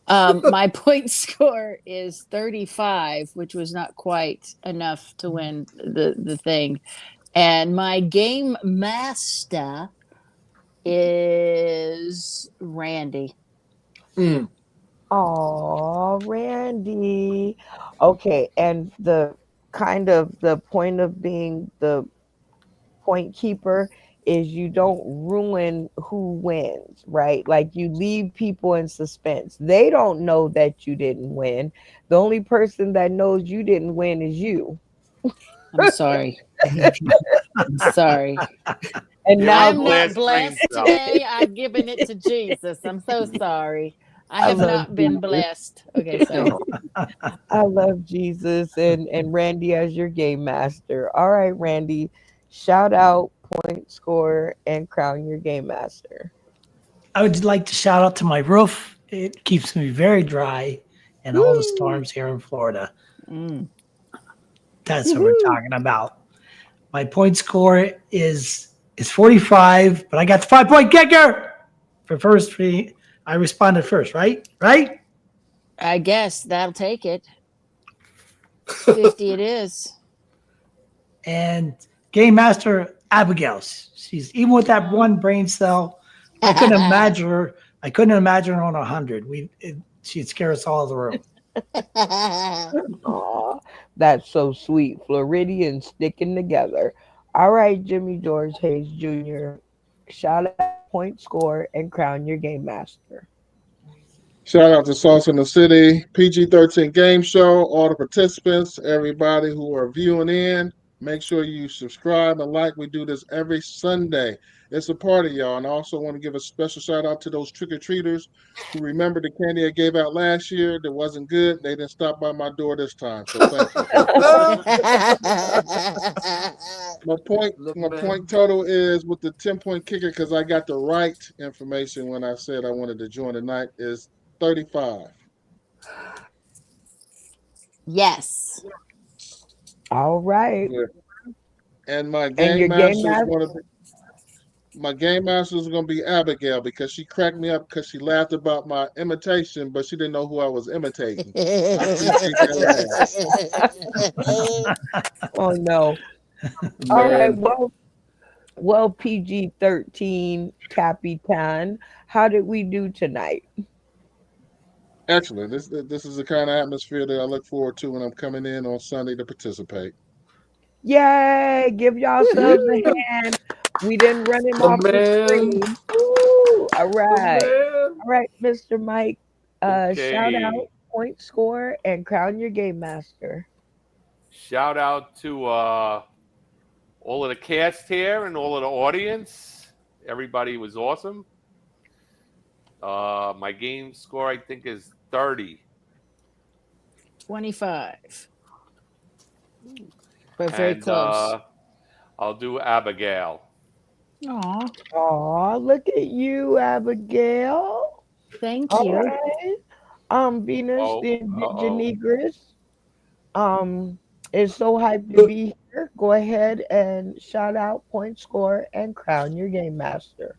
My point score is 35, which was not quite enough to win the thing. And my game master is Randy. Aw, Randy. Okay, and the kind of the point of being the point keeper is you don't ruin who wins, right? Like you leave people in suspense. They don't know that you didn't win. The only person that knows you didn't win is you. I'm sorry. I'm sorry. And now I'm not blessed today. I've given it to Jesus. I'm so sorry. I have not been blessed. Okay, sorry. I love Jesus and Randy as your game master. All right, Randy, shout out, point score, and crown your game master. I would like to shout out to my roof. It keeps me very dry in all the storms here in Florida. That's what we're talking about. My point score is 45, but I got the 5-point kicker for first three. I responded first, right? Right? I guess that'll take it. 50 it is. and Game Master Abigail. She's even with that one brain cell. I couldn't imagine her. I couldn't imagine her on 100. She'd scare us all out of the room. Aw, that's so sweet. Floridians sticking together. All right, Jimmy George Hayes Jr. Shout out, point score, and crown your game master. Shout out to Sauce in the City, PG-13 Game Show, all the participants, everybody who are viewing in. Make sure you subscribe and like. We do this every Sunday. It's a party, y'all. And I also want to give a special shout out to those trick-or-treaters who remember the candy I gave out last year that wasn't good. They didn't stop by my door this time. So thank you. My point total is with the 10-point kicker, because I got the right information when I said I wanted to join tonight, is 35. Yes. All right. Yeah. And my And game your game master is master? going to be Abigail, because she cracked me up because she laughed about my imitation, but she didn't know who I was imitating. I appreciate that laugh. Oh no. All right. Man, Well, PG-13 Capitan, how did we do tonight? excellent. This is the kind of atmosphere that I look forward to when I'm coming in on Sunday to participate. Yay! Give yourselves a hand. We didn't run him My off the man. screen. Woo! All My right. man. All right, Mr. Mike. Shout out, Okay. point score, and crown your game master. Shout out to all of the cast here and all of the audience. Everybody was awesome. My game score, I think, is 30. 25. But very And close. I'll do Abigail. Aw, Aw, look at you, Abigail. thank All you. right. Venus Oh, the uh-oh. Indigenegress is so hyped to be here. Go ahead and shout out, point score, and crown your game master.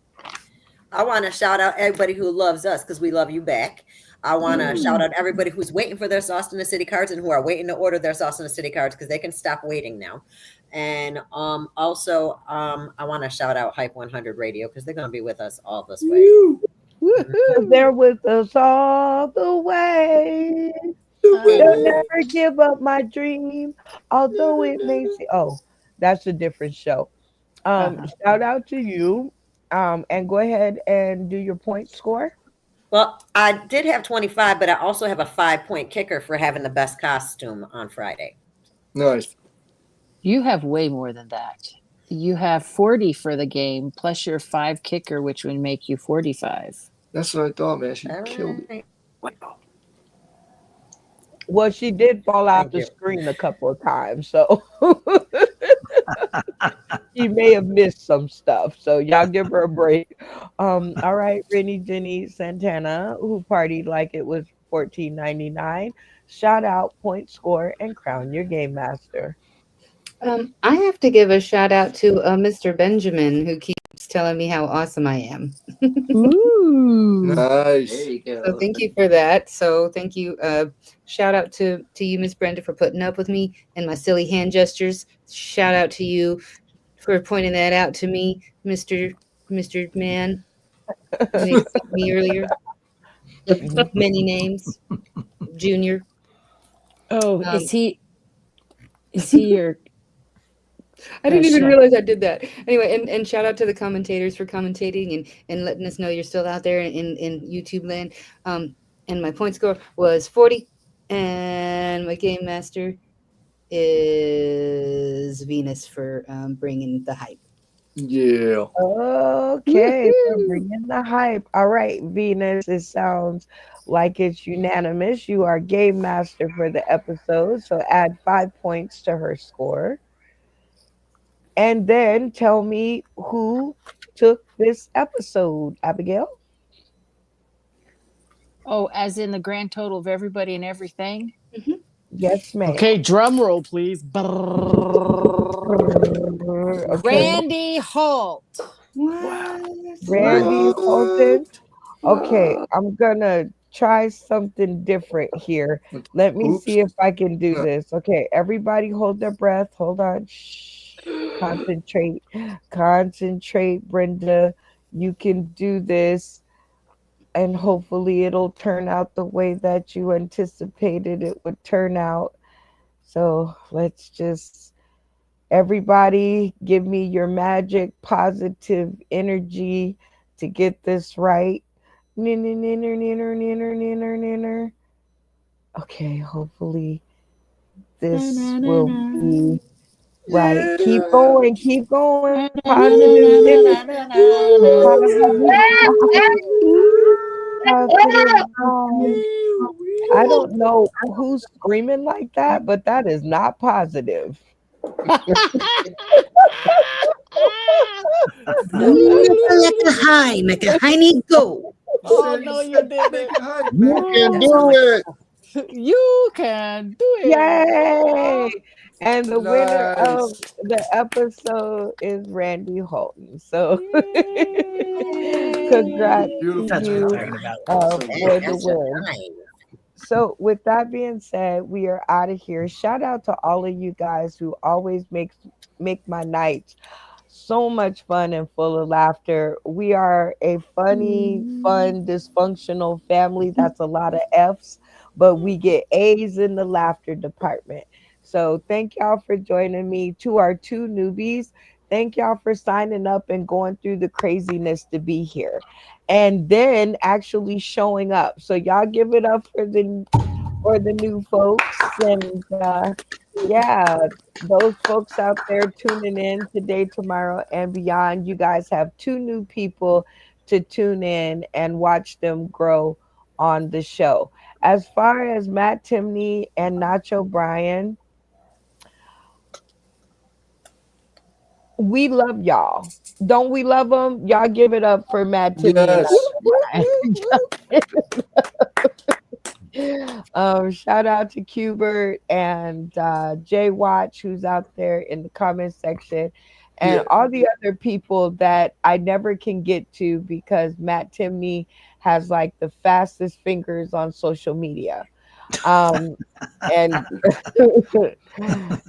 I want to shout out everybody who loves us because we love you back. I want to shout out everybody who's waiting for their Sauce in the City cards and who are waiting to order their Sauce in the City cards because they can stop waiting now. And also, I want to shout out Hype 100 Radio because they're going to be with us all this way. Woohoo! They're with us all the way. They'll never give up my dream, although it may seem. Oh, that's a different show. Shout out to you. And go ahead and do your point score. Well, I did have 25, but I also have a 5-point kicker for having the best costume on Friday. Nice. You have way more than that. You have 40 for the game, plus your 5 kicker, which would make you 45. That's what I thought, man. She All killed it. right. Well, she did fall off Thank the you. screen a couple of times, so she may have missed some stuff. So y'all give her a break. All right, Rennie Jenny Santana, who partied like it was 14.99. Shout out, point score, and crown your game master. I have to give a shout out to Mr. Benjamin, who keeps telling me how awesome I am. Ooh. There Nice. you go. So thank you for that. So thank you. Shout out to you, Miss Brenda, for putting up with me and my silly hand gestures. Shout out to you for pointing that out to me, Mr. Man. Who made fun of me earlier. Many names. Junior. Oh, Um, is he your I didn't even shout- realize I did that. Anyway, and shout out to the commentators for commentating and letting us know you're still out there in YouTube land. And my point score was 40, and my game master is Venus for bringing the hype. Yeah. Okay, for Woohoo! bringing the hype. All right, Venus, it sounds like it's unanimous. You are game master for the episode, so add 5 points to her score. And then tell me who took this episode, Abigail. Oh, as in the grand total of everybody and everything? Yes, ma'am. Okay, drum roll, please. Okay. Randy Holt. What? Randy What? Holton. Okay, What? I'm gonna try something different here. Let me Oops. see if I can do this. Okay, everybody hold their breath. Hold on. Shh. Concentrate. Concentrate, Brenda. You can do this, and hopefully it'll turn out the way that you anticipated it would turn out. So let's just, everybody, give me your magic, positive energy to get this right. Ninner, ninner, ninner, ninner, ninner, ninner. Okay, hopefully this will be right. Keep going. Positive energy, positive positive vibes. I don't know who's screaming like that, but that is not positive. Make a high, make a high need go. Oh no, you did Make it. it hype, You man. can That sound do like it. You can do it. Yay! And the winner of Nice. the episode is Randy Holton. So Yay. congrats to Beautiful That's what I'm you job. talking about. for the that's a win. high. So, with that being said, we are out of here. Shout out to all of you guys who always make my nights so much fun and full of laughter. We are a funny, fun, dysfunctional family. That's a lot of F's, but we get A's in the laughter department. So, thank y'all for joining me. To our two newbies, thank y'all for signing up and going through the craziness to be here and then actually showing up. So y'all give it up for the new folks and yeah, those folks out there tuning in today, tomorrow, and beyond. You guys have two new people to tune in and watch them grow on the show. As far as Matt Timney and Nacho Bryan, we love y'all. Don't we love them? Y'all give it up for Matt Timney and Yes. Nacho Bryan. Shout out to Cubert and Jay Watch, who's out there in the comment section, and Yeah. all the other people that I never can get to because Matt Timney has like the fastest fingers on social media. Um, and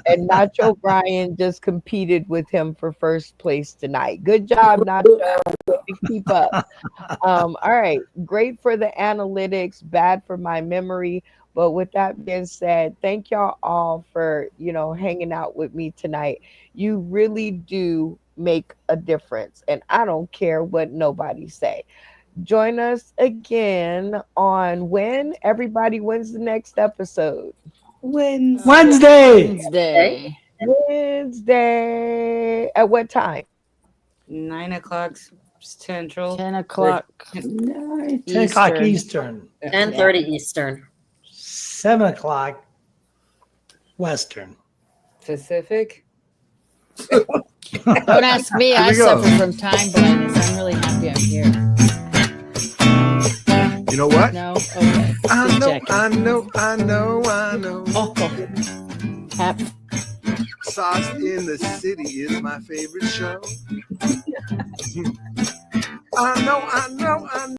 and Nacho Bryan just competed with him for first place tonight. Good job, Nacho. Way to keep up. All right, great for the analytics, bad for my memory. But with that being said, thank y'all all for hanging out with me tonight. You really do make a difference, and I don't care what nobody say. Join us again on when everybody wins the next episode. Wednesday. Wednesday. Wednesday at what time? 9 o'clock Central. 10 o'clock 10 o'clock Eastern. Eastern. 10:30 Eastern. 7 o'clock Western. Pacific. Don't ask me. I we go. suffer from time blindness. I'm really happy I'm here. You know what? No? Okay. I Just know, checking. I know, I know, I know. Oh. Sauce in the City is my favorite show. I know, I know, I know.